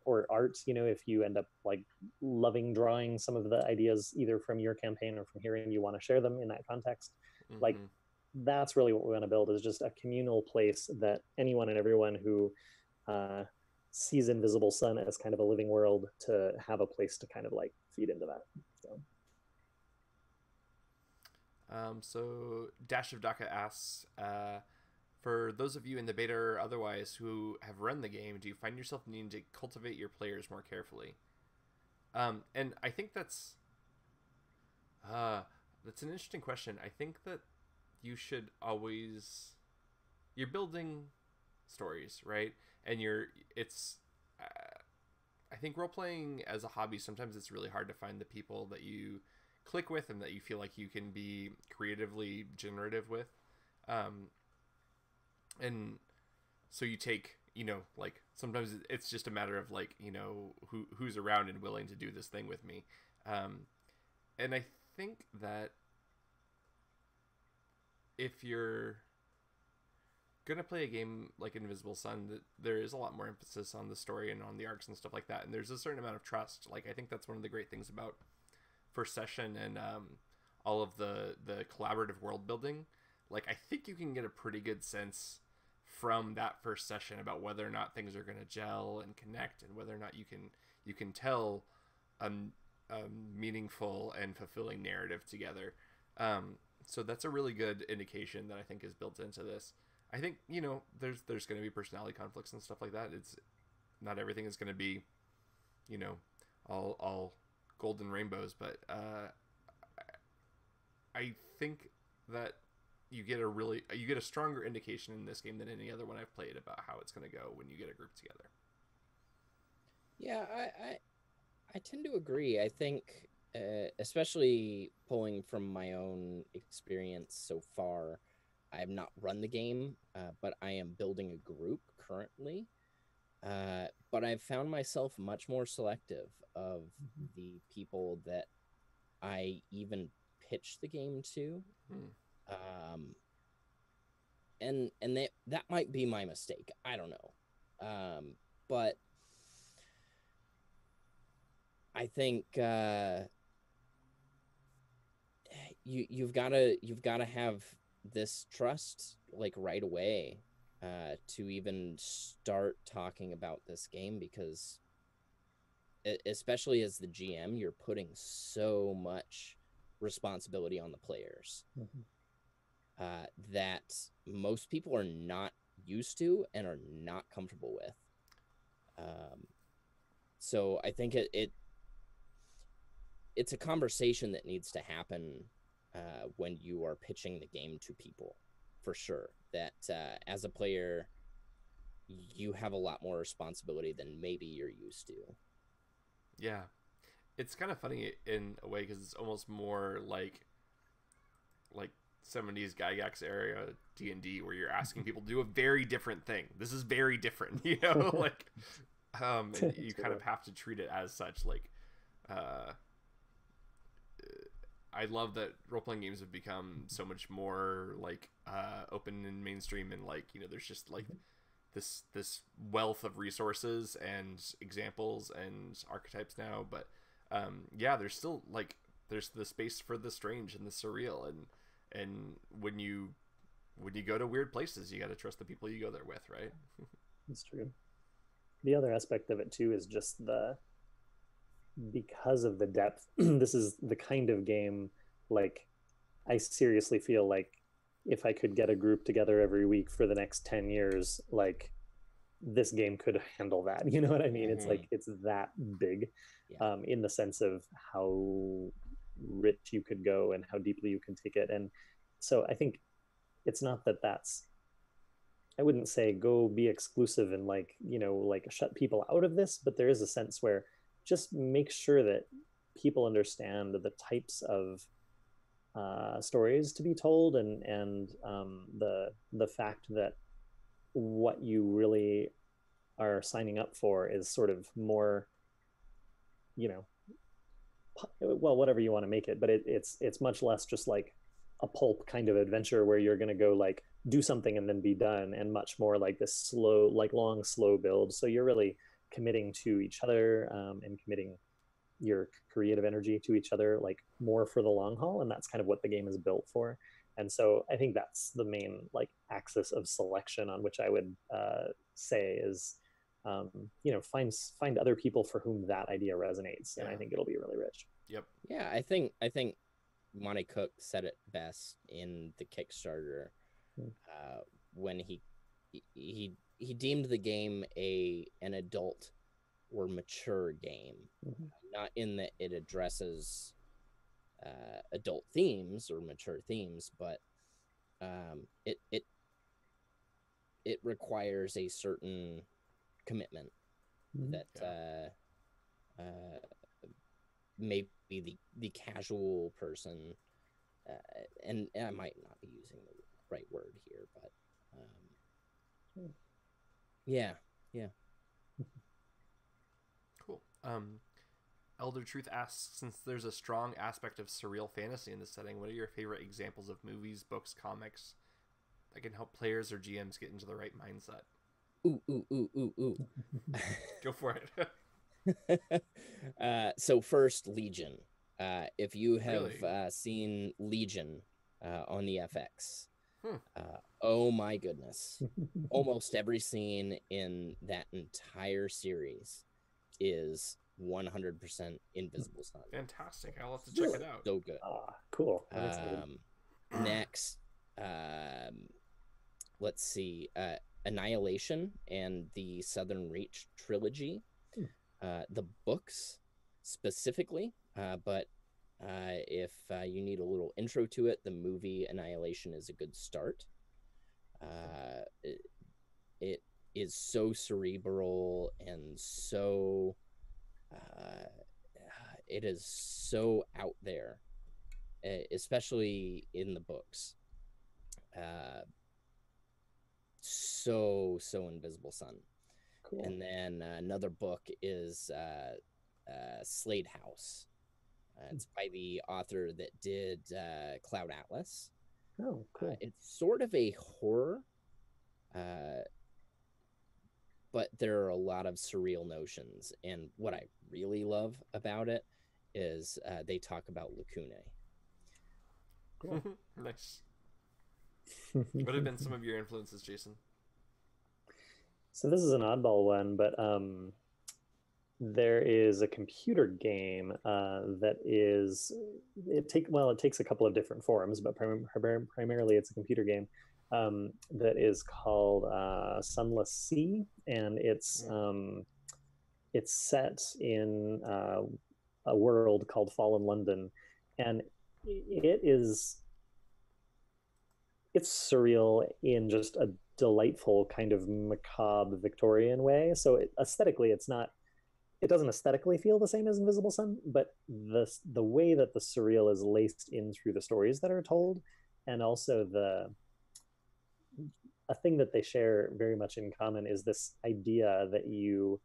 or art, if you end up like loving drawing some of the ideas either from your campaign or from here and you want to share them in that context, like that's really what we want to build, is just a communal place that anyone and everyone who sees Invisible Sun as kind of a living world to have a place to kind of like feed into that. So Dash of Daka asks, for those of you in the beta or otherwise who have run the game, do you find yourself needing to cultivate your players more carefully? And I think that's an interesting question. I think that you should always, you're building stories, right? And I think role-playing as a hobby, sometimes it's really hard to find the people that you click with and that you feel like you can be creatively generative with. And so you take, like sometimes it's just a matter of like, who's around and willing to do this thing with me. And I think that if you're gonna play a game like Invisible Sun, that there is a lot more emphasis on the story and on the arcs and stuff like that, and there's a certain amount of trust. Like I think that's one of the great things about first session and all of the collaborative world building. Like I think you can get a pretty good sense from that first session about whether or not things are going to gel and connect, and whether or not you can tell a meaningful and fulfilling narrative together. So that's a really good indication that I think is built into this. I think, there's going to be personality conflicts and stuff like that. It's not everything is going to be, all golden rainbows, but I think that you get a stronger indication in this game than any other one I've played about how it's going to go when you get a group together. Yeah, I tend to agree. I think, especially pulling from my own experience so far, I have not run the game, but I am building a group currently. But I've found myself much more selective of the people that I even pitch the game to. And that might be my mistake. I don't know. But I think you've got to have this trust like right away to even start talking about this game, because especially as the GM, you're putting so much responsibility on the players that most people are not used to and are not comfortable with. So I think it's a conversation that needs to happen when you are pitching the game to people, for sure. That as a player, you have a lot more responsibility than maybe you're used to. Yeah, it's kind of funny in a way, because it's almost more like 70s Gygax era D&D, where you're asking people to do a very different thing. This is very different, like and you kind of have to treat it as such. Like I love that role-playing games have become so much more like open and mainstream, and like there's just like this wealth of resources and examples and archetypes now, but yeah, there's still like there's the space for the strange and the surreal, and when you go to weird places, you got to trust the people you go there with, right? That's true. The other aspect of it too is just because of the depth. This is the kind of game, like, I seriously feel like if I could get a group together every week for the next 10 years, like, this game could handle that. You know what I mean? It's like, it's that big, in the sense of how rich you could go and how deeply you can take it. And so I think it's not that I wouldn't say go be exclusive and like, you know, like shut people out of this, but there is a sense where just make sure that people understand the types of stories to be told, and the fact that what you really are signing up for is sort of more, you know, well, whatever you want to make it, but it's much less just like a pulp kind of adventure where you're going to go like do something and then be done, and much more like this slow, like long, slow build. So you're really committing to each other, and committing your creative energy to each other, like more for the long haul. And that's kind of what the game is built for. And so I think that's the main like axis of selection on which I would say is, you know, find other people for whom that idea resonates, and I think it'll be really rich. Yep. Yeah, I think Monte Cook said it best in the Kickstarter, when he deemed the game an adult or mature game, not in that it addresses adult themes or mature themes, but it requires a certain commitment that maybe the casual person, and I might not be using the right word here, but yeah. Cool. Elder Truth asks, since there's a strong aspect of surreal fantasy in this setting, what are your favorite examples of movies, books, comics that can help players or GMs get into the right mindset? Ooh. Go for it. So first, Legion. If you have seen Legion on the FX, oh my goodness. Almost every scene in that entire series is 100% Invisible Sun. Fantastic. I'll have to check it out. So good. Cool. Next, let's see. Annihilation and the Southern Reach trilogy. The books specifically, but if you need a little intro to it, the movie Annihilation is a good start. It is so cerebral and so it is so out there, especially in the books. So Invisible Sun. Cool. And then another book is Slade House. It's by the author that did Cloud Atlas. Oh, cool. It's sort of a horror, but there are a lot of surreal notions. And what I really love about it is they talk about lacunae. Cool. Nice. What have been some of your influences, Jason? So this is an oddball one, but there is a computer game that is, it takes a couple of different forms, but primarily it's a computer game that is called Sunless Sea, and it's set in a world called Fallen London, and it's surreal in just a delightful kind of macabre Victorian way. So aesthetically, it doesn't aesthetically feel the same as Invisible Sun, but the way that the surreal is laced in through the stories that are told, and also a thing that they share very much in common is this idea that you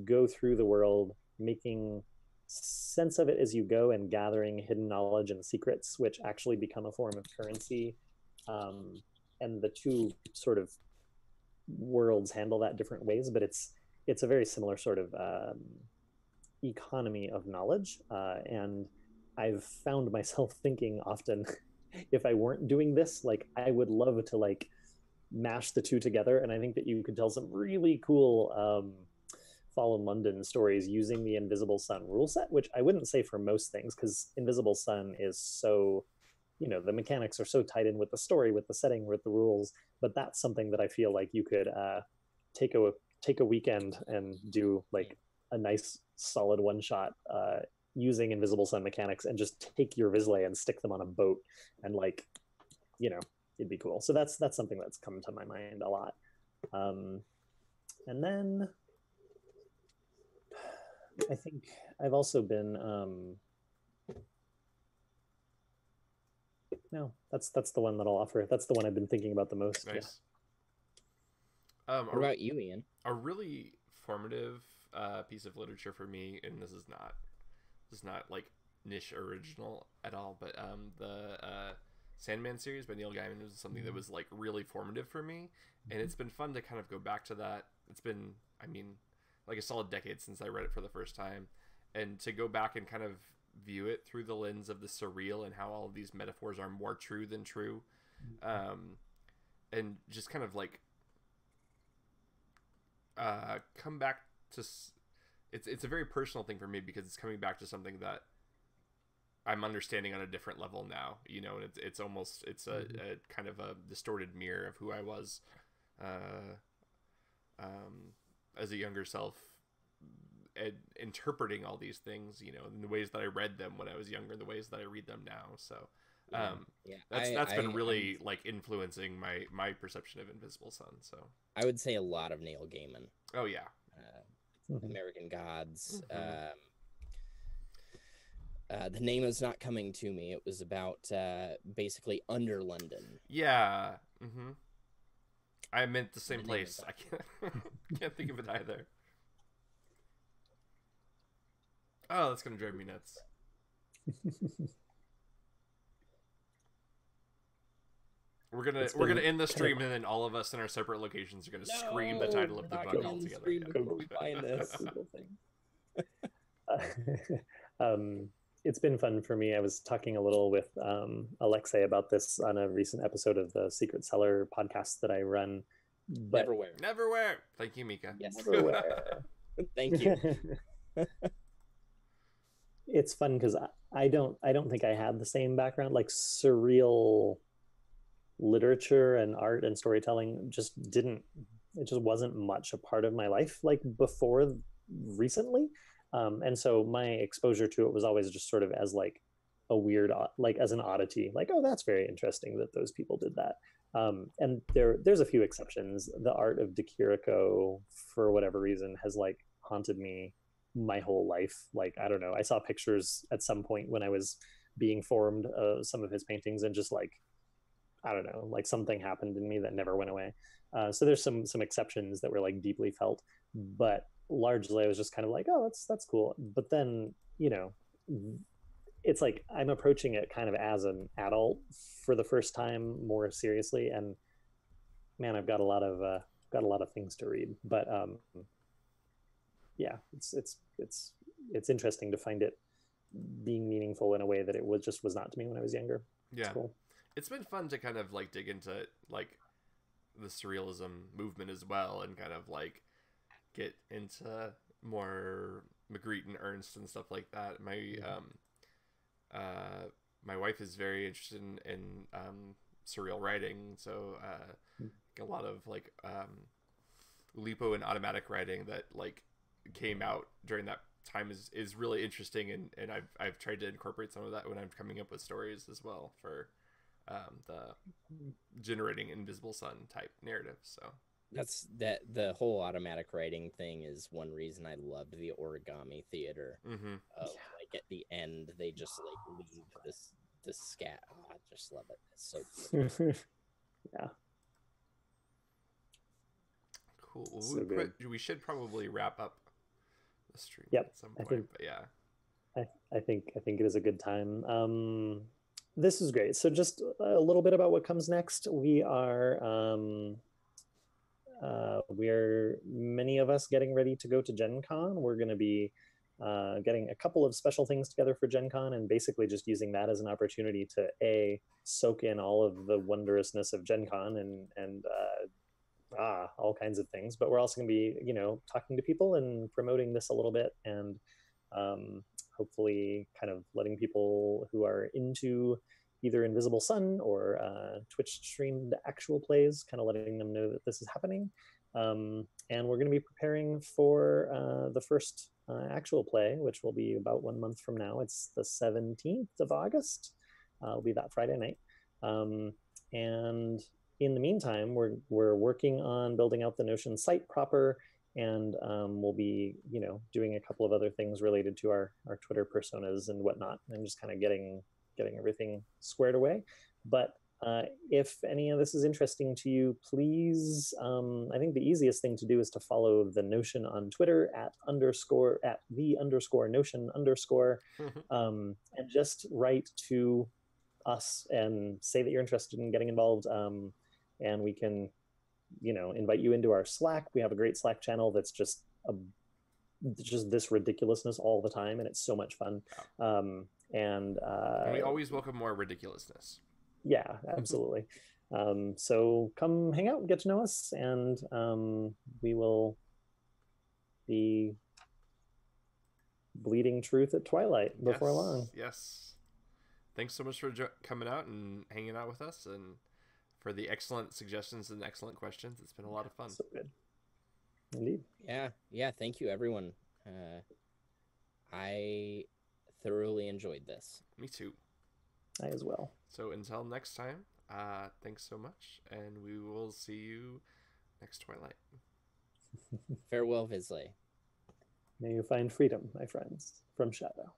go through the world making sense of it as you go and gathering hidden knowledge and secrets, which actually become a form of currency. And the two sort of worlds handle that different ways, but it's a very similar sort of economy of knowledge. And I've found myself thinking often, if I weren't doing this, like I would love to like mash the two together. And I think that you could tell some really cool Fallen London stories using the Invisible Sun rule set, which I wouldn't say for most things, because Invisible Sun is so, you know, the mechanics are so tied in with the story, with the setting, with the rules. But that's something that I feel like you could take a weekend and do like a nice solid one shot using Invisible Sun mechanics, and just take your Vizsla and stick them on a boat, and like, you know, it'd be cool. So that's something that's come to my mind a lot. And then I think I've also been no, that's the one that I'll offer. That's the one I've been thinking about the most. Nice. Yeah. What about you, Ian? A really formative piece of literature for me, and this is not like niche original at all, but the Sandman series by Neil Gaiman was something that was like really formative for me, and it's been fun to kind of go back to that. It's been, I mean, like a solid decade since I read it for the first time, and to go back and kind of view it through the lens of the surreal and how all of these metaphors are more true than true, and just kind of like come back to it's a very personal thing for me, because it's coming back to something that I'm understanding on a different level now, you know, and it's almost a kind of a distorted mirror of who I was as a younger self, interpreting all these things, you know, in the ways that I read them when I was younger, the ways that I read them now. So that's been really like influencing my perception of Invisible Sun. So I would say a lot of Neil Gaiman. Oh yeah. American Gods. The name is not coming to me. It was about basically under London. Yeah. I meant the same place. I can't think of it either. Oh, that's gonna drive me nuts. We're gonna end the stream, and then all of us in our separate locations are gonna scream the title of the book all together. Before we find this. It's been fun for me. I was talking a little with Alexei about this on a recent episode of the Secret Cellar podcast that I run. But Neverwhere. Thank you, Mika. Yes. Neverwhere. Thank you. It's fun because I don't think I had the same background. Like surreal literature and art and storytelling just wasn't much a part of my life like before recently. And so my exposure to it was always just sort of as like a weird, like as an oddity, like, oh, that's very interesting that those people did that. And there's a few exceptions. The art of De Chirico, for whatever reason, has like haunted me my whole life. Like, I don't know, I saw pictures at some point when I was being formed of some of his paintings, and just like, I don't know, like something happened in me that never went away. So there's some exceptions that were like deeply felt, but largely I was just kind of like, oh, that's cool. But then, you know, it's like I'm approaching it kind of as an adult for the first time more seriously, and man, I've got a lot of things to read. But yeah, it's interesting to find it being meaningful in a way that it was not to me when I was younger. Yeah, it's cool. It's been fun to kind of like dig into like the surrealism movement as well, and kind of like get into more Magritte and Ernst and stuff like that. My wife is very interested in surreal writing, so a lot of like Oulipo and automatic writing that like came out during that time is really interesting, and I've tried to incorporate some of that when I'm coming up with stories as well for the generating Invisible Sun type narrative. So the whole automatic writing thing is one reason I loved the Origami Theater. Like at the end they just like leave this scat. I just love it. It's so good. Yeah, cool. So we should probably wrap up the stream at some point. But yeah, I think it is a good time. This is great. So just a little bit about what comes next. We are many of us getting ready to go to Gen Con. We're going to be getting a couple of special things together for Gen Con, and basically just using that as an opportunity to soak in all of the wondrousness of Gen Con and all kinds of things. But we're also going to be, talking to people and promoting this a little bit, and hopefully kind of letting people who are into either Invisible Sun or Twitch streamed actual plays, kind of letting them know that this is happening. And we're going to be preparing for the first actual play, which will be about 1 month from now. It's the 17th of August. It'll be that Friday night. And in the meantime, we're working on building out the Notion site proper, and we'll be, doing a couple of other things related to our Twitter personas and whatnot, and just kind of getting everything squared away. But if any of this is interesting to you, please, I think the easiest thing to do is to follow the Notion on Twitter at _Notion_, and just write to us and say that you're interested in getting involved, and we can, invite you into our Slack. We have a great Slack channel that's just this ridiculousness all the time, and it's so much fun. And we always welcome more ridiculousness. Yeah, absolutely. So come hang out and get to know us, and we will be bleeding truth at Twilight before long. Yes. Thanks so much for coming out and hanging out with us, and for the excellent suggestions and excellent questions. It's been a lot of fun. So good. Indeed. Yeah. Thank you, everyone. I thoroughly enjoyed this. Me too. I as well. So until next time, thanks so much, and we will see you next Twilight. Farewell, Visley. May you find freedom, my friends, from Shadow.